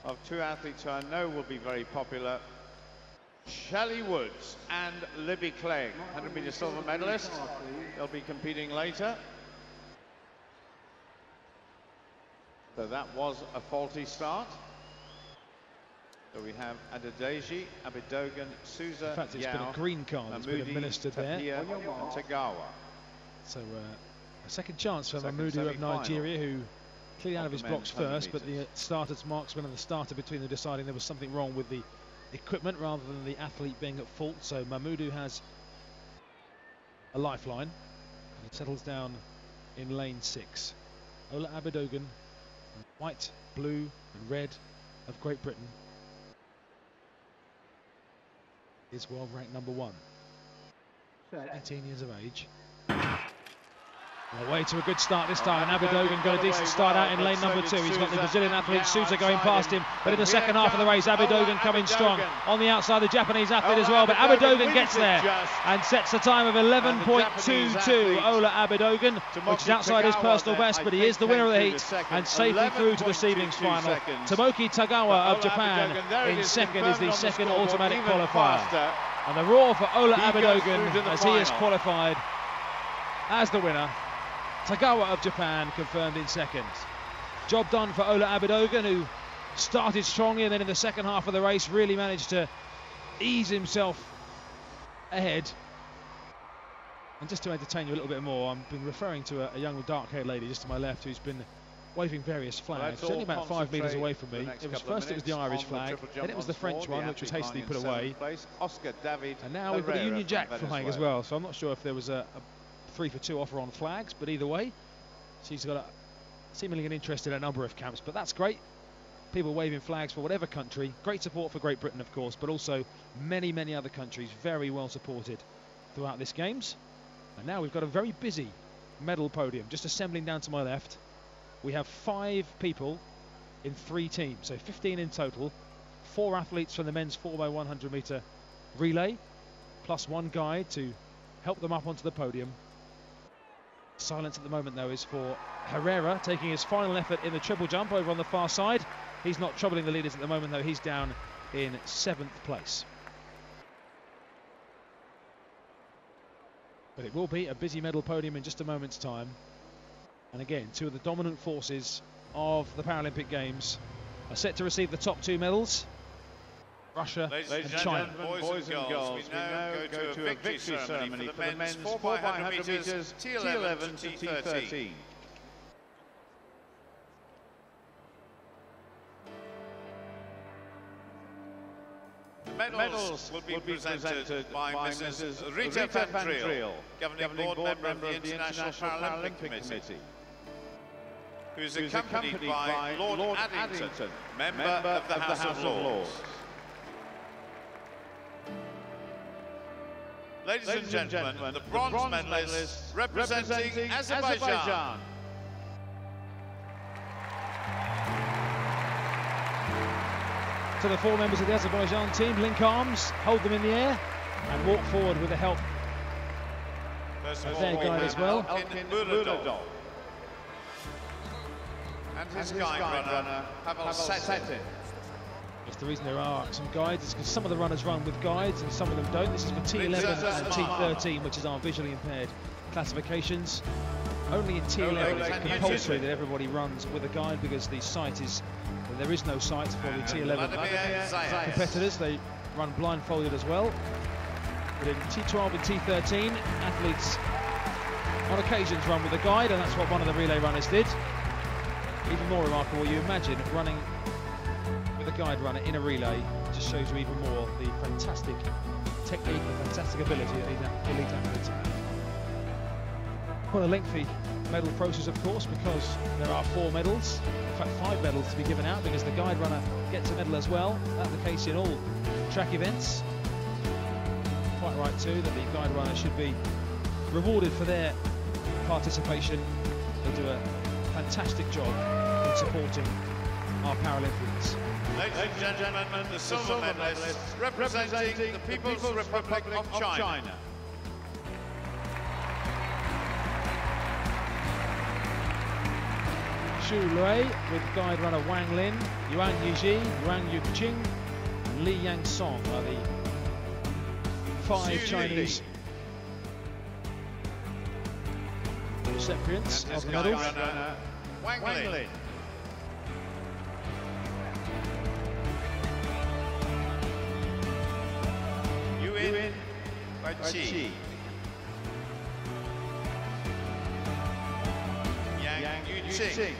of 2 athletes who I know will be very popular. Shelley Woods and Libby Clegg, 100 metre silver medalist. They'll be competing later. So that was a faulty start. So we have Adedeji, Abidogun, Souza, in fact, it's been a green card that's been administered there. And Tagawa. So a second chance for Mamudu of Nigeria, who clearly out of his blocks first, but the starter's marksman and the starter between them deciding there was something wrong with the equipment rather than the athlete being at fault. So Mamudu has a lifeline, and he settles down in lane 6. Ola Abidogun, white, blue and red of Great Britain, is world ranked #1. 18 years of age. Away to a good start this time, and Abidogun got a decent start out in lane number 2. He's got the Brazilian athlete Souza going past him, but in the second half of the race, Abidogun coming strong on the outside, the Japanese athlete as well, but Abidogun gets there and sets a time of 11.22. Ola Abidogun, which is outside his personal best, but he is the winner of the heat and safely through to this evening's final. Tomoki Tagawa of Japan in second is the second automatic qualifier. And the roar for Ola Abidogun as he is qualified as the winner. Tagawa of Japan confirmed in second. Job done for Ola Abidogun, who started strongly and then in the second half of the race really managed to ease himself ahead. And just to entertain you a little bit more, I've been referring to a young dark-haired lady just to my left who's been waving various flags. She's only about 5 metres away from me. It was the Irish flag, then it was the French one, which was hastily put away. And now we've got a Union Jack flying as well, so I'm not sure if there was a 3-for-2 offer on flags, but either way, she's got seemingly an interest in a number of camps, but that's great. People waving flags for whatever country. Great support for Great Britain, of course, but also many, many other countries very well supported throughout this Games. And now we've got a very busy medal podium just assembling down to my left. We have 5 people in 3 teams, so 15 in total. 4 athletes from the men's 4x100 metre relay, plus 1 guide to help them up onto the podium. Silence at the moment, though, is for Herrera, taking his final effort in the triple jump over on the far side. He's not troubling the leaders at the moment, though. He's down in 7th place. But it will be a busy medal podium in just a moment's time. And again, two of the dominant forces of the Paralympic Games are set to receive the top two medals. Russia and China. Boys and girls, we now go to a victory ceremony for the men's 4x100 metres T11 to T13. The medals will be presented by Mrs. Rita Van Driel, Governing Board Member of the International Paralympic Committee, who is accompanied by Lord Addington, Member of the House of Lords. Ladies and gentlemen, the bronze medalists representing Azerbaijan. To the four members of the Azerbaijan team, link arms, hold them in the air, and walk forward with the help of their guide as well. And his guide runner, Pavel Setin. Yes, the reason there are some guides is because some of the runners run with guides and some of them don't. This is for T11 and T13, which is our visually impaired classifications. Only in T11 is it compulsory that everybody runs with a guide, because the sight is, well, there is no sight for the T11 competitors. They run blindfolded as well. But in T12 and T13, athletes on occasions run with a guide, and that's what one of the relay runners did. Even more remarkable, you imagine running with a guide runner in a relay, just shows you even more the fantastic technique, the fantastic ability of these elite athletes. Quite a lengthy medal process, of course, because there are 4 medals, in fact 5 medals to be given out, because the guide runner gets a medal as well. That's the case in all track events. Quite right too that the guide runner should be rewarded for their participation. They do a fantastic job in supporting our Paralympians. Ladies and gentlemen, the silver medalists representing the People's Republic of China. Xu Lei with guide runner Wang Lin, Yuan Yuji, Wang Yuqing, and Li Yangsong are the 5 Chinese recipients of the medals. Wang Lin. Yuan Yuji. Yang Yuqing.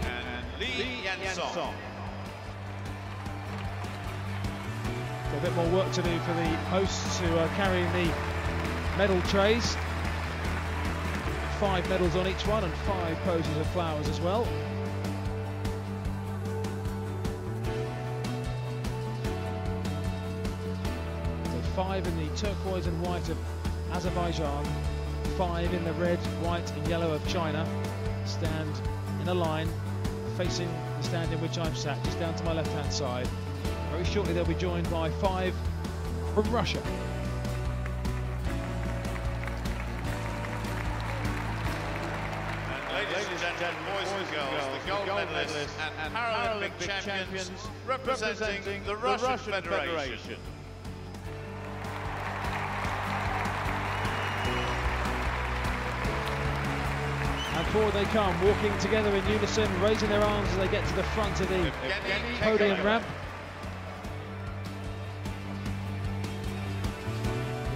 And Li Yansong. A bit more work to do for the hosts who are carrying the medal trays. 5 medals on each one and 5 poses of flowers as well. So 5 in the turquoise and white of Azerbaijan, 5 in the red, white and yellow of China. Stand in a line facing the stand in which I'm sat, just down to my left hand side. Very shortly they'll be joined by 5 from Russia. Ladies and gentlemen, boys and girls, the gold medalists and Paralympic champions representing the Russian Federation. And forward they come, walking together in unison, raising their arms as they get to the front of the podium ramp.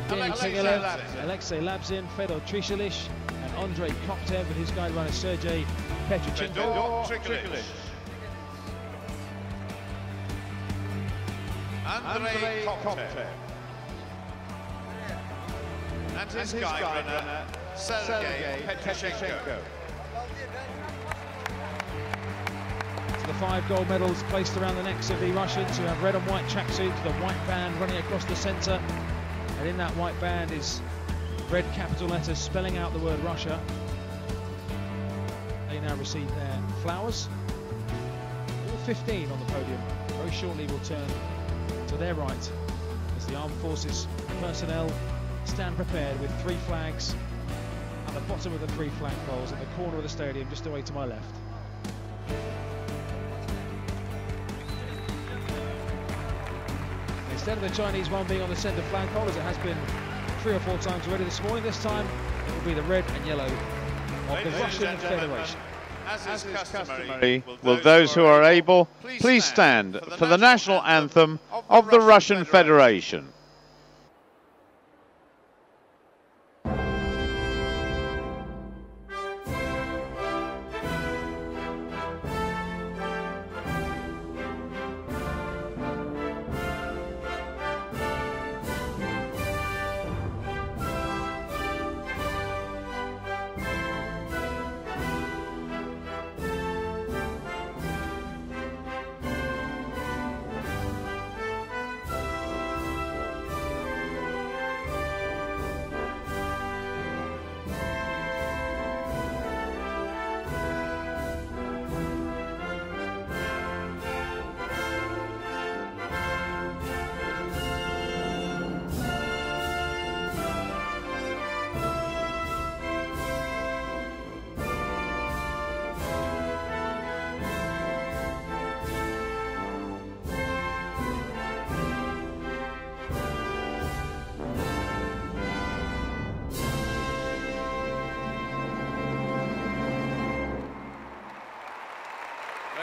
Alexei Labzin, Fedor Trishilish, and Andrei Koptev with his guide runner Sergei Petruchenko. Andrei Koptev. And his guide runner Sergei Petruchenko. The 5 gold medals placed around the necks of the Russians, who have red and white tracksuits, the white band running across the centre. And in that white band is red capital letters spelling out the word Russia. They now receive their flowers. All 15 on the podium. Very shortly will turn to their right as the Armed Forces personnel stand prepared with 3 flags at the bottom of the 3 flag poles at the corner of the stadium, just away to my left. instead of the Chinese one being on the centre flagpole, as it has been 3 or 4 times already this morning. This time it will be the red and yellow of the Russian Federation. As is customary, will those who are able please stand for the national anthem of the Russian Federation.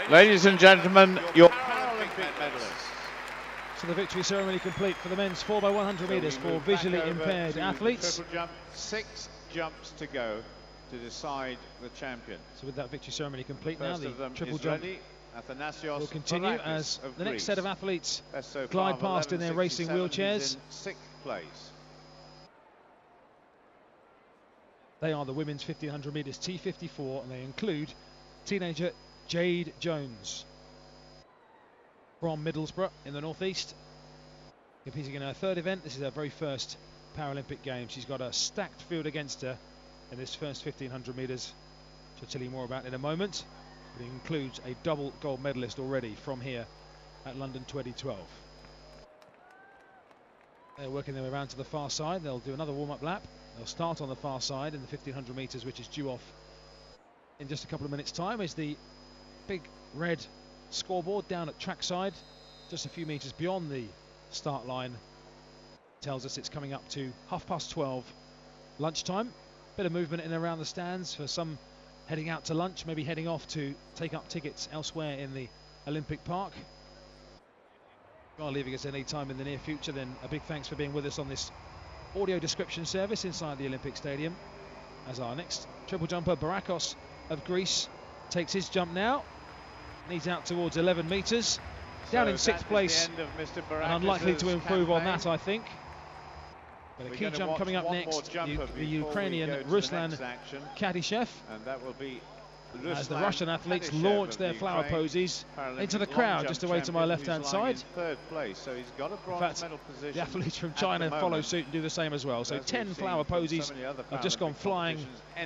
Ladies and gentlemen, your Paralympic medalists. So the victory ceremony complete for the men's 4x100 metres for visually impaired athletes. Triple jump, 6 jumps to go to decide the champion. So with that victory ceremony complete now, the triple jump will continue as the next set of athletes glide past in their racing wheelchairs. In 6th place. They are the women's 1500 metres T54, and they include teenager Jade Jones from Middlesbrough in the northeast, competing in her 3rd event. This is her very first Paralympic Games. She's got a stacked field against her in this first 1500 metres, which I'll tell you more about in a moment. It includes a double gold medalist already from here at London 2012. They're working their way around to the far side. They'll do another warm-up lap. They'll start on the far side in the 1500 metres, which is due off in just a couple of minutes' time. Is the big red scoreboard down at trackside, just a few metres beyond the start line. Tells us it's coming up to 12:30 lunchtime. Bit of movement in and around the stands for some heading out to lunch, maybe heading off to take up tickets elsewhere in the Olympic Park. If you are leaving us any time in the near future, then a big thanks for being with us on this audio description service inside the Olympic Stadium, as our next triple jumper, Barakos of Greece, takes his jump now. He's out towards 11 metres, down in 6th place, and unlikely to improve on that, I think. But a key jump coming up next, the Ukrainian Ruslan Kadyshev, and that will be as the Russian athletes launch their flower poses into the crowd just away to my left-hand side. In 3rd place, so he's got a bronze medal position. The athletes from China follow suit and do the same as well. So 10 flower poses have just gone flying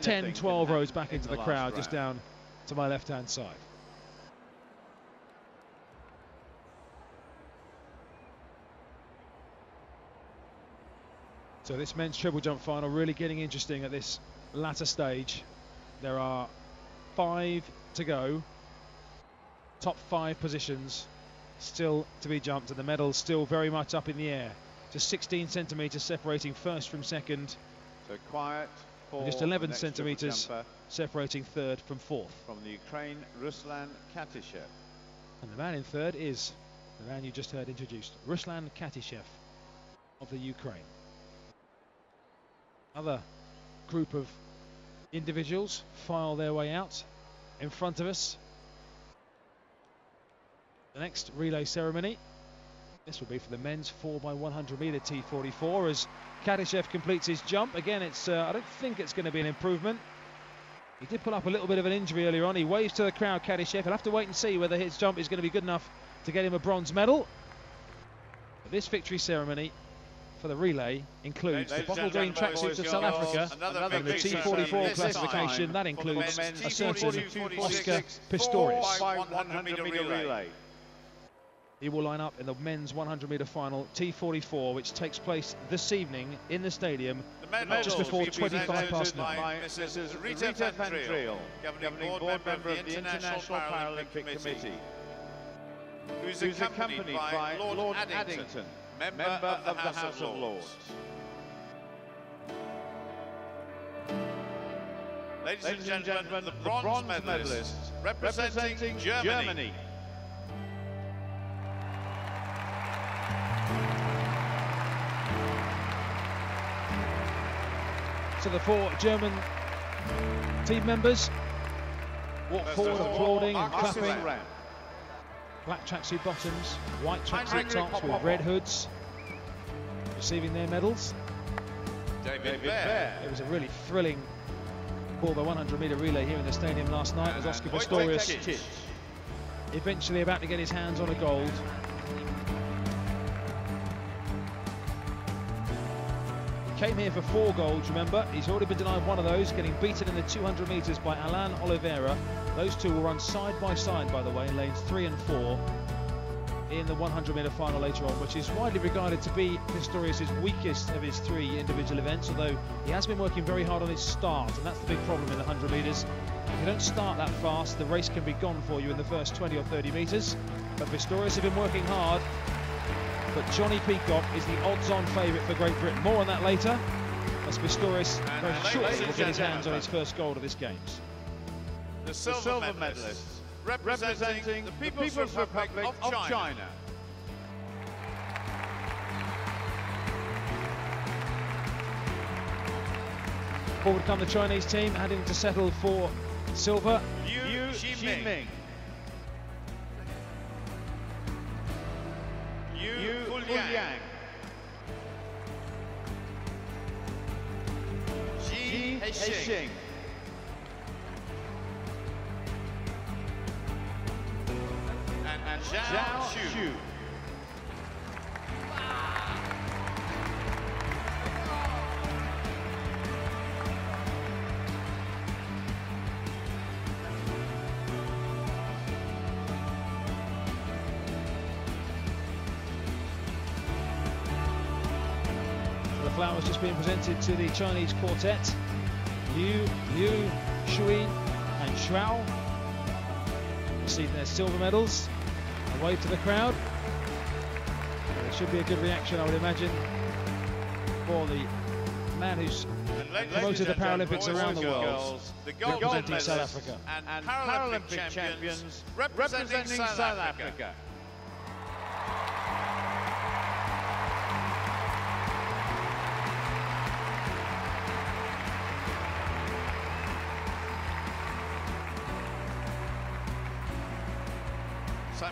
10, 12 rows back into the crowd, just down to my left-hand side. So this men's triple jump final really getting interesting at this latter stage. There are 5 to go. Top 5 positions still to be jumped, and the medals still very much up in the air. Just 16 centimetres separating first from second. So quiet. And just 11 centimetres separating third from fourth. From the Ukraine, Ruslan Kadyshev. And the man in third is the man you just heard introduced, Ruslan Kadyshev of the Ukraine. Another group of individuals file their way out in front of us. The next relay ceremony, this will be for the men's 4x100 metre T44 as Kadyshev completes his jump. Again, it's I don't think it's going to be an improvement. He did pull up a little bit of an injury earlier on. He waves to the crowd, Kadyshev. He'll have to wait and see whether his jump is going to be good enough to get him a bronze medal. But this victory ceremony for the relay includes the bottle green tracksuits of South Africa and the T44 classification. That includes a certain Oscar Pistorius. 100 metre relay. He will line up in the men's 100 metre final T44, which takes place this evening in the stadium just before 25 past 9. Mrs. Rita Van Driel, governing board member of the International Paralympic Committee, who's accompanied by Lord Addington, member of the House of Lords. Ladies and gentlemen, the bronze medalists representing Germany. So the 4 German team members walk forward applauding and clapping. Black tracksuit bottoms, white tracksuit tops with red hoods, receiving their medals. David Bear. It was a really thrilling for the 100-meter relay here in the stadium last night, as Oscar Pistorius eventually about to get his hands on a gold. He came here for 4 golds, remember. He's already been denied 1 of those, getting beaten in the 200 metres by Alain Oliveira. Those 2 will run side by side, by the way, in lanes 3 and 4 in the 100-metre final later on, which is widely regarded to be Pistorius' weakest of his 3 individual events, although he has been working very hard on his start, and that's the big problem in the 100 metres. If you don't start that fast, the race can be gone for you in the first 20 or 30 metres. But Pistorius has been working hard. But Johnny Peacock is the odds-on favourite for Great Britain. More on that later, as Pistorius very shortly will get his hands on his first gold of this Games. The silver medalists representing the People's Republic of China. Forward come the Chinese team, heading to settle for silver. Liu Ximing. Liu Fuliang. Ji Heixing. And Zhao Xu. The flowers just being presented to the Chinese quartet. Liu, Shui and Shuao receiving their silver medals. A wave to the crowd. There should be a good reaction, I would imagine, for the man who's promoted the Paralympics around the world, representing South Africa. And Paralympic champions representing South Africa.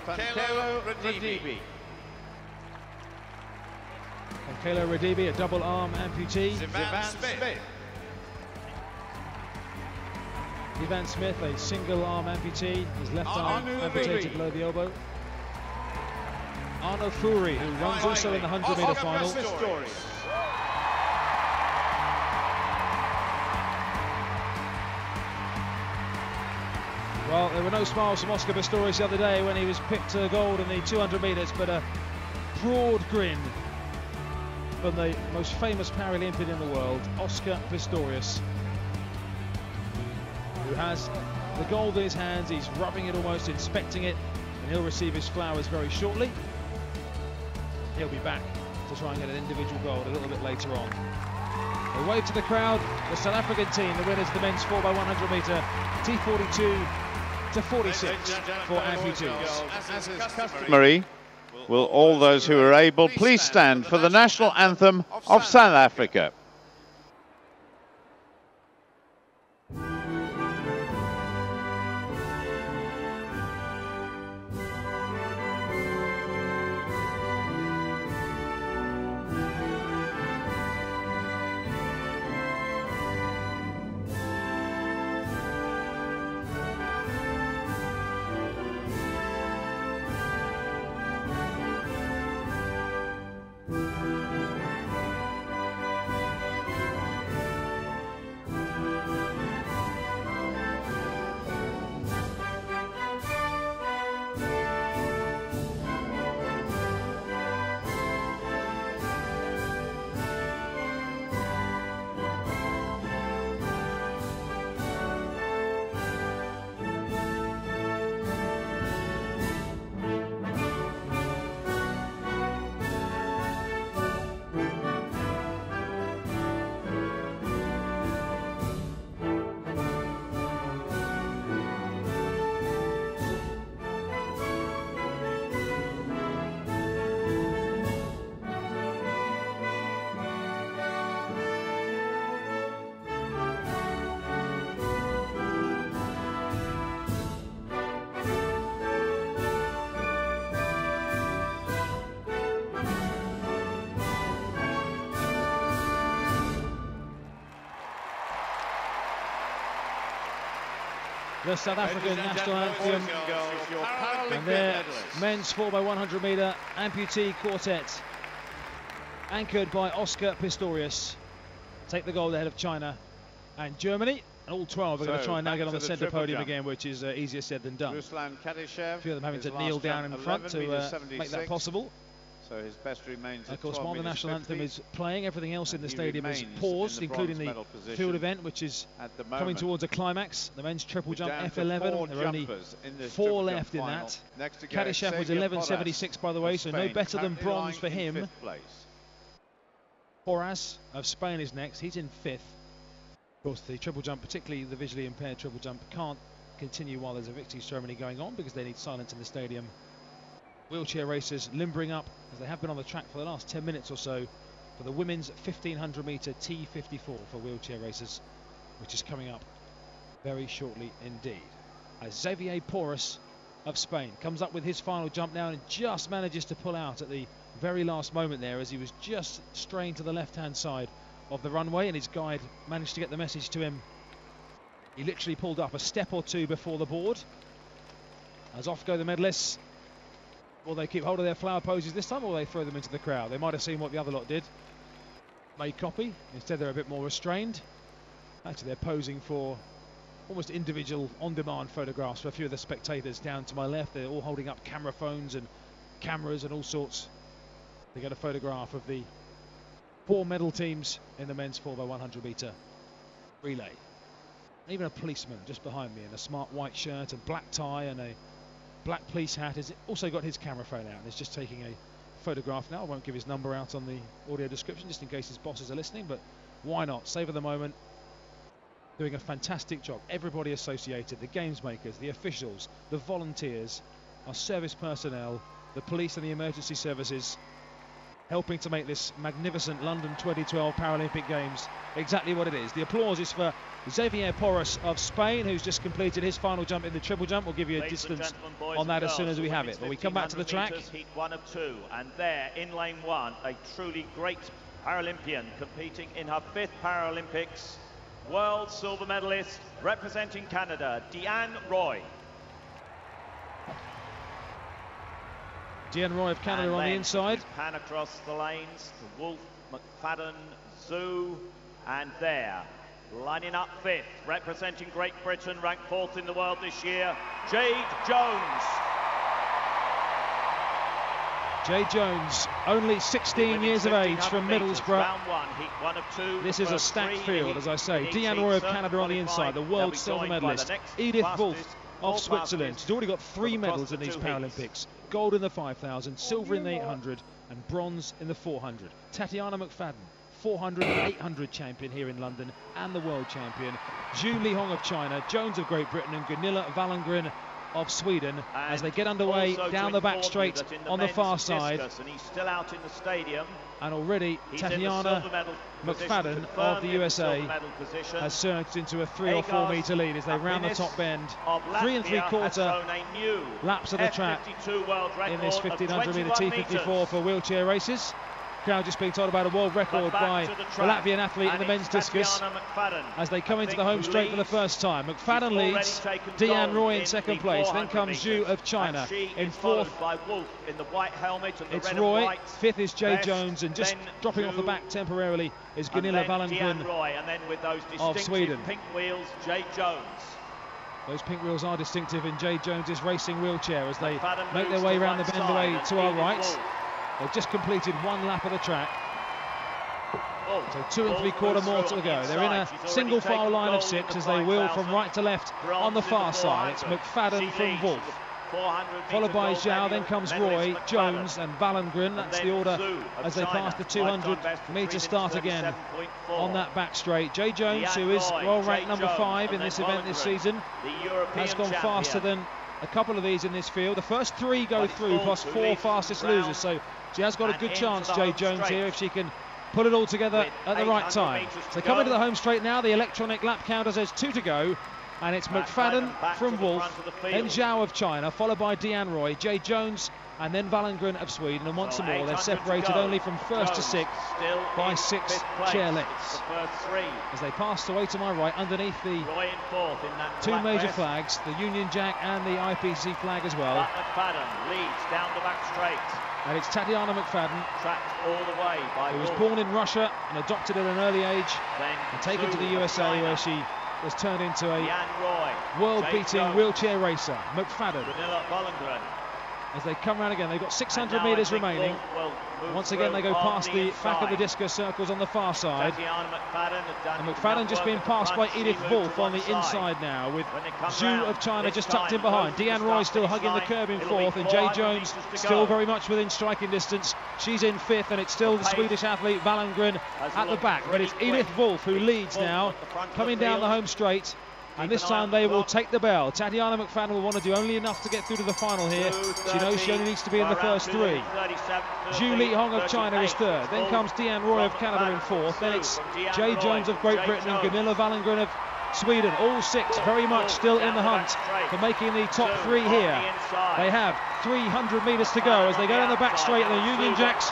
Kelo Radibi. Kelo Radibi, a double arm amputee. Zivan Smith. Ivan Smith, a single arm amputee, his left arm amputated below the elbow. Arno Furi, who runs also in the 100-metre final. Well, there were no smiles from Oscar Pistorius the other day when he was picked to gold in the 200 metres, but a broad grin from the most famous Paralympian in the world, Oscar Pistorius, who has the gold in his hands. He's rubbing it almost, inspecting it, and he'll receive his flowers very shortly. He'll be back to try and get an individual gold a little bit later on. A wave to the crowd, the South African team, the winners of the men's 4x100 metre T42 to 46 for amputees. As is customary, will all those who are able please stand for the national anthem of South Africa. the South African national anthem. And their men's 4x100 metre amputee quartet, anchored by Oscar Pistorius, take the gold ahead of China and Germany. And all 12 are going to try and now get on the centre podium again, which is easier said than done. A few of them having to kneel down in front to make that possible. So his best remains. Of course, while the national anthem is playing, everything else in the stadium is paused, including the field event, which is coming towards a climax. The men's triple jump F11. There are only 4 left in that. Kadyshev was 11.76, by the way, so no better than bronze for him. Porras of Spain is next. He's in 5th. Of course, the triple jump, particularly the visually impaired triple jump, can't continue while there's a victory ceremony going on because they need silence in the stadium. Wheelchair racers limbering up, as they have been on the track for the last 10 minutes or so, for the women's 1500 metre T54 for wheelchair racers, which is coming up very shortly indeed. As Xavier Porras of Spain comes up with his final jump now and just manages to pull out at the very last moment there, as he was just straying to the left-hand side of the runway, and his guide managed to get the message to him. He literally pulled up a step or two before the board. As off go the medalists. Will they keep hold of their flower poses this time, or will they throw them into the crowd? They might have seen what the other lot did, made copy. Instead they're a bit more restrained. Actually, they're posing for almost individual on-demand photographs for a few of the spectators down to my left. They're all holding up camera phones and cameras and all sorts. They get a photograph of the 4 medal teams in the men's 4x100 metre relay. Even a policeman just behind me in a smart white shirt and black tie and a black police hat has also got his camera phone out and is just taking a photograph now. I won't give his number out on the audio description just in case his bosses are listening, but why not? Savour the moment. Doing a fantastic job. Everybody associated, the games makers, the officials, the volunteers, our service personnel, the police and the emergency services, helping to make this magnificent London 2012 Paralympic Games exactly what it is. The applause is for Xavier Porras of Spain, who's just completed his final jump in the triple jump. We'll give you a distance on that as soon as we have it. But we come back to the track. Heat 1 of 2, and there in lane 1, a truly great Paralympian competing in her 5th Paralympics, world silver medalist representing Canada, Deanne Roy. Deanne Roy of Canada on the inside. Pan across the lanes to Wolf, McFadden, Zhu, and there, lining up 5th, representing Great Britain, ranked 4th in the world this year, Jade Jones. Jade Jones, only 16 years of age from Middlesbrough. Round 1, heat 1 of 2. This is a stacked field, as I say. Deanne Roy of Canada on the inside, the world silver medalist. Edith Wolf of Switzerland. She's already got 3 medals in these Paralympics. Gold in the 5,000, silver in the 800, and bronze in the 400. Tatiana McFadden, 400 and 800 champion here in London, and the world champion. June Li Hong of China, Jones of Great Britain, and Gunilla Wallengren of Sweden as they get underway down the back straight on the far side. And he's still out in the stadium. And already Tatiana McFadden of the USA has surged into a 3 or 4 metre lead as they round the top bend. 3 3/4 laps of the track in this 1500 metre T54 for wheelchair races. Crowd just being told about a world record by the Latvian athlete in the men's discus as they come into the home straight for the first time. McFadden leads, Deanne Roy in second place, then comes Zhu of China in 4th. It's Roy, 5th is Jade Jones, and just dropping off the back temporarily is Gunilla Wallengren of Sweden. Pink wheels, Jade Jones. Those pink wheels are distinctive in Jade Jones's racing wheelchair as they make their way around the bend away to our right. They've just completed 1 lap of the track. So 2 3/4 more to go. They're in a single file line of 6 as they wheel from right to left on the far side. It's McFadden from Wolf, followed by Zhao, then comes Roy, Jones and Wallengren. That's the order as they pass the 200 metre start again on that back straight. Jade Jones, who is world ranked number 5 in this event this season, has gone faster than a couple of these in this field. The first 3 go through, plus 4 fastest losers, so she has got a good chance, Jade Jones, here, if she can put it all together at the right time. So coming to the home straight now, the electronic lap counter says 2 to go. and it's McFadden from Wolf, then Zhao of China, followed by Deanne Roy, Jay Jones, and then Valengren of Sweden, and once more they're separated only from first to sixth by 6 chair lengths. As they passed away to my right, underneath the 2 major flags, the Union Jack and the IPC flag as well. McFadden leads down the back straight. And it's Tatiana McFadden, tracked all the way by who was born in Russia and adopted at an early age, and taken to the USA, where she was turned into a world-beating wheelchair racer. McFadden, as they come round again, they've got 600 metres remaining. Once again they go past the back of the discus circles on the far side, and McFadden just being passed by Edith Wolf on the inside now, with Zhu of China just tucked in behind. Deanne Roy still hugging the curb in fourth, and Jay Jones still very much within striking distance. She's in fifth, and it's still the Swedish athlete Valengren at the back, but it's Edith Wolf who leads now, coming down the home straight. And this time they will take the bell. Tatiana McFadden will want to do only enough to get through to the final here. She knows she only needs to be in the first 3. Zhu Li Hong of China is third. Then comes Deanne Roy of Canada in fourth. Then it's Jay Jones of Great Britain and Gunilla Valengren of Sweden. All 6 very much still in the hunt for making the top 3 here. They have 300 metres to go as they go down the back straight, and the Union Jacks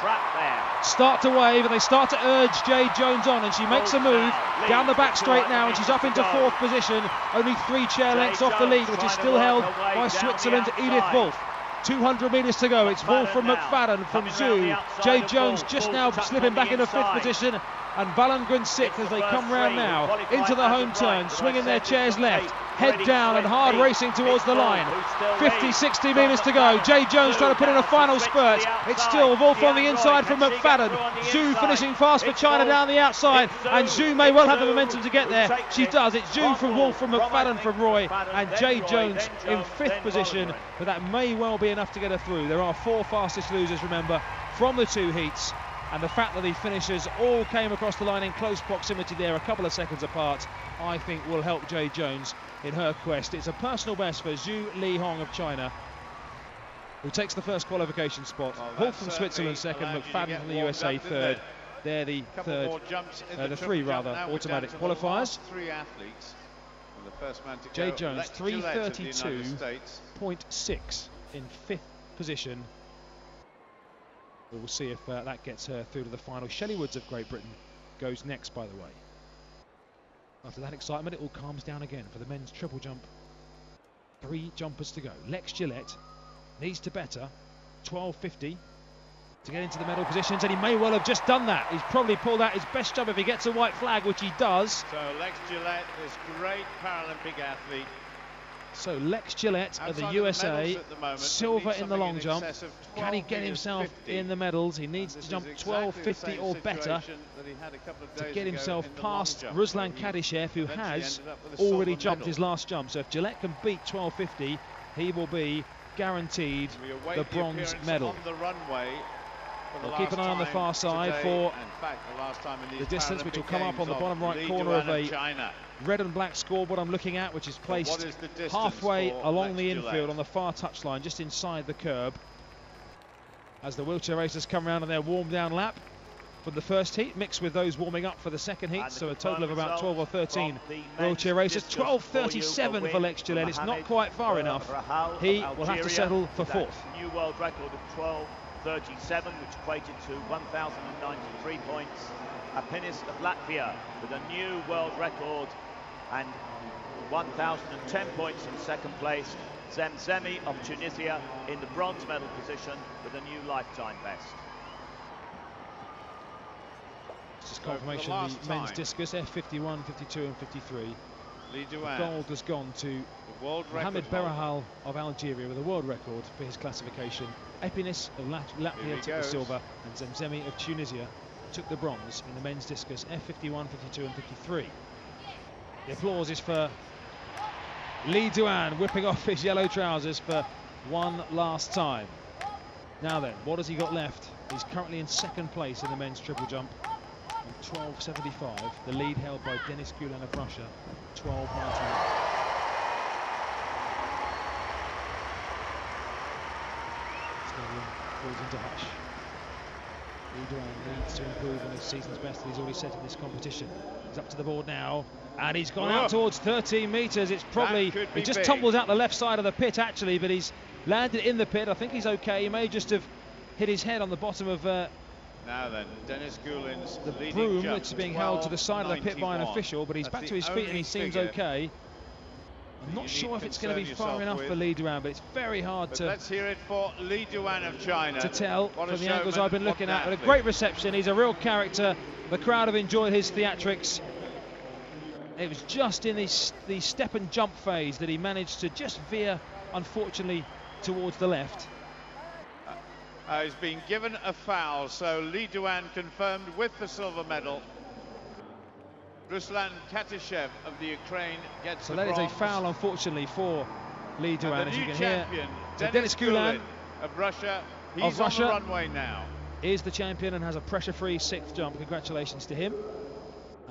start to wave, and they start to urge Jay Jones on, and she makes a move down the back straight now, and she's up into 4th position, only 3 chair lengths off the lead, which is still held by Switzerland's Edith Wolf. 200 metres to go. It's Wolf from McFadden, from Zhu. Jay Jones just now slipping back into 5th position, and Valengren 6th as they come round now into the home turn, swinging their chairs left, head down and hard racing towards the line. 50-60 metres to go. Jay Jones trying to put in a final spurt. It's still Wolf on the inside from McFadden. Zhu finishing fast for China down the outside, and Zhu may well have the momentum to get there. She does. It's Zhu from Wolf, from McFadden from Roy, and Jay Jones in 5th position, but that may well be enough to get her through. There are 4 fastest losers, remember, from the 2 heats. And the fact that the finishers all came across the line in close proximity there, a couple of seconds apart, I think will help Jay Jones in her quest. It's a personal best for Zhu Li Hong of China, who takes the first qualification spot. Wolf from Switzerland second, McFadden from the USA third. They're the the 3 automatic qualifiers. 3 athletes. And the first man to Jay Jones 3:32.6 in 5th position. We will see if that gets her through to the final. Shelley Woods of Great Britain goes next, by the way. After that excitement, it all calms down again for the men's triple jump. 3 jumpers to go. Lex Gillette needs to better 12.50 to get into the medal positions, and he may well have just done that. He's probably pulled out his best jump if he gets a white flag, which he does. So Lex Gillette, this great Paralympic athlete. So Lex Gillette of the USA, silver in the long jump. Can he get himself in the medals? He needs to jump 12.50 or better to get himself past Ruslan Kadyshev, who has already jumped his last jump. So if Gillette can beat 12.50, he will be guaranteed the bronze medal. We'll keep an eye on the far side for the distance, which will come up on the bottom right corner of a red and black scoreboard I'm looking at, which is placed halfway along the infield on the far touchline, just inside the curb, as the wheelchair racers come round on their warm down lap from the first heat, mixed with those warming up for the second heat, so a total of about 12 or 13 wheelchair racers. 12.37 for Lex Gillette. It's not quite far enough. He will have to settle for 4th. New world record of 12.37, which equated to 1,093 points. Apinis of Latvia with a new world record and 1,010 points in second place. Zemzemi of Tunisia in the bronze medal position with a new lifetime best. This is confirmation of the men's discus, F51, 52 and 53. The gold has gone to Mohamed Berahal of Algeria with a world record for his classification. Epinis of Latvia took the silver, and Zemzemi of Tunisia took the bronze in the men's discus, F51, 52 and 53. The applause is for Lee Duan, whipping off his yellow trousers for one last time. Now then, what has he got left? He's currently in second place in the men's triple jump on 12.75. The lead held by Denis Gulen of Russia, 12.91. Stadium falls into hush. Lee Duan needs to improve on his season's best that he's already set in this competition. He's up to the board now, and he's gone out towards 13 metres. It's probably, he just tumbles out the left side of the pit actually, but he's landed in the pit. I think he's okay. He may just have hit his head on the bottom of now then, Dennis Goulin's the broom that's being held to the side of the pit by an official, but he's back to his feet and he seems okay. I'm not sure if it's going to be far enough for Lee Duan, but it's very hard to... Let's hear it for Lee Duan of China. To tell from the angles I've been looking at. But a great reception. He's a real character. The crowd have enjoyed his theatrics. It was just in the step and jump phase that he managed to just veer, unfortunately, towards the left. He's been given a foul, so Lee Duan confirmed with the silver medal. Ruslan Katishev of the Ukraine gets the bronze. So that is a foul, unfortunately, for Lee Duan, as you can hear. So Dennis Goulin of Russia, he's on the runway now. Is the champion and has a pressure-free 6th jump. Congratulations to him,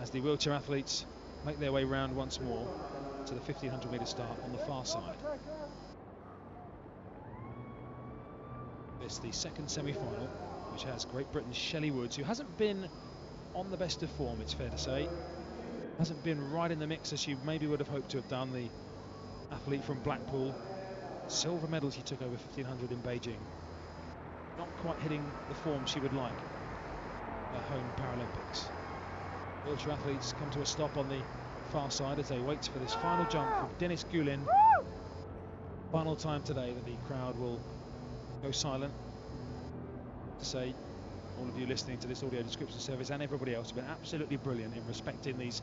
as the wheelchair athletes make their way round once more to the 1500-metre start on the far side. It's the second semi-final, which has Great Britain's Shelley Woods, who hasn't been on the best of form, it's fair to say. Hasn't been right in the mix as she maybe would have hoped to have done. The athlete from Blackpool, silver medal she took over 1500 in Beijing. Not quite hitting the form she would like at home Paralympics. Wheelchair athletes come to a stop on the far side as they wait for this final jump from Dennis Goulin. Final time today that the crowd will go silent. To say, all of you listening to this audio description service and everybody else have been absolutely brilliant in respecting these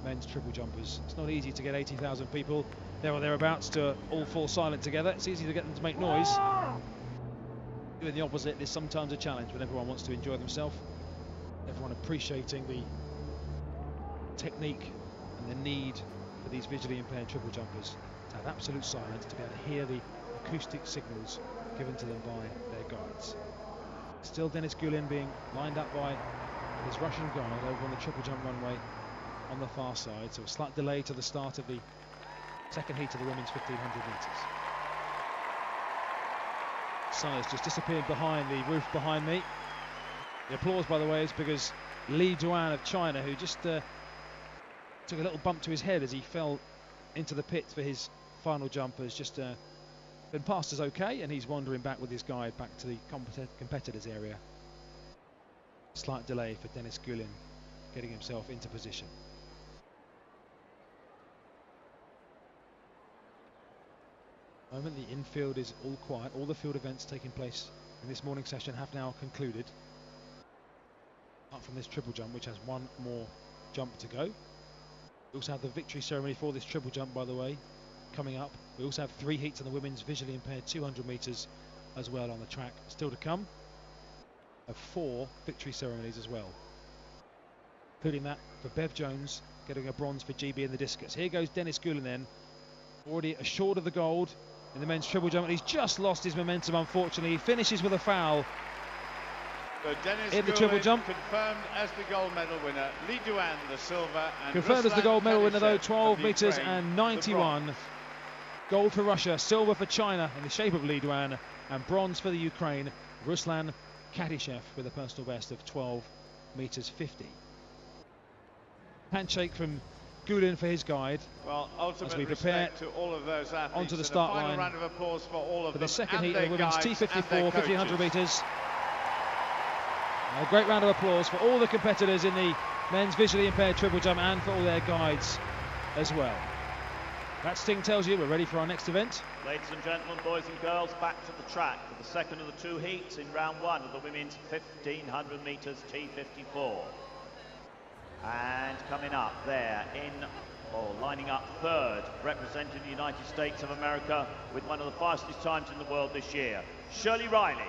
men's triple jumpers. It's not easy to get 80,000 people there or thereabouts to all fall silent together. It's easy to get them to make noise. Doing the opposite is sometimes a challenge when everyone wants to enjoy themselves. Everyone appreciating the technique and the need for these visually impaired triple jumpers to have absolute silence, to be able to hear the acoustic signals given to them by their guides. Still Dennis Goulin being lined up by his Russian guide over on the triple jump runway on the far side, so a slight delay to the start of the second heat of the women's 1500 metres. Size just disappeared behind the roof behind me. The applause, by the way, is because Lee Duan of China, who just took a little bump to his head as he fell into the pit for his final jump, has just been passed as okay, and he's wandering back with his guide back to the competitors area. Slight delay for Dennis Goulin getting himself into position. At the moment the infield is all quiet. All the field events taking place in this morning session have now concluded. Apart from this triple jump, which has one more jump to go. We also have the victory ceremony for this triple jump, by the way, coming up. We also have 3 heats on the women's visually impaired 200 metres as well on the track still to come. Of 4 victory ceremonies as well, including that for Bev Jones getting a bronze for GB in the discus. Here goes Dennis Goulin then, already assured of the gold in the men's triple jump, and he's just lost his momentum, unfortunately. He finishes with a foul. So Dennis in the triple jump. Confirmed as the gold medal winner. Lee Duan the silver. And confirmed as the gold medal winner though, 12 metres and 91. Gold for Russia, silver for China in the shape of Lee Duan, and bronze for the Ukraine, Ruslan Katishev with a personal best of 12 metres 50. Handshake from Goulin for his guide. Well, as we prepare to all of those athletes, onto the start line round of applause for all of for them the second heat of the women's T54 1500 metres. A great round of applause for all the competitors in the men's visually impaired triple jump and for all their guides as well. That sting tells you we're ready for our next event. Ladies and gentlemen, boys and girls, back to the track for the second of the 2 heats in round 1 of the women's 1500 metres T54. And coming up there lining up third, representing the United States of America with one of the fastest times in the world this year, Shirley Riley.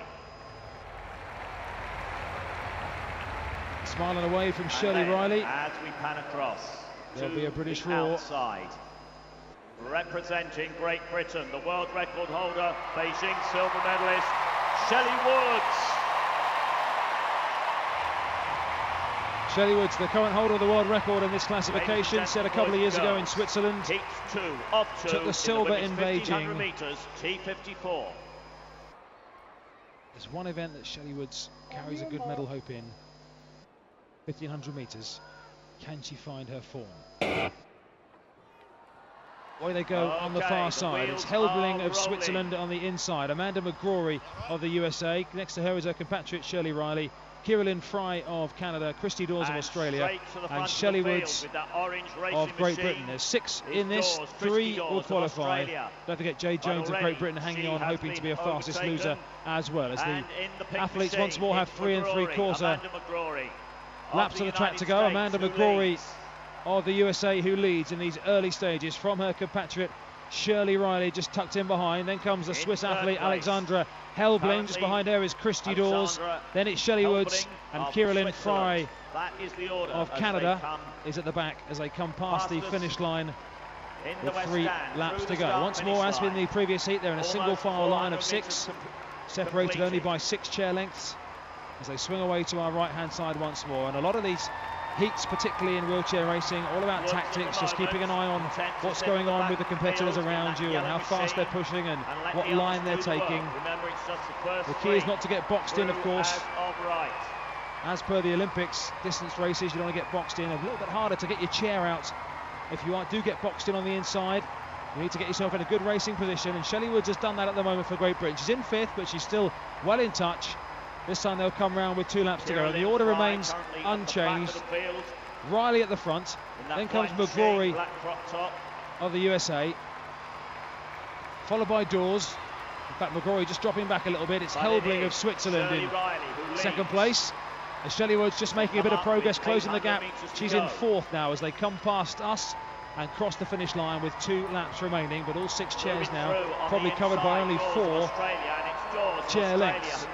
Smiling away from Shirley Riley. As we pan across, there'll be a British roar. Outside. Representing Great Britain, the world record holder, Beijing silver medalist, Shelley Woods. Shelley Woods, the current holder of the world record in this classification, set a couple of years ago in Switzerland. Heat 2 of 2. Took the silver in Beijing. Meters, T54. There's one event that Shelley Woods carries a good medal hope in. 1500 metres. Can she find her form? Away they go on the far side. It's Helbling of Switzerland on the inside. Amanda McGrory of the USA. Next to her is her compatriot Shirley Riley. Kieralyn Fry of Canada. Christy Dawes of Australia. And Shelley Woods of Great Britain. There's 6 in this. 3 will qualify. Don't forget Jade Jones of Great Britain hanging on, hoping to be a fastest loser as well. As the athletes once more have 3 3/4 laps of the track to go. Amanda McGrory of the USA who leads in these early stages from her compatriot Shirley Riley, just tucked in behind. Then comes the Swiss athlete Alexandra Helbling. Just behind her is Christy Dawes. Then it's Shelley Woods, and Kieralyn Fry of Canada is at the back as they come past the finish line with 3 laps to go. Once more, as in the previous heat, they're in a single file line of 6, separated only by 6 chair lengths as they swing away to our right hand side once more. And a lot of these heats, particularly in wheelchair racing, all about tactics, just keeping an eye on what's going on with the competitors around you and how fast they're pushing and what line they're taking. The key is not to get boxed in, of course. As per the Olympics, distance races, you don't want to get boxed in. A little bit harder to get your chair out. If you do get boxed in on the inside, you need to get yourself in a good racing position, and Shelley Woods has done that at the moment for Great Britain. She's in 5th, but she's still well in touch. This time they'll come round with 2 laps to go. The order remains unchanged. Riley at the front, then comes McGrory of the USA, followed by Dawes. In fact, McGrory just dropping back a little bit. It's Helbling of Switzerland in 2nd place. As Shelley Woods just making a bit of progress, closing the gap. She's in 4th now as they come past us and cross the finish line with 2 laps remaining, but all 6 chairs now, probably covered by only 4 chair lengths.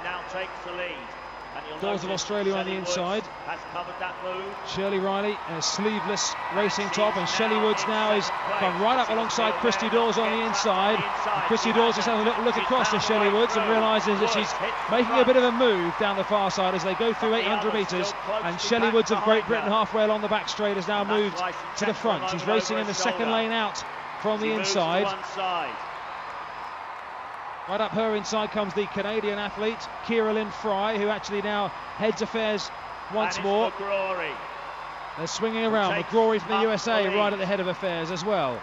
Dawes of Australia on the inside. Shirley Riley in a sleeveless racing top, and Shelley Woods now is come right up alongside Christy Dawes on the inside. And Christy Dawes just has a little look across to Shelley Woods and realises that she's making a bit of a move down the far side as they go through 800 metres. And Shelley Woods of Great Britain, halfway along the back straight, has now moved to the front. She's racing in the 2nd lane out from the inside. Right up her inside comes the Canadian athlete, Kieralyn Fry, who actually now heads affairs once more. They're swinging around. McGrory from the USA right at the head of affairs as well.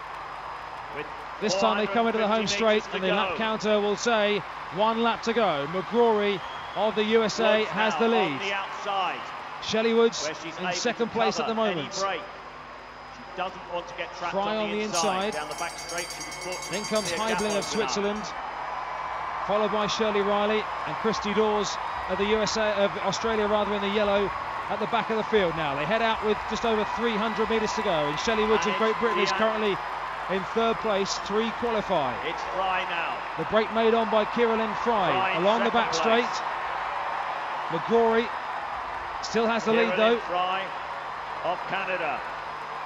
This time they come into the home straight, and the lap counter will say 1 lap to go. McGrory of the USA has the lead. Shelley Woods in 2nd place at the moment. Fry on the inside. Then comes Helbling of Switzerland, followed by Shirley Riley and Christy Dawes of the USA, of Australia rather, in the yellow at the back of the field now. They head out with just over 300 metres to go, and Shelley Woods of Great Britain is currently in 3rd place. 3 qualify. It's Fry now. The break made on by Kieralyn Fry along the back straight. McGrory still has the lead though. Fry of Canada.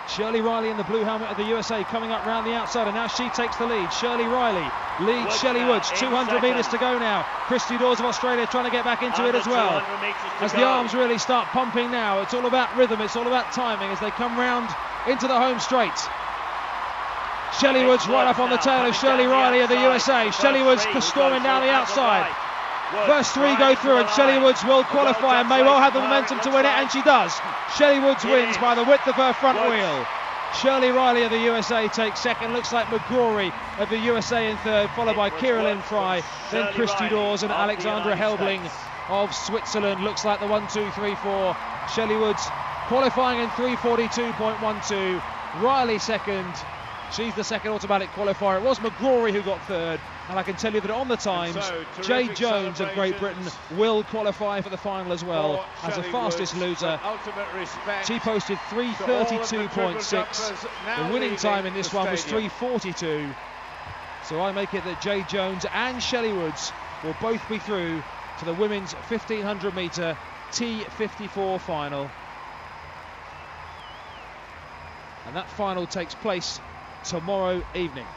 Shirley Riley in the blue helmet of the USA coming up round the outside, and now she takes the lead. Shirley Riley leads Shelley Woods. 200 metres to go now. Christy Dawes of Australia trying to get back into it as well. As the arms really start pumping now, it's all about rhythm, it's all about timing as they come round into the home straight. Shelley Woods right up on the tail of Shirley Riley of the USA. Shelley Woods storming down the outside. First 3 go through, and Shelley Woods will qualify and may well have the momentum to win it, and she does. Shelley Woods wins by the width of her front wheel. Shirley Riley of the USA takes 2nd. Looks like McGrory of the USA in 3rd, followed by Kieralyn Fry, then Christy Dawes and Alexandra Helbling of Switzerland. Looks like the 1, 2, 3, 4. Shelley Woods qualifying in 3:42.12. Riley 2nd. She's the 2nd automatic qualifier. It was McGrory who got 3rd, and I can tell you that on the times, Jade Jones of Great Britain will qualify for the final as well as the fastest loser. She posted 3:32.6. The winning time in this one was 3:42. So I make it that Jade Jones and Shelley Woods will both be through to the women's 1500 metre T54 final. And that final takes place tomorrow evening.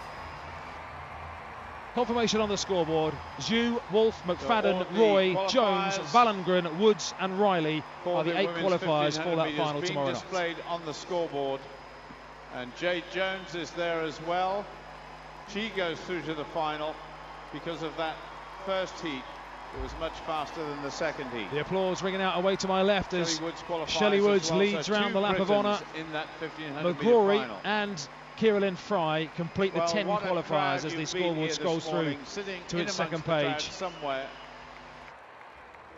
Confirmation on the scoreboard: Zhu, Wolf, McFadden, Roy, Jones, Vallengren, Woods and Riley are the 8 qualifiers for that final tomorrow night. Displayed on the scoreboard, and Jade Jones is there as well. She goes through to the final because of that first heat It was much faster than the second heat. The applause ringing out away to my left as Shelley Woods well, leads so round the lap of honour. In that 1500 McGrory and Kieralyn Fry complete the 10 qualifiers as the scoreboard scrolls through to its second page. Somewhere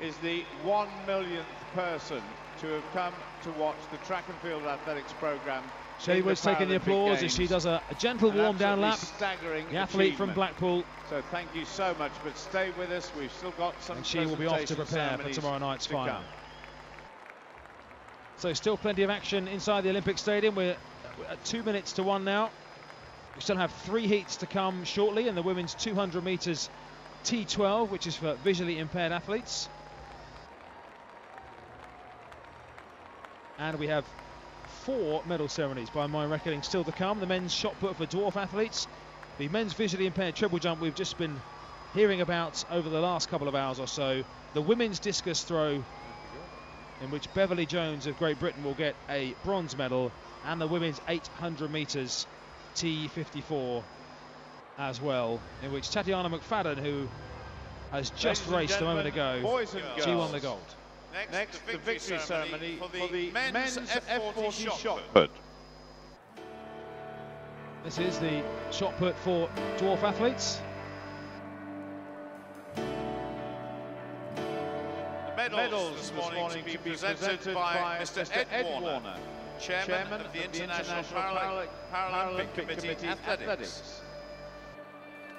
is the 1 millionth person to have come to watch the track and field athletics programme. Shelley Woods taking the applause as she does a gentle warm down lap. The athlete from Blackpool. So thank you so much, but stay with us. We've still got some. And she will be off to prepare for tomorrow night's final. So still plenty of action inside the Olympic Stadium. We're at 2 minutes to 1 now. We still have 3 heats to come shortly in the women's 200 metres T12, which is for visually impaired athletes. And we have 4 medal ceremonies by my reckoning still to come. The men's shot put for dwarf athletes, the men's visually impaired triple jump we've just been hearing about over the last couple of hours or so, the women's discus throw, in which Beverly Jones of Great Britain will get a bronze medal, and the women's 800 metres T54 as well, in which Tatiana McFadden, who has just raced a moment ago, she won the gold. Next, the victory ceremony for the men's F40 shot put. This is the shot put for dwarf athletes. The medals this morning to be presented by Mr. Ed Warner, Chairman of the International Paralympic Committee Athletics,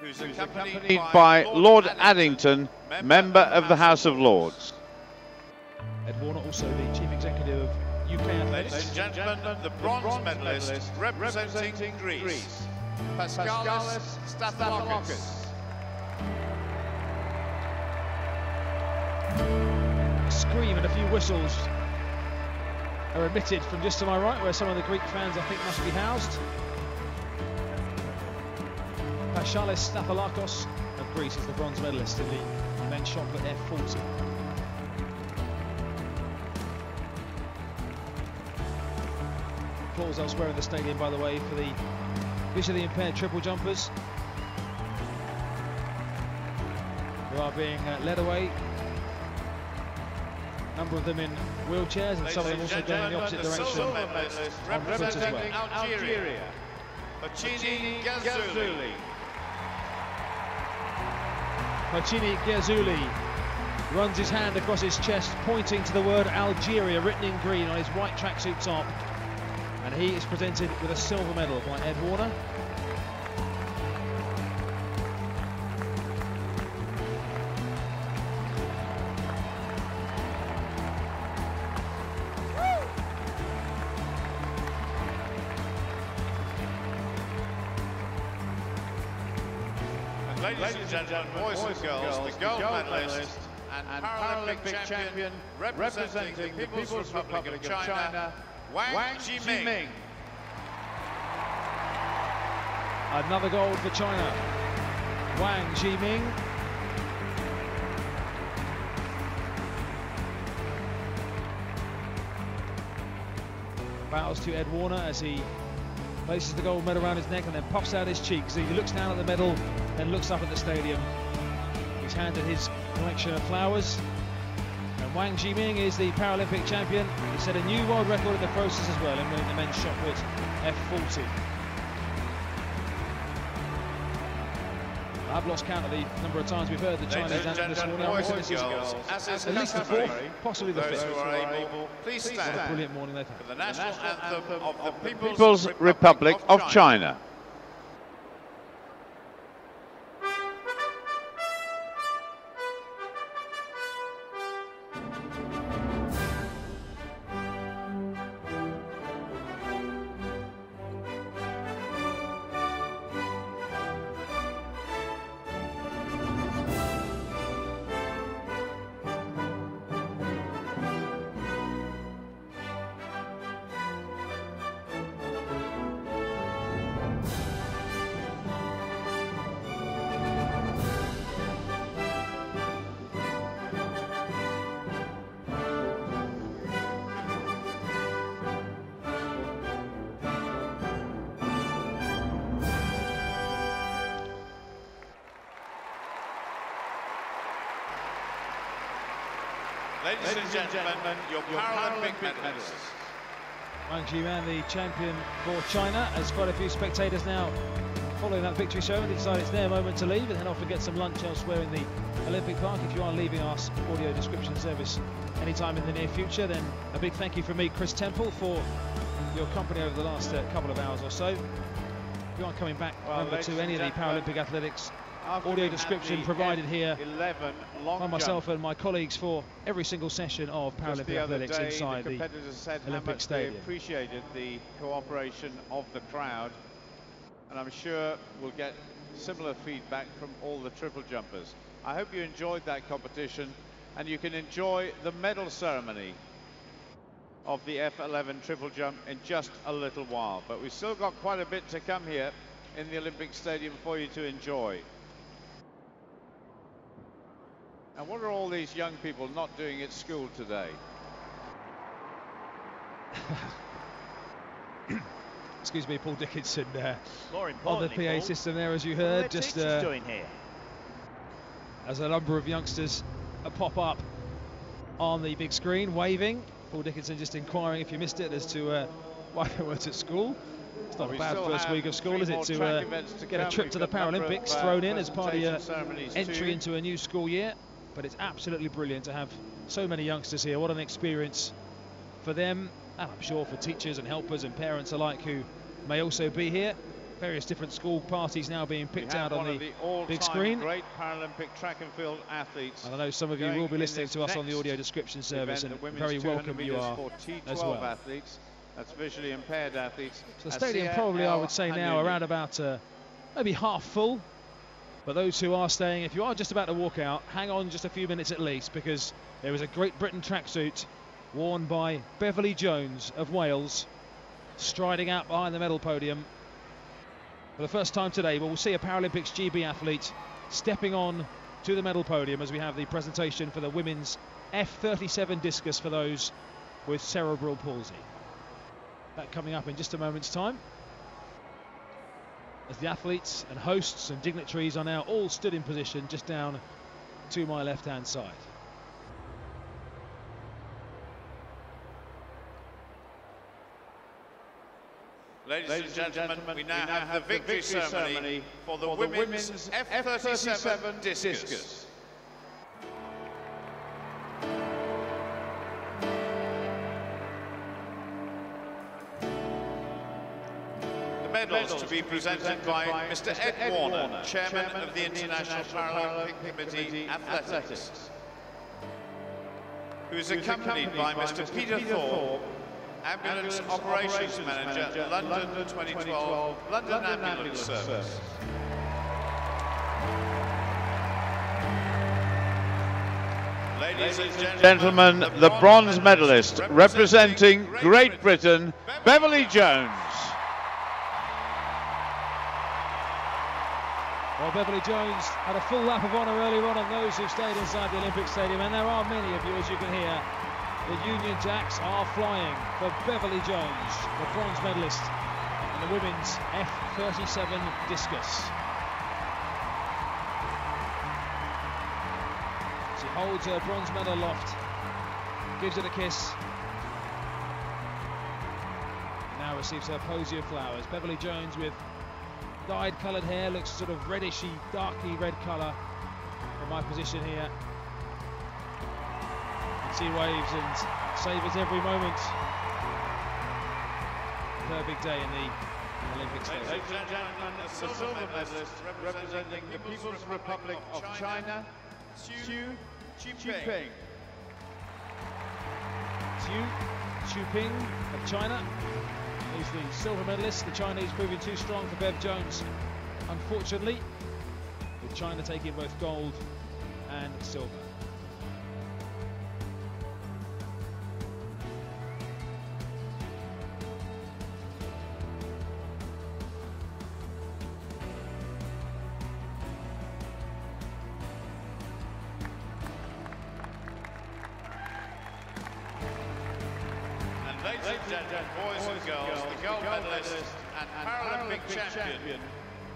who's accompanied by Lord Addington, Member of the House of Lords. Ed Warner, also the Chief Executive of UK Athletics. Ladies and gentlemen, the bronze medalist representing Greece, Paskalis Stathopoulos. A scream and a few whistles are emitted from just to my right, where some of the Greek fans I think must be housed. Paskalis Stathopoulos of Greece is the bronze medalist in the men's shot put F40. Applause elsewhere in the stadium, by the way, for the visually impaired triple jumpers who are being led away. A number of them in wheelchairs, and some of them also going in the opposite direction on foot as well. Algeria, Pachini Ghazzouli. Pachini Ghazzouli runs his hand across his chest, pointing to the word Algeria written in green on his white tracksuit top. And he is presented with a silver medal by Ed Warner. And ladies and gentlemen, boys and girls, the gold medalist and Paralympic champion representing the People's Republic of China, Wang Jiming. Another gold for China. Wang Jiming. Bows to Ed Warner as he places the gold medal around his neck and then puffs out his cheeks. He looks down at the medal, then looks up at the stadium. He's handed his collection of flowers. And Wang Jiming is the Paralympic champion. He set a new world record in the process as well in winning the men's shot put F40. I've lost count of the number of times we've heard the Chinese anthem this morning. I'm this is at least the fourth, possibly the fifth. Please stand. What a brilliant morning they've had. For the national anthem of the People's Republic of China. Ladies and gentlemen, your Paralympic medalists. Wang Jiman, the champion for China, has quite a few spectators now following that victory show and decide it's their moment to leave and head off and get some lunch elsewhere in the Olympic Park. If you are leaving our audio description service anytime in the near future, then a big thank you from me, Chris Temple, for your company over the last couple of hours or so. If you are coming back over to any of the Paralympic athletics, audio description provided here by myself and my colleagues for every single session of Paralympic athletics inside the Olympic Stadium. They appreciated the cooperation of the crowd, and I'm sure we'll get similar feedback from all the triple jumpers. I hope you enjoyed that competition, and you can enjoy the medal ceremony of the F11 triple jump in just a little while. But we've still got quite a bit to come here in the Olympic Stadium for you to enjoy. And what are all these young people not doing at school today? Excuse me, Paul Dickinson More on the PA Paul, system there, as you heard. What Just doing here? As a number of youngsters pop up on the big screen, waving. Paul Dickinson just inquiring, if you missed it, as to why they weren't at school. It's not a bad first week of school, is it, to get a trip to the Paralympics thrown in as part of your entry into a new school year. But it's absolutely brilliant to have so many youngsters here. What an experience for them, and I'm sure for teachers and helpers and parents alike who may also be here. Various different school parties now being picked out on the big screen. Great Paralympic track and field athletes. And I know some of you will be listening to us on the audio description service, and very welcome you are as well. Athletes, that's visually impaired athletes. So the stadium probably, I would say now, around about maybe half full. But those who are staying, if you are just about to walk out, hang on just a few minutes at least, because there is a Great Britain tracksuit worn by Beverly Jones of Wales, striding out behind the medal podium for the first time today. But we'll see a Paralympics GB athlete stepping on to the medal podium as we have the presentation for the women's F37 discus for those with cerebral palsy. That coming up in just a moment's time, as the athletes and hosts and dignitaries are now all stood in position just down to my left-hand side. Ladies and gentlemen, we now have the victory ceremony for the women's F37 discus. Medals to be presented by Mr. Ed Warner, Chairman of the International Paralympic Committee Athletics, who is accompanied by Mr. Peter Thorpe, Ambulance Operations Manager, London 2012, London Ambulance Service. Ladies and gentlemen, the bronze medalist representing Great Britain, Beverly Jones. Well, Beverly Jones had a full lap of honour earlier on those who stayed inside the Olympic Stadium, and there are many of you, as you can hear. The Union Jacks are flying for Beverly Jones, the bronze medalist in the women's F37 discus. She holds her bronze medal aloft, gives it a kiss, and now receives her posy of flowers. Beverly Jones with dyed coloured hair, looks sort of reddishy, darky red colour from my position here. And she waves and savours every moment of her big day in the Olympic Stadium. Ladies and gentlemen, the silver medalist representing the People's Republic of China, Xu Qiping. Xu Qiping of China. He's the silver medalist. The Chinese proving too strong for Bev Jones, unfortunately, with China taking both gold and silver. Ladies and gentlemen, boys and girls, the gold medalist and Paralympic champion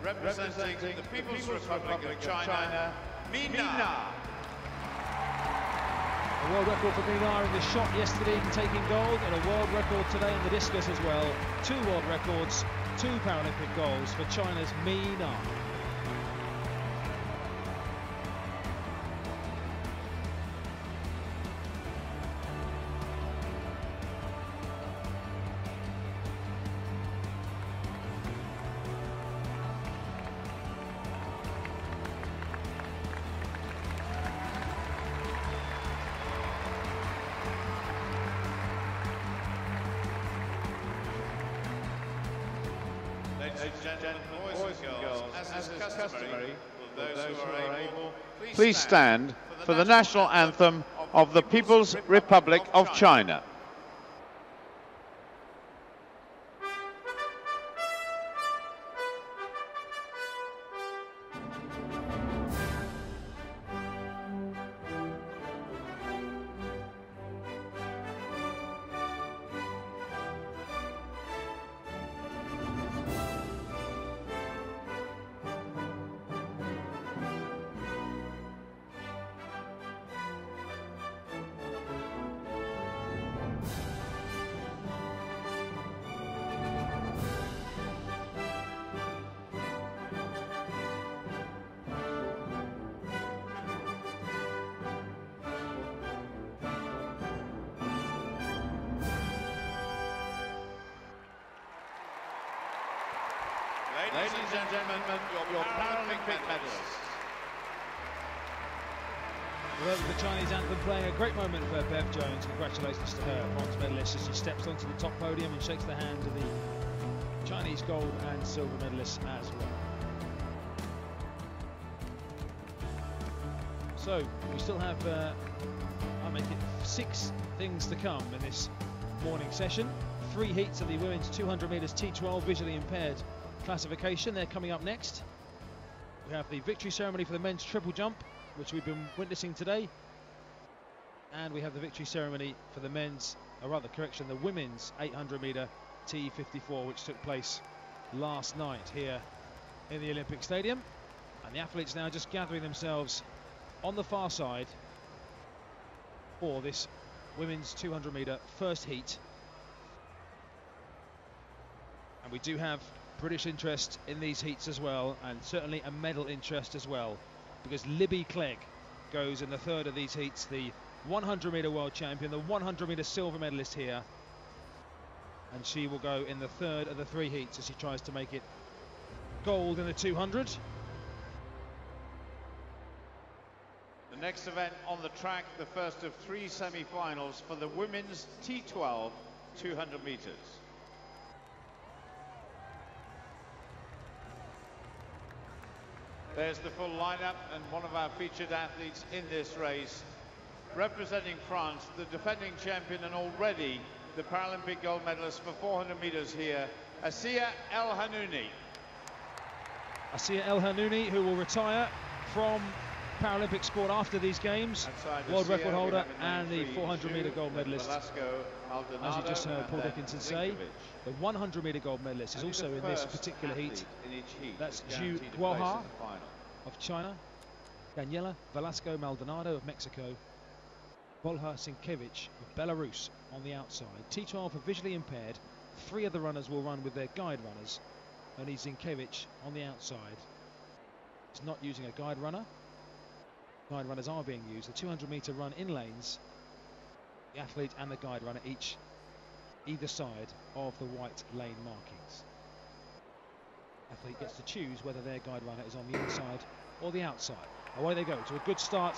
representing the People's Republic of China, Mina. A world record for Mina in the shot yesterday, taking gold, and a world record today in the discus as well. 2 world records, 2 Paralympic golds for China's Mina. Ladies and gentlemen, boys and girls, as is customary, will those who are able please stand for the national anthem of the People's Republic of China. Ladies and gentlemen, your Paralympic medalists. Well, the Chinese anthem playing a great moment for Bev Jones. Congratulations to her, bronze medalist, as she steps onto the top podium and shakes the hand of the Chinese gold and silver medalists as well. So, we still have, I'll make it 6 things to come in this morning session. 3 heats of the women's 200 metres T12 visually impaired classification. They're coming up next. We have the victory ceremony for the men's triple jump, which we've been witnessing today, and we have the victory ceremony for the men's, or rather correction, the women's 800 metre T54, which took place last night here in the Olympic Stadium. And the athletes now just gathering themselves on the far side for this women's 200 metre first heat. And we do have British interest in these heats as well, and certainly a medal interest as well, because Libby Clegg goes in the 3rd of these heats, the 100 metre world champion, the 100 metre silver medalist here, and she will go in the 3rd of the 3 heats as she tries to make it gold in the 200. The next event on the track, the first of 3 semi-finals for the women's T12 200 metres. There's the full lineup, and one of our featured athletes in this race, representing France, the defending champion and already the Paralympic gold medalist for 400 metres here, Asiya El Hanouni. Asiya El Hanouni, who will retire from Paralympic sport after these games, world record holder and the 400 metre gold medalist. As you just heard Paul Dickinson say, the 100 metre gold medalist is also in this particular heat. That's Zhu Guoha of China, Daniela Velasco Maldonado of Mexico, Bolha Sienkiewicz of Belarus on the outside. T12 for visually impaired. 3 of the runners will run with their guide runners. Only Sienkiewicz on the outside. He's not using a guide runner. Guide runners are being used. The 200 metre run in lanes. The athlete and the guide runner each either side of the white lane markings. Athlete gets to choose whether their guide runner is on the inside or the outside. Away they go to a good start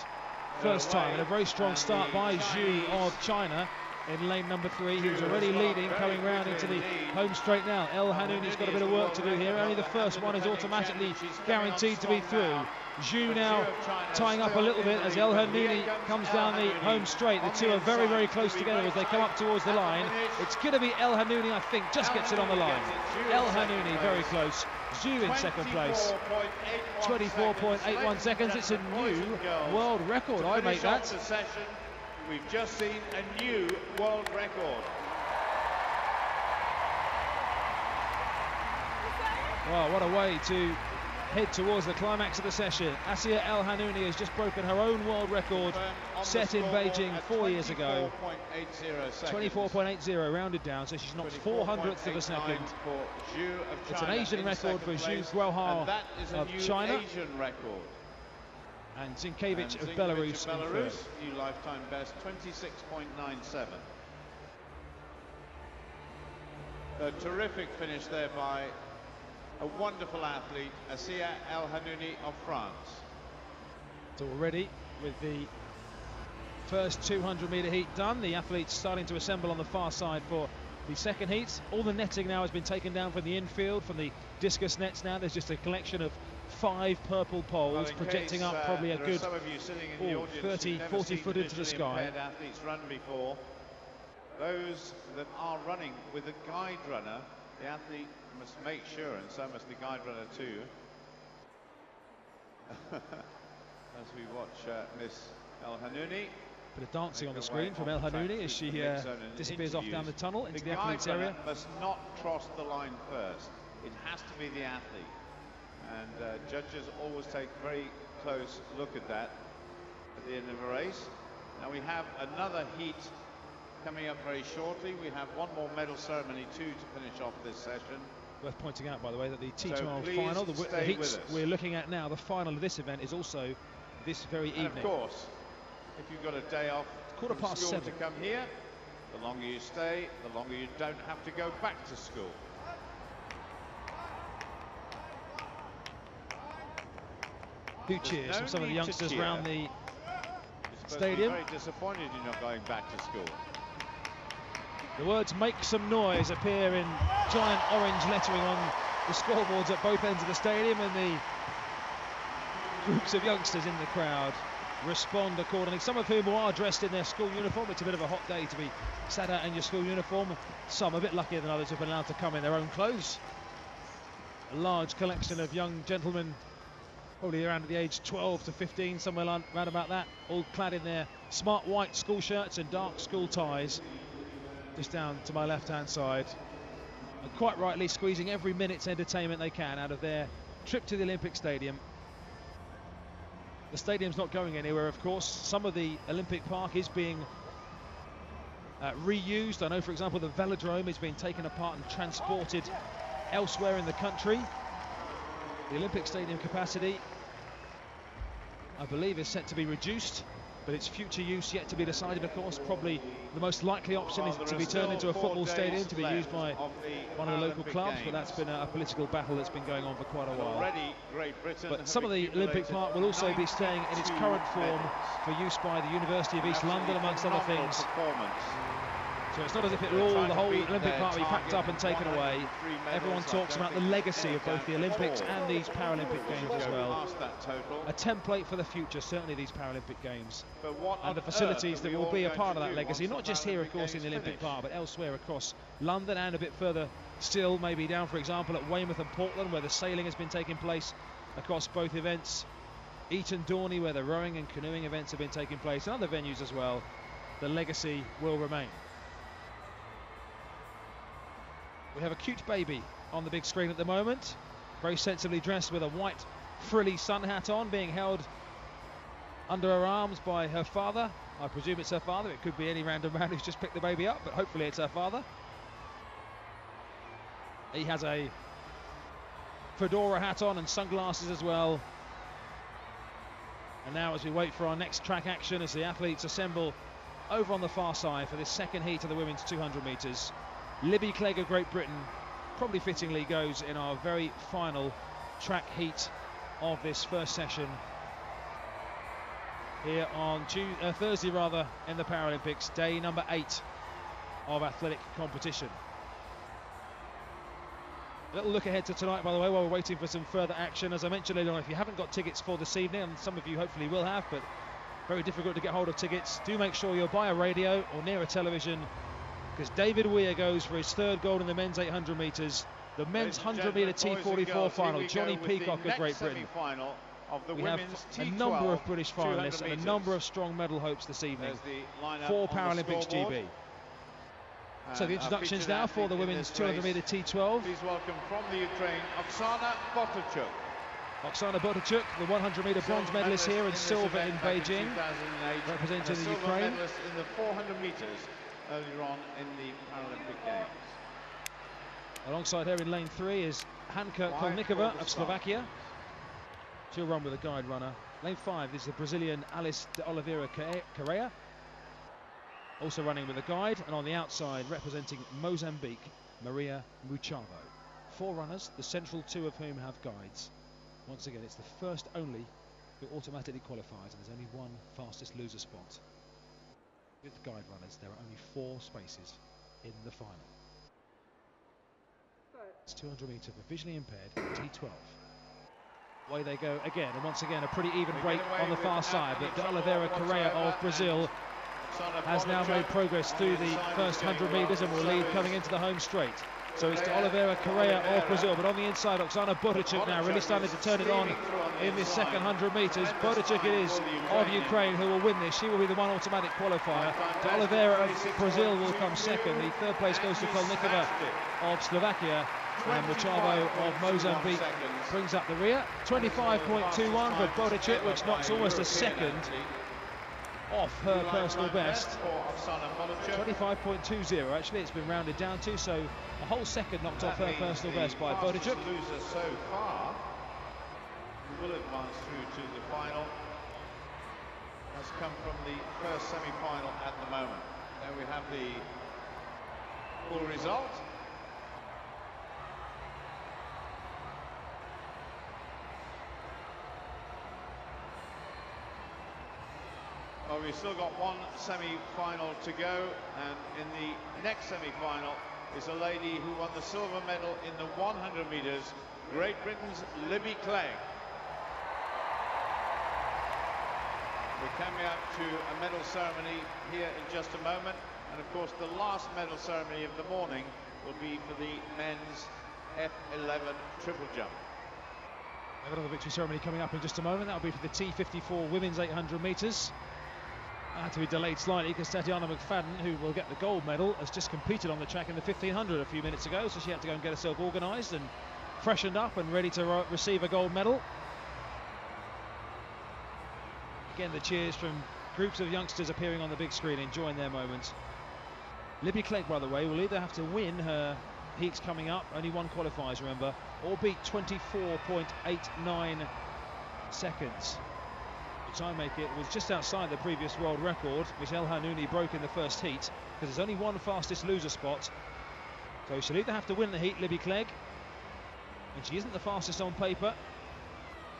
first time, and a very strong start by Zhu of China in lane number 3. He was already leading, coming round into the home straight now. El Hanouni's got a bit of work to do here. Only the first one is automatically guaranteed to be through. Zhu now tying up a little bit as El Hanouni comes down the home straight. The two are very, very close together as they come up towards the line. It's going to be El Hanouni, I think, just gets it on the line. El Hanouni very close. Zhu in second place. 24.81 seconds. It's a new world record. I make that. We've just seen a new world record. Wow, what a way to head towards the climax of the session. Asiya El Hanouni has just broken her own world record set in Beijing 4 years ago. 24.80 rounded down, so she's knocked 400th of a second. It's an Asian record for Zhu Guohao of China. And Zinkevich of Belarus in third. New lifetime best, 26.97. A terrific finish there by a wonderful athlete, Asiya El Hanouni of France. So already with the first 200-metre heat done, the athletes starting to assemble on the far side for the second heat. All the netting now has been taken down from the infield, from the discus nets now. There's just a collection of 5 purple poles projecting up probably a good 30, 40 foot into the sky. Athletes run before. Those that are running with a guide runner, the athlete must make sure, and so must the guide runner too. As we watch Miss El Hanouni. Bit of dancing on the screen from El Hanouni as she disappears off down the tunnel into the athletes area. Must not cross the line first. It has to be the athlete. And judges always take a very close look at that at the end of a race. Now we have another heat coming up very shortly. We have one more medal ceremony too to finish off this session. Worth pointing out, by the way, that the T12 final, the heats we're looking at now, the final of this event is also this very evening. And of course, if you've got a day off from school to come here, the longer you stay, the longer you don't have to go back to school. Few cheers from some of the youngsters around the stadium. Very disappointed you're not going back to school. The words "make some noise" appear in giant orange lettering on the scoreboards at both ends of the stadium, and the groups of youngsters in the crowd respond accordingly, some of whom are dressed in their school uniform. It's a bit of a hot day to be sat out in your school uniform. Some a bit luckier than others have been allowed to come in their own clothes. A large collection of young gentlemen, probably around the age 12 to 15, somewhere around about that, all clad in their smart white school shirts and dark school ties. Just down to my left-hand side, and quite rightly squeezing every minute's entertainment they can out of their trip to the Olympic Stadium. The stadium's not going anywhere, of course. Some of the Olympic Park is being reused. I know, for example, the velodrome is being taken apart and transported elsewhere in the country. The Olympic Stadium capacity, I believe, is set to be reduced, but its future use yet to be decided, of course. Probably the most likely option is to be turned into a football stadium to be used by one of the local clubs, but that's been a political battle that's been going on for quite a while. But some of the Olympic Park will also be staying in its current form for use by the University of East London, amongst other things. So it's not as if the whole Olympic Park will be packed up and taken away. Everyone talks about the legacy of both the Olympics and these Paralympic Games as well. A template for the future, certainly these Paralympic Games. And the facilities that will be a part of that legacy, not just here, of course, in the Olympic Park, but elsewhere across London and a bit further still, maybe down, for example, at Weymouth and Portland, where the sailing has been taking place across both events. Eton Dorney, where the rowing and canoeing events have been taking place, and other venues as well. The legacy will remain. We have a cute baby on the big screen at the moment, very sensibly dressed with a white frilly sun hat on, being held under her arms by her father. I presume it's her father. It could be any random man who's just picked the baby up, but hopefully it's her father. He has a fedora hat on and sunglasses as well. And now, as we wait for our next track action, as the athletes assemble over on the far side for this second heat of the women's 200 metres, Libby Clegg of Great Britain probably fittingly goes in our very final track heat of this first session here on Thursday in the Paralympics, day number 8 of athletic competition. A little look ahead to tonight, by the way, while we're waiting for some further action. As I mentioned earlier on, if you haven't got tickets for this evening, and some of you hopefully will have, but very difficult to get hold of tickets, do make sure you're by a radio or near a television, because David Weir goes for his third gold in the men's 800 metres. The men's 100-metre T44 final, Johnny Peacock of Great Britain. We have a number of British finalists and a number of strong medal hopes this evening for Paralympics GB. So the introductions now for the women's 200-metre T12. Please welcome from the Ukraine, Oksana Botachuk. Oksana Bodachuk, the 100-meter bronze medalist here, and silver in Beijing, representing the Ukraine. Medalist in the 400 meters earlier on in the Paralympic Games. Alongside her in lane 3 is Hanka Kolnikova of Slovakia. She'll run with a guide runner. Lane 5 is the Brazilian Alice de Oliveira Correa, also running with a guide, and on the outside representing Mozambique, Maria Muchavo. 4 runners, the central 2 of whom have guides. Once again, it's the first only who automatically qualifies, and there's only one fastest loser spot. With guide runners, there are only 4 spaces in the final. It's 200 metres for visually impaired T12. Away they go again, and once again a pretty even break on the far side, but de Oliveira Correa of Brazil has now made progress through the first 100 metres and will lead coming into the home straight. So it's de Oliveira Correa of Brazil, but on the inside Oksana Bodachuk now really starting to turn it on in this second 100 metres. Bodachuk it is of Ukraine who will win this. She will be the one automatic qualifier. De Oliveira of Brazil will come second. The third place goes to Kolnikova of Slovakia, and Muchavo of Mozambique brings up the rear. 25.21 for Bodachuk, which knocks almost a second off her personal best. 25.20 actually, it's been rounded down to, so a whole second knocked off her personal best by Bodachuk. Loser so far will advance through to the final. Has come from the first semi-final at the moment. There we have the full result. Well, we've still got one semi-final to go, and in the next semi-final is a lady who won the silver medal in the 100 metres, Great Britain's Libby Clegg. We're coming up to a medal ceremony here in just a moment, and of course the last medal ceremony of the morning will be for the men's F11 triple jump. We have another victory ceremony coming up in just a moment. That'll be for the T54 women's 800 metres. Had to be delayed slightly because Tatiana McFadden, who will get the gold medal, has just competed on the track in the 1500 a few minutes ago, so she had to go and get herself organised and freshened up and ready to receive a gold medal. Again, the cheers from groups of youngsters appearing on the big screen, enjoying their moment. Libby Clegg, by the way, will either have to win her heats coming up, only one qualifies, remember, or beat 24.89 seconds. Time make it was just outside the previous world record, which El Hanouni broke in the first heat, because there's only one fastest loser spot. So she'll either have to win the heat, Libby Clegg, and she isn't the fastest on paper.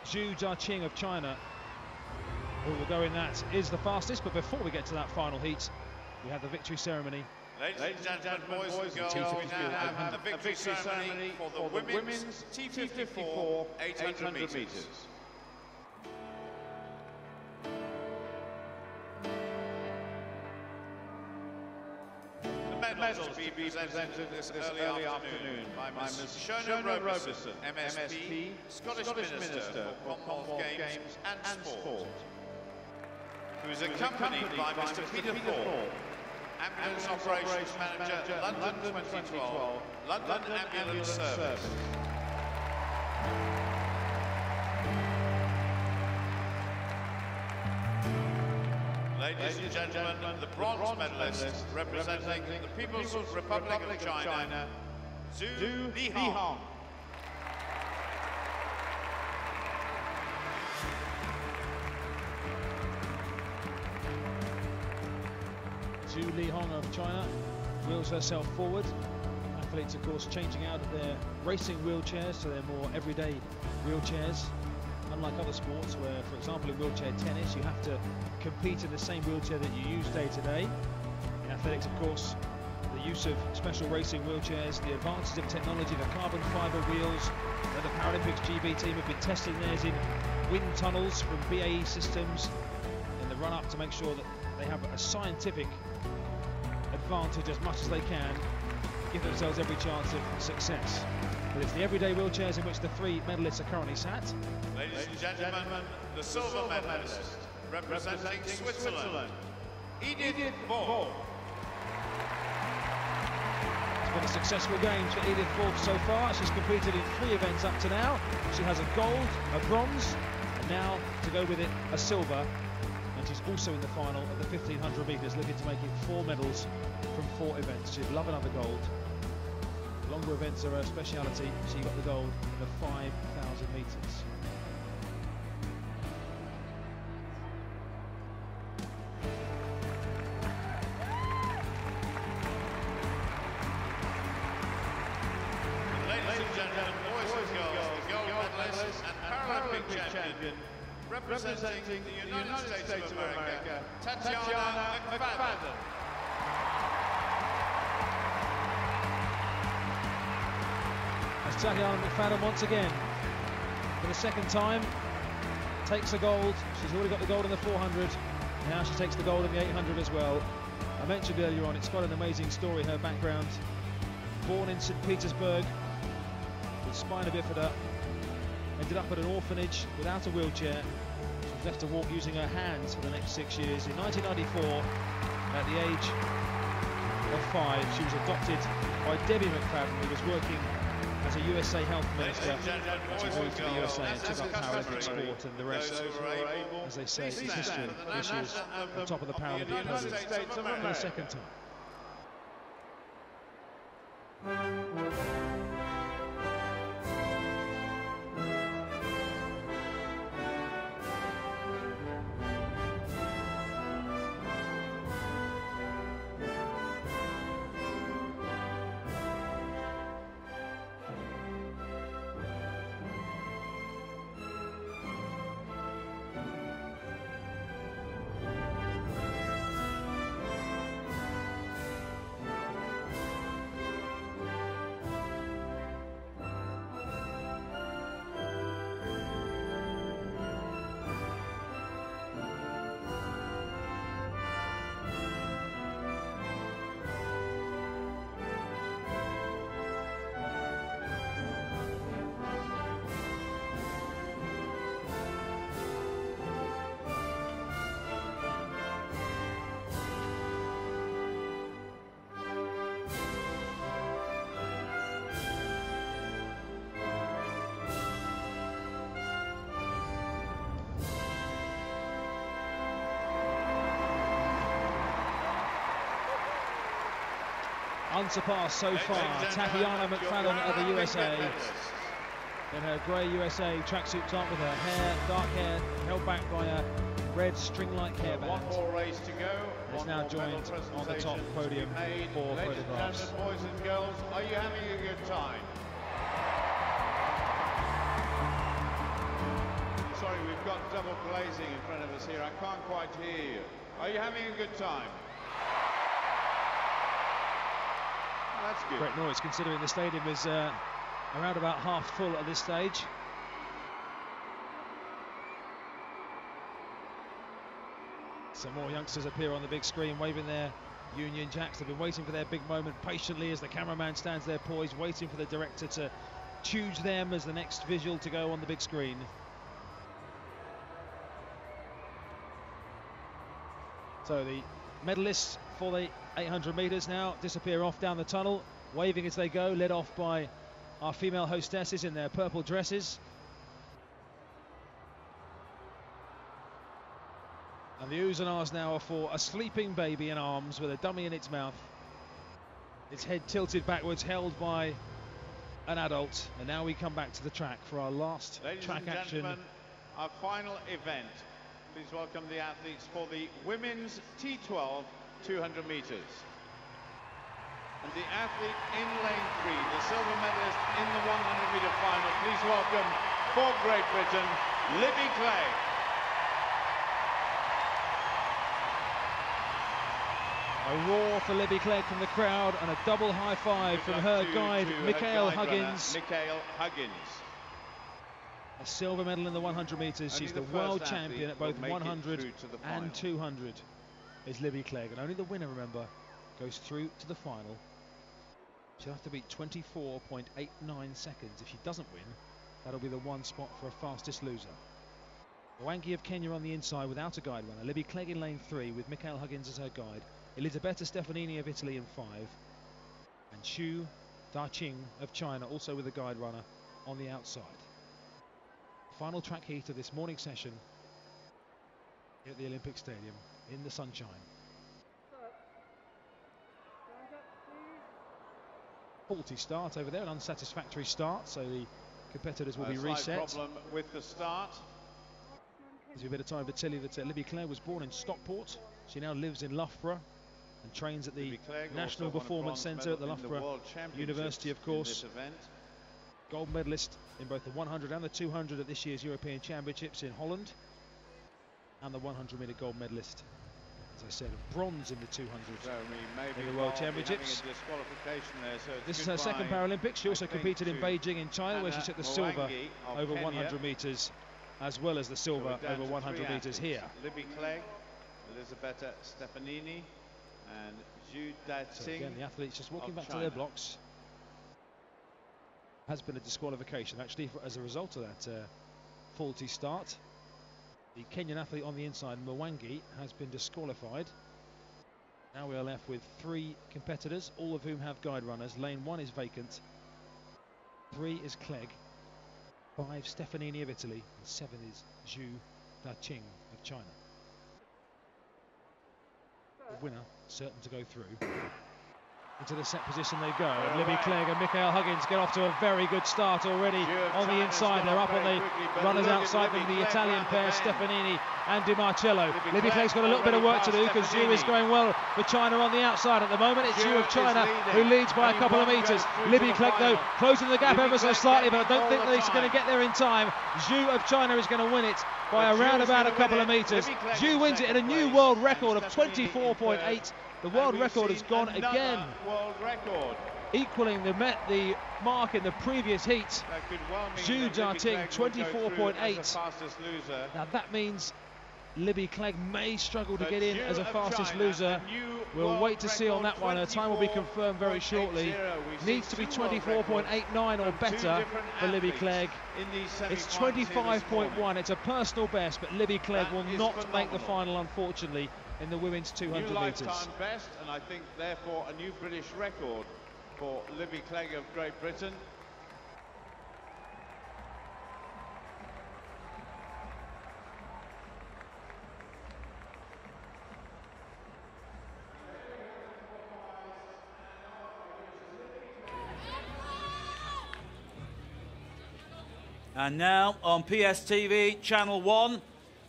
Zhu Jiaqing of China, who will go in that, is the fastest. But before we get to that final heat, we have the victory ceremony. Ladies and gentlemen, boys and girls, we now have the victory ceremony for the women's T54 800 metres. Medals will be presented this early afternoon by Ms. Shona Roberson, MSP, Scottish Minister for Commonwealth Games and Sport, who is accompanied by Mr. Peter Thorpe, Ambulance Operations Manager, London 2012, London Ambulance Service. Ladies and gentlemen, the bronze medalist representing the People's Republic of China, Zhu Lihong. Zhu Lihong of China wheels herself forward. Athletes, of course, changing out of their racing wheelchairs to their more everyday wheelchairs. Unlike other sports where, for example, in wheelchair tennis, you have to compete in the same wheelchair that you use day to day. In athletics, of course, the use of special racing wheelchairs, the advances of technology, the carbon fibre wheels that the Paralympics GB team have been testing theirs in wind tunnels from BAE Systems in the run-up to make sure that they have a scientific advantage as much as they can, give themselves every chance of success. But it's the everyday wheelchairs in which the 3 medalists are currently sat. Ladies and gentlemen, the silver medalist representing Switzerland, Edith Ball. been a successful games for Edith Wolf so far. She's competed in 3 events up to now. She has a gold, a bronze, and now to go with it, a silver. And she's also in the final of the 1500 metres, looking to make it 4 medals from 4 events. She'd love another gold. Longer events are her speciality. She got the gold in the 5,000 metres. Ladies and gentlemen, boys and girls, the gold medalist and Paralympic champion, representing the United States of America, Tatiana McFadden. As Tatiana McFadden once again, for the second time, takes a gold. She's already got the gold in the 400. Now she takes the gold in the 800 as well. I mentioned earlier on, it's quite an amazing story, her background. Born in St. Petersburg with spina bifida, ended up at an orphanage without a wheelchair. She was left to walk using her hands for the next 6 years. In 1994, at the age of 5, she was adopted by Debbie McFadden, who was working as a USA Health Minister. She moved to the USA and took up Paralympic sport, and the rest, as they say, is history. Here she is on top of the Paralympic podium for the second time. Unsurpassed so far, Tatiana McFadden of the USA in her grey USA tracksuit top with her hair, dark hair, held back by a red string-like hairband. One more race to go. Is now joined on the top podium for photographs. Boys and girls, are you having a good time? Sorry, we've got double glazing in front of us here. I can't quite hear you. Are you having a good time? That's good. Great noise, considering the stadium is around about half full at this stage. Some more youngsters appear on the big screen waving their Union Jacks. They've been waiting for their big moment patiently as the cameraman stands there poised, waiting for the director to choose them as the next visual to go on the big screen. So the medalists for the 800 metres now disappear off down the tunnel, waving as they go, led off by our female hostesses in their purple dresses. And the oohs and ahs now are for a sleeping baby in arms with a dummy in its mouth. Its head tilted backwards, held by an adult. And now we come back to the track for our last track action. Our final event. Please welcome the athletes for the women's T12 200 metres. And the athlete in lane 3, the silver medalist in the 100-metre final. Please welcome for Great Britain, Libby Clegg. A roar for Libby Clegg from the crowd and a double high five from her guide, Mikhail Huggins. Mikhail Huggins. A silver medal in the 100 metres. She's the world champion at both 100 and 200 is Libby Clegg. And only the winner, remember, goes through to the final. She'll have to beat 24.89 seconds. If she doesn't win, that'll be the one spot for a fastest loser. Wangi of Kenya on the inside without a guide runner. Libby Clegg in lane 3 with Mikhail Huggins as her guide. Elisabetta Stefanini of Italy in 5. and Xu Daqing of China, also with a guide runner on the outside. Final track heat of this morning session here at the Olympic Stadium in the sunshine. Faulty start over there, an unsatisfactory start, so the competitors will be reset. Problem with the start. There's a bit of time to tell you that Libby Clegg was born in Stockport. She now lives in Loughborough and trains at the National Performance Centre at the Loughborough University, of course. Gold medalist in both the 100 and the 200 at this year's European Championships in Holland, and the 100-metre gold medalist, as I said, of bronze in the 200 in the World Championships. This is her second Paralympics. She also competed in Beijing in China, where she took the silver over 100 metres, as well as the silver over 100 metres here. Libby Clegg, Elisabetta Stefanini, and Xu Daqing. So again, the athletes just walking back to their blocks. Has been a disqualification actually as a result of that faulty start. The Kenyan athlete on the inside, Mwangi, has been disqualified. Now we are left with 3 competitors, all of whom have guide runners. Lane 1 is vacant, 3 is Clegg, 5 Stefanini of Italy, and 7 is Xu Daqing of China. The winner certain to go through. Into the set position they go, and Libby Clegg and Michael Huggins get off to a very good start already on the inside. They're up on the runners outside them, the Italian pair, Stefanini and Di Marcello. Libby Clegg's got a little bit of work to do because Xu is going well for China on the outside at the moment. It's Xu of China who leads by a couple of metres. Libby Clegg, though, closing the gap ever so slightly, but I don't think that he's going to get there in time. Xu of China is going to win it by around about a couple of metres. Xu wins it in a new world record of 24.8. The world record has gone again, equaling the mark in the previous heat. Xu Daqing, 24.8. Now that means Libby Clegg may struggle to get in as a fastest loser. We'll wait to see on that one. Her time will be confirmed very shortly. Needs to be 24.89 or better for Libby Clegg. It's 25.1. It's a personal best, but Libby Clegg will not make the final, unfortunately, in the women's 200 metres. Best, and I think therefore a new British record for Libby Clegg of Great Britain. And now on PSTV Channel 1,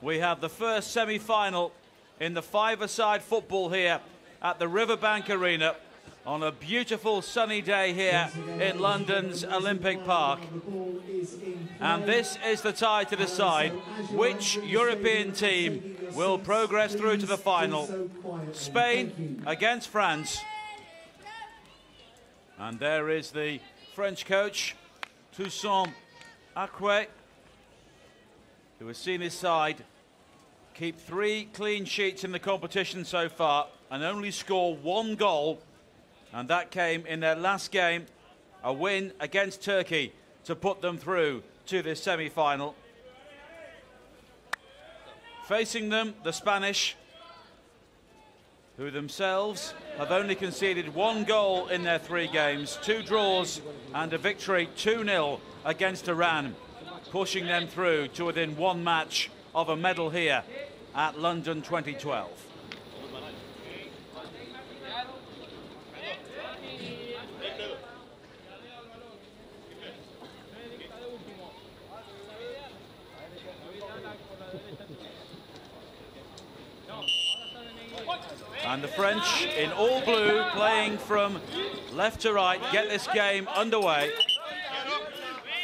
we have the first semi-final in the five-a-side football here at the Riverbank Arena on a beautiful sunny day here in London's Olympic Park. And this is the tie to decide which European team will progress through to the final. Spain against France. And there is the French coach, Toussaint Acquet, who has seen his side keep 3 clean sheets in the competition so far and only score 1 goal, and that came in their last game, a win against Turkey to put them through to this semi-final. Facing them, the Spanish, who themselves have only conceded 1 goal in their 3 games, 2 draws and a victory 2-0 against Iran, pushing them through to within 1 match of a medal here at London 2012. And the French in all blue, playing from left to right, get this game underway.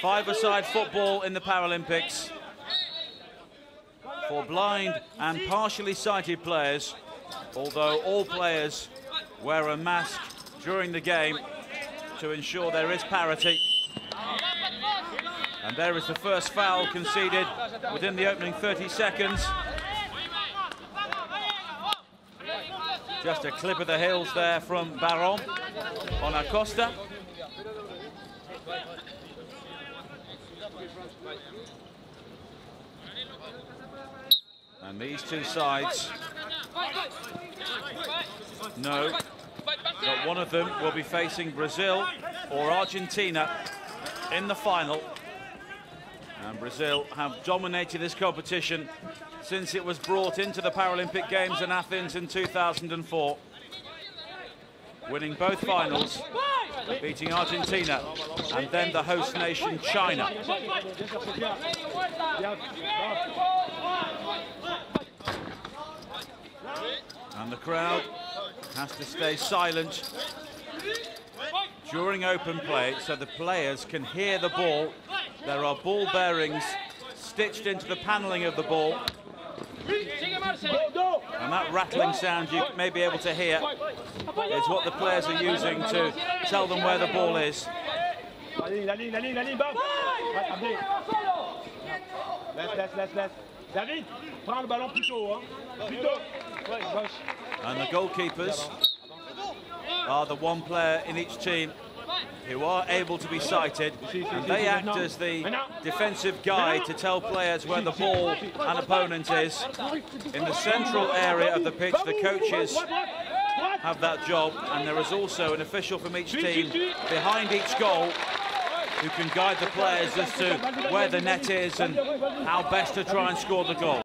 Five-a-side football in the Paralympics for blind and partially sighted players, although all players wear a mask during the game to ensure there is parity. And there is the first foul conceded within the opening 30 seconds. Just a clip of the heels there from Baron on Acosta. And these two sides, no, But one of them will be facing Brazil or Argentina in the final. And Brazil have dominated this competition since it was brought into the Paralympic Games in Athens in 2004. Winning both finals, beating Argentina and then the host nation, China. And the crowd has to stay silent during open play so the players can hear the ball. There are ball bearings stitched into the panelling of the ball. And that rattling sound you may be able to hear is what the players are using to tell them where the ball is. And the goalkeepers are the one player in each team who are able to be sighted, and they act as the defensive guide to tell players where the ball and opponent is. In the central area of the pitch, the coaches have that job, and there is also an official from each team behind each goal who can guide the players as to where the net is and how best to try and score the goal.